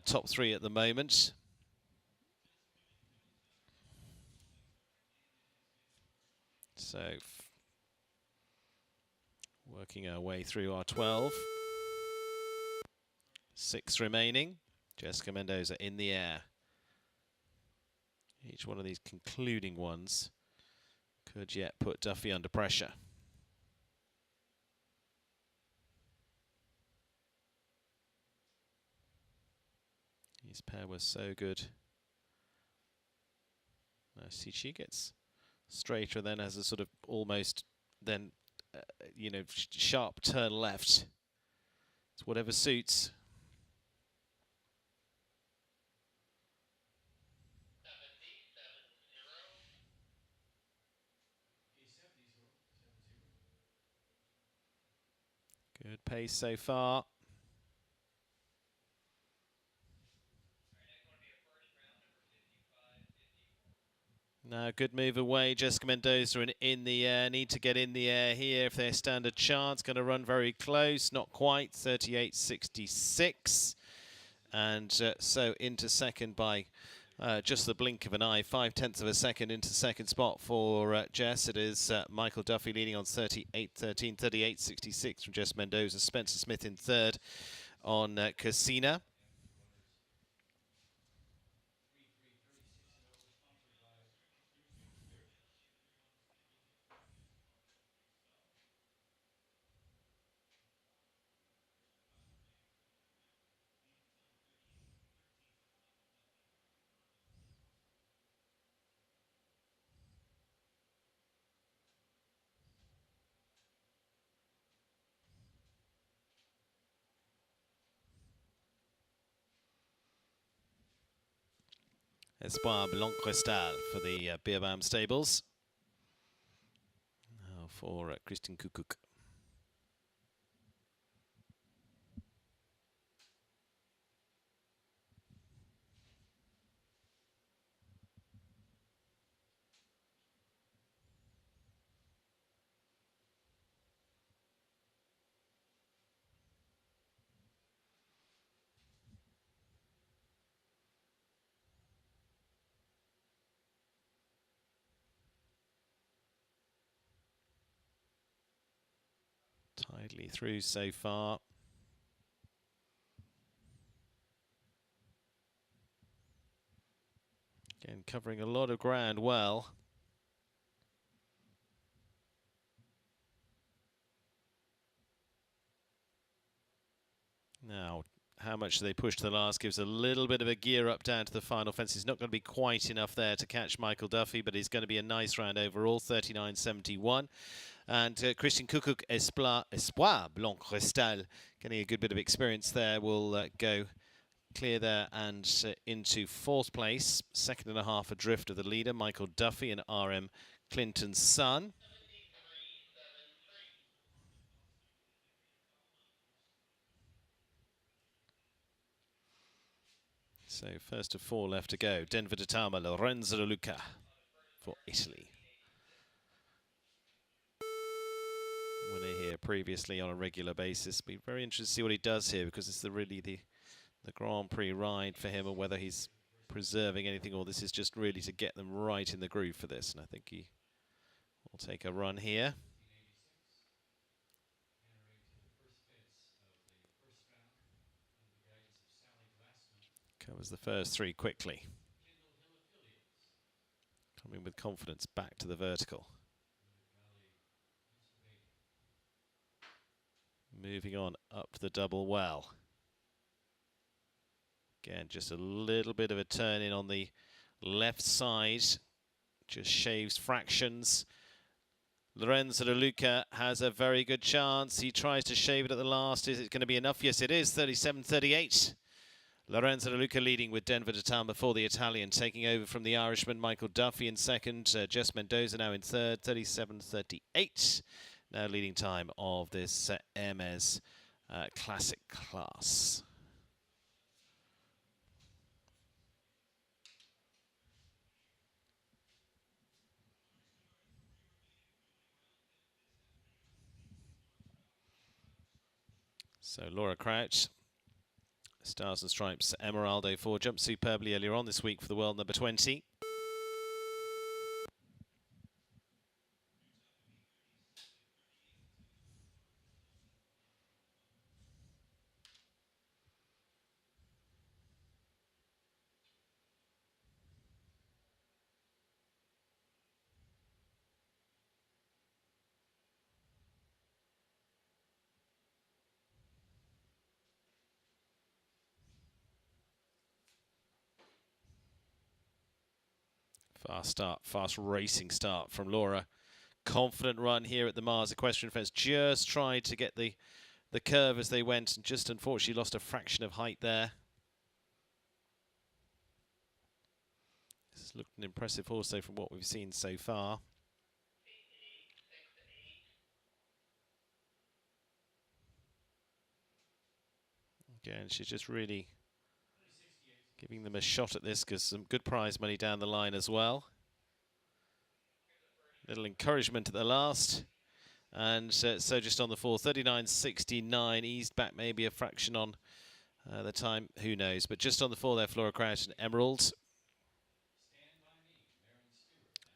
top 3 at the moment. So working our way through our 12. 6 remaining. Jessica Mendoza in the air. Each one of these concluding ones could yet put Duffy under pressure. His pair was so good. Now see, she gets straighter, then has a sort of almost then, you know, sharp turn left. It's whatever suits. Good pace so far. Now, good move away. Jessica Mendoza in the air. Need to get in the air here if they stand a chance. Going to run very close. Not quite. 38.66. And so into second by just the blink of an eye. 0.5 of a second into second spot for Jess. It is Michael Duffy leading on 38.13. 38.66 from Jess Mendoza. Spencer Smith in 3rd on Casina. Espoir Blanc Cristal for the Beerbam stables. Now for Christian Kukuk. Tidely through so far. Again, covering a lot of ground well. Now, how much they push to the last gives a little bit of a gear up down to the final fence. It's not going to be quite enough there to catch Michael Duffy, but it's going to be a nice round overall, 39.71. And Christian Kukuk Espoir Blanc Cristal, getting a good bit of experience there, will go clear there and into 4th place. 2.5 adrift of the leader, Michael Duffy and RM Clinton's son. So first of 4 left to go. Denver de Tama, Lorenzo De Luca for Italy. Winner here previously on a regular basis. Be very interested to see what he does here, because it's really the Grand Prix ride for him, or whether he's preserving anything, or this is just really to get them right in the groove for this. And I think he will take a run here. Covers the first 3 quickly. Coming with confidence back to the vertical. Moving on up to the double well. Again, just a little bit of a turn in on the left side. Just shaves fractions. Lorenzo De Luca has a very good chance. He tries to shave it at the last. Is it going to be enough? Yes, it is. 37.38. Lorenzo De Luca leading with Denver de Tama for the Italian, taking over from the Irishman Michael Duffy in second. Jess Mendoza now in third, 37.38. Now leading time of this Hermès Classic class. So Laura Crouch, Stars and Stripes Emeraldo 4, jumped superbly earlier on this week for the world number 20. Fast start, fast racing start from Laura. Confident run here at the Mars Equestrian Fence. Just tried to get the curve as they went, and just unfortunately lost a fraction of height there. This has looked an impressive horse though from what we've seen so far. Again, she's just really giving them a shot at this, because some good prize money down the line as well. Little encouragement at the last. And so just on the 4, 39.69, eased back maybe a fraction on the time, who knows. But just on the 4 there, Flora Crouch and Emerald.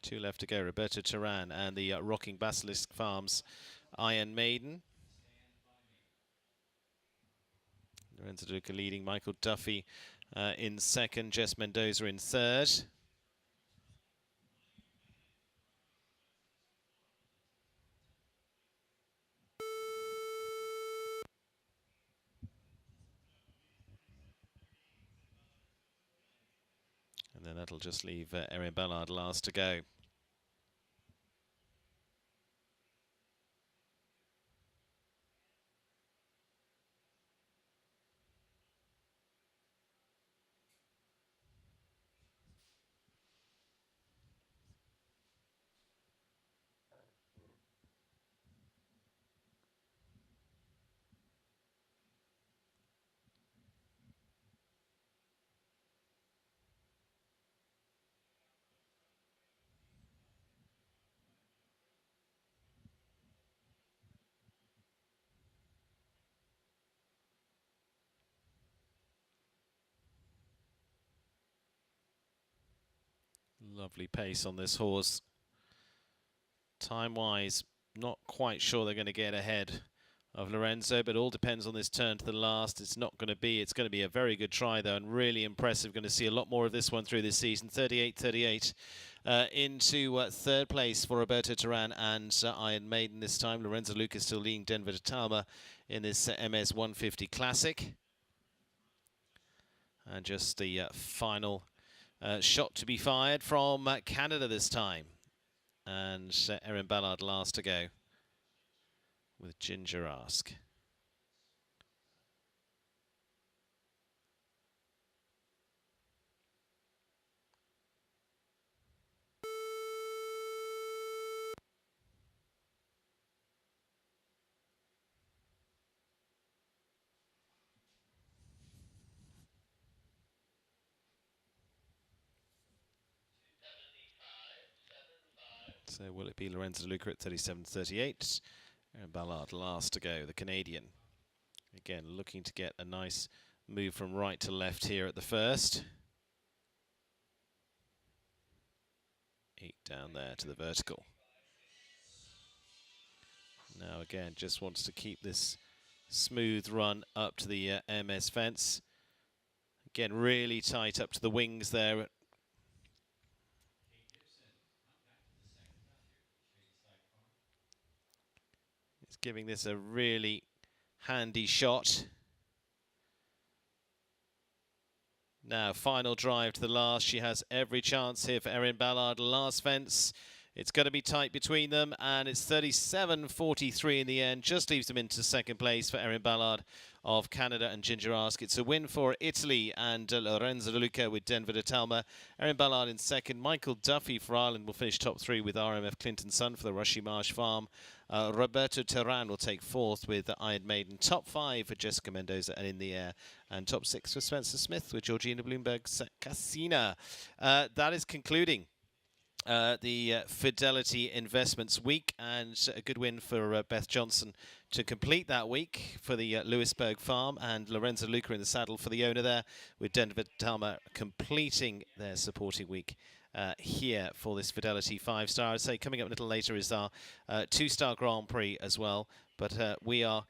2 left to go, Roberto Turan and the Rocking Basilisk Farms Iron Maiden. Lorenzo De Luca leading, Michael Duffy in second, Jess Mendoza in third. And then that'll just leave Erin Ballard last to go. Lovely pace on this horse. Time-wise, not quite sure they're going to get ahead of Lorenzo, but all depends on this turn to the last. It's not going to be. It's going to be a very good try, though, and really impressive. Going to see a lot more of this one through this season. 38-38 into third place for Roberto Turan and Iron Maiden this time. Lorenzo Lucas still leading Denver de Talma in this MS 150 Classic. And just the final shot to be fired from Canada this time. And Erin Ballard last to go with Ginger Ask. So will it be Lorenzo Luca at 37-38? Erin Ballard last to go, the Canadian. Again, looking to get a nice move from right to left here at the first. 8 down there to the vertical. Now again, just wants to keep this smooth run up to the MS fence. Again, really tight up to the wings there. It's giving this a really handy shot. Now, final drive to the last. She has every chance here for Erin Ballard. Last fence. It's going to be tight between them, and it's 37-43 in the end. Just leaves them into second place for Erin Ballard of Canada and Ginger Ask. It's a win for Italy and Lorenzo Luca with Denver de Talma. Erin Ballard in second. Michael Duffy for Ireland will finish top 3 with RMF Clinton Sun for the Rushy Marsh Farm. Roberto Turan will take fourth with Iron Maiden. Top 5 for Jessica Mendoza and In the Air. And top 6 for Spencer Smith with Georgina Bloomberg Casina. That is concluding the Fidelity Investments week, and a good win for Beth Johnson to complete that week for the Lewisburg Farm, and Lorenzo Luca in the saddle for the owner there, with Denver de Talma completing their supporting week here for this Fidelity 5-star. I'd say coming up a little later is our 2-star Grand Prix as well, but we are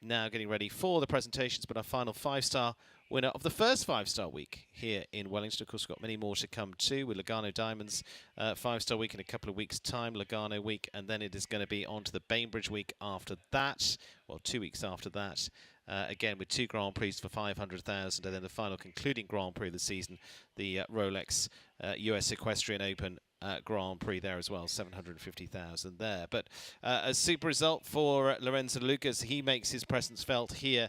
now getting ready for the presentations, but our final 5-star winner of the first 5-star week here in Wellington. Of course, we've got many more to come too, with Lugano Diamonds 5-star week in a couple of weeks' time, Lugano week, and then it is going to be on to the Bainbridge week after that, well, 2 weeks after that. Again, with 2 Grand Prix for 500,000, and then the final concluding Grand Prix of the season, the Rolex US Equestrian Open Grand Prix there as well, 750,000 there. But a super result for Lorenzo Lucas. He makes his presence felt here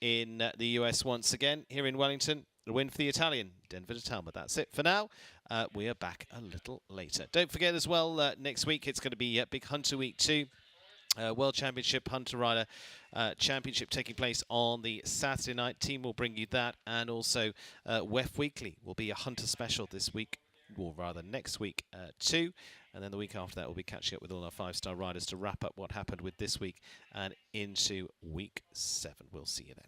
in the US once again, here in Wellington. The win for the Italian, Denver de Talma. That's it for now. We are back a little later. Don't forget as well, next week it's going to be Big Hunter Week 2. World Championship Hunter Rider Championship taking place on the Saturday night. Team will bring you that, and also WEF Weekly will be a Hunter special this week, or rather next week too, and then the week after that we'll be catching up with all our 5-star riders to wrap up what happened with this week and into week 7. We'll see you then.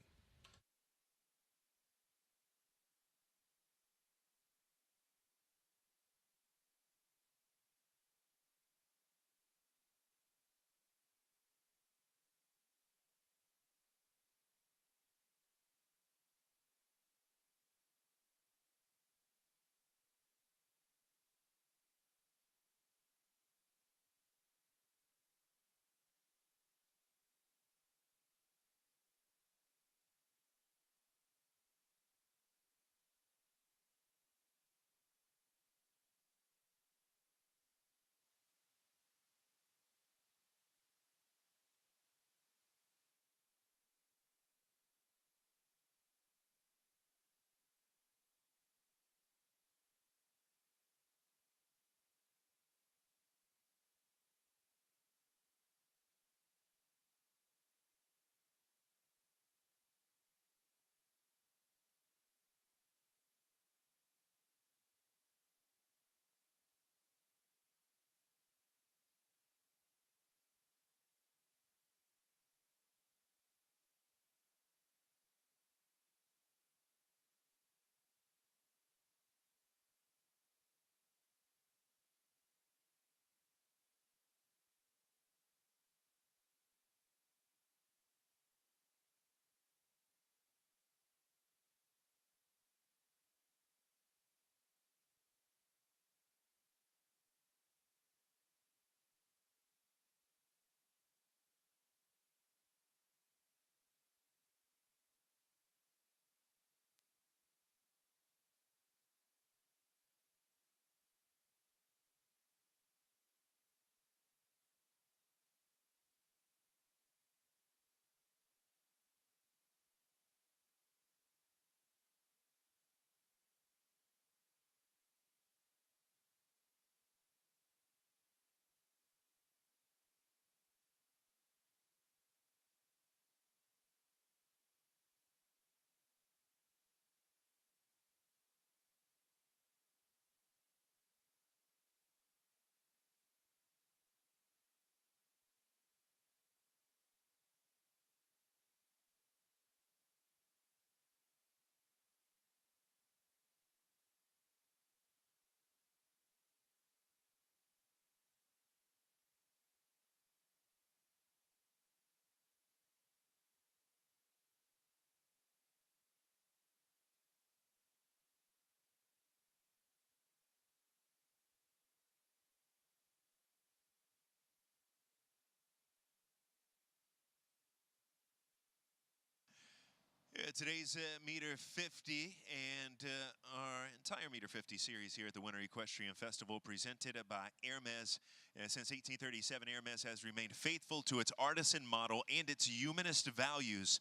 Today's Meter 50 and our entire Meter 50 series here at the Winter Equestrian Festival presented by Hermès. Since 1837, Hermès has remained faithful to its artisan model and its humanist values.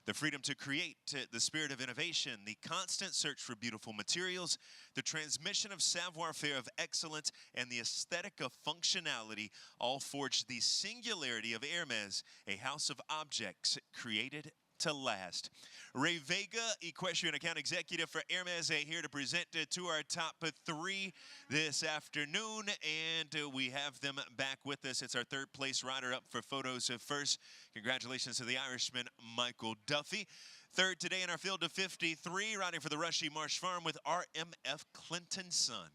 The freedom to create, the spirit of innovation, the constant search for beautiful materials, the transmission of savoir-faire of excellence, and the aesthetic of functionality all forged the singularity of Hermès, a house of objects created to last. Ray Vega, Equestrian Account Executive for Hermès, here to present to our top three this afternoon, and we have them back with us. It's our third place rider up for photos first. Congratulations to the Irishman, Michael Duffy. Third today in our field of 53, riding for the Rushy Marsh Farm with RMF Clinton Son.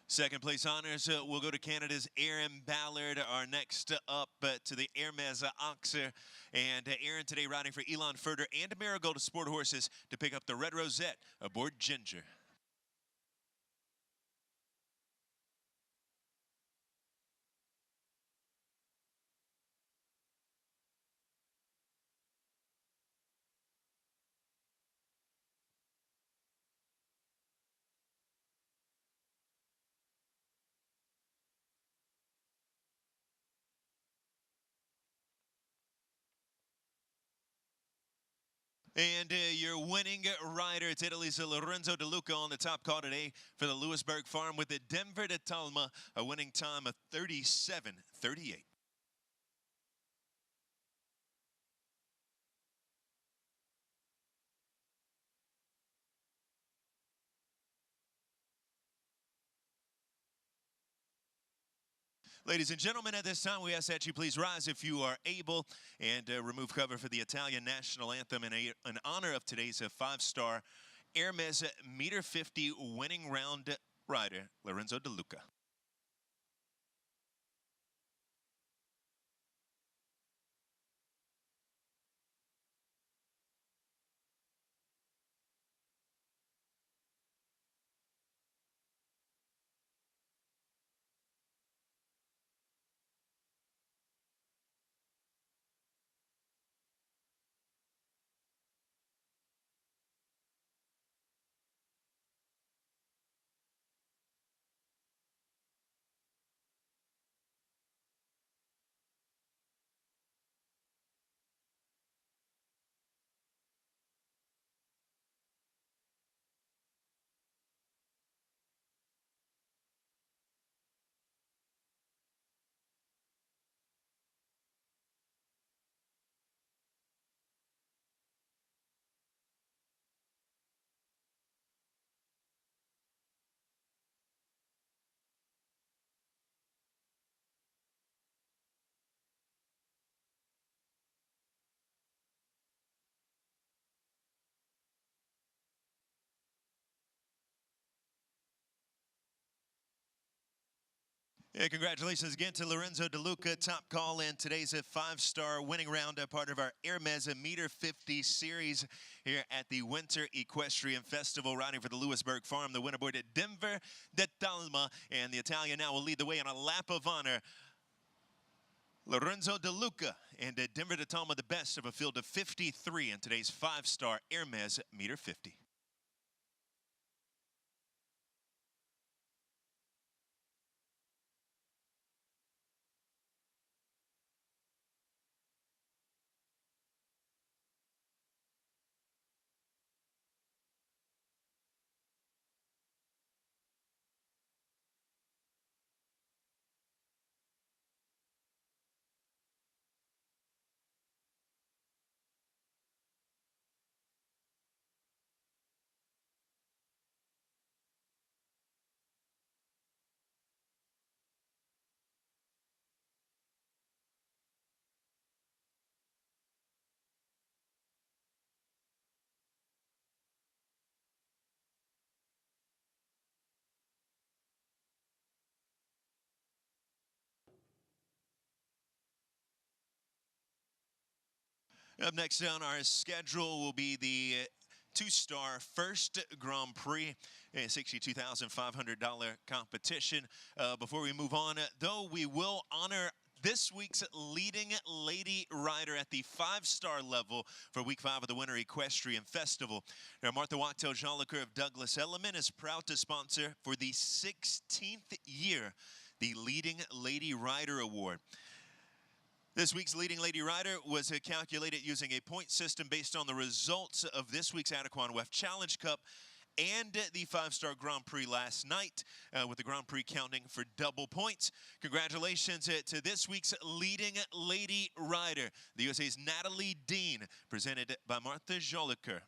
Second place honors will go to Canada's Aaron Ballard. Our next up to the Hermès Oxer. And Aaron today riding for Elon Furter and Marigold Sport Horses to pick up the Red Rosette aboard Ginger. And your winning rider, it's Italy's Lorenzo De Luca on the top call today for the Lewisburg Farm with the Denver de Talma, a winning time of 37:38. Ladies and gentlemen, at this time, we ask that you please rise if you are able and remove cover for the Italian national anthem in honor of today's five-star Hermès Meter 50 winning round rider, Lorenzo De Luca. Yeah, congratulations again to Lorenzo De Luca, top call in today's five-star winning round, part of our Hermès Meter 50 series here at the Winter Equestrian Festival, riding for the Lewisburg Farm. The winner aboard at Denver de Talma, and the Italian now will lead the way on a lap of honor. Lorenzo De Luca and Denver de Talma, the best of a field of 53 in today's five-star Hermès Meter 50. Up next on our schedule will be the two-star first Grand Prix, a $62,500 competition. Before we move on, though, we will honor this week's leading lady rider at the 5-star level for Week 5 of the Winter Equestrian Festival. Now, Martha Wachtel-Jolicoeur of Douglas Elliman is proud to sponsor for the 16th year the Leading Lady Rider Award. This week's Leading Lady Rider was calculated using a point system based on the results of this week's Adequan WEF Challenge Cup and the 5-star Grand Prix last night, with the Grand Prix counting for double points. Congratulations to this week's Leading Lady Rider, the USA's Natalie Dean, presented by Martha Jolicoeur.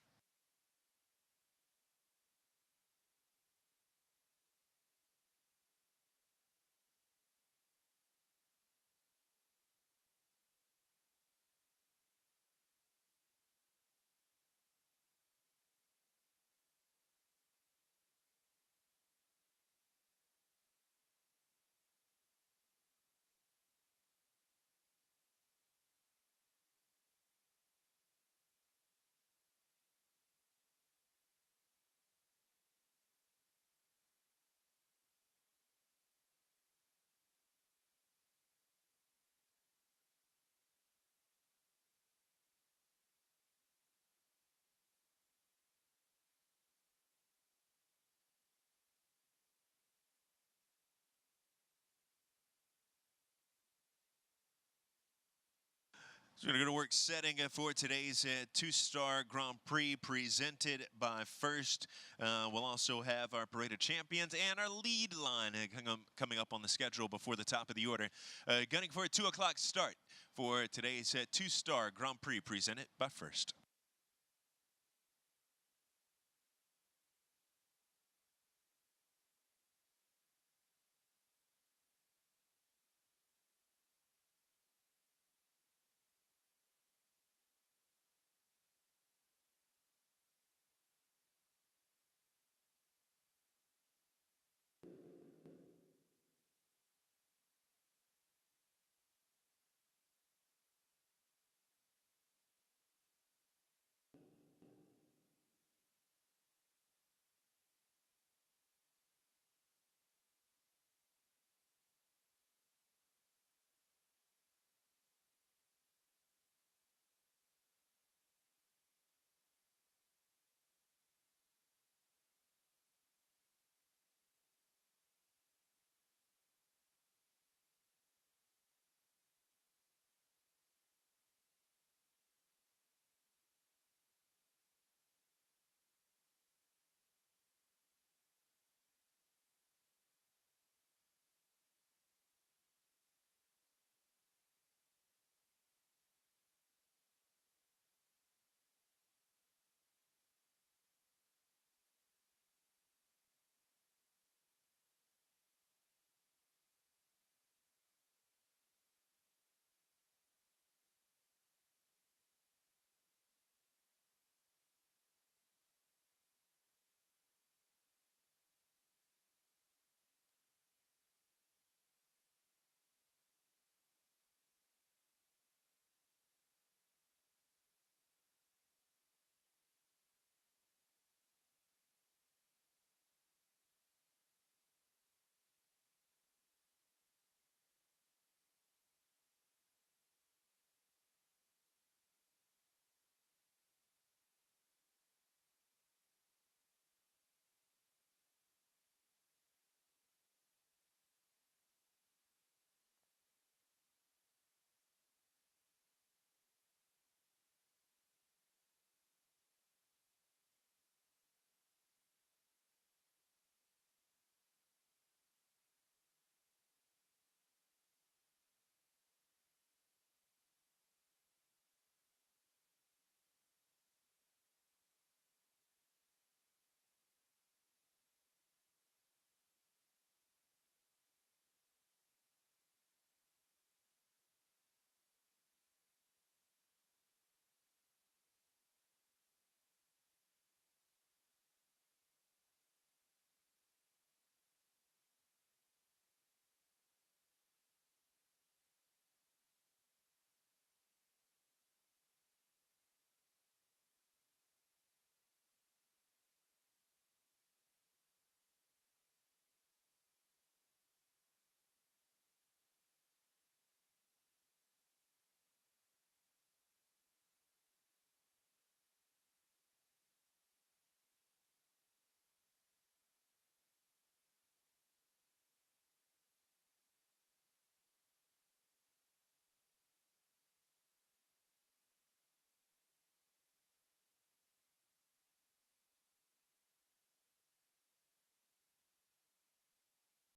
So we're going to go to work setting for today's 2-star Grand Prix presented by First. We'll also have our parade of champions and our lead line coming up on the schedule before the top of the order. Gunning for a 2 o'clock start for today's 2-star Grand Prix presented by First.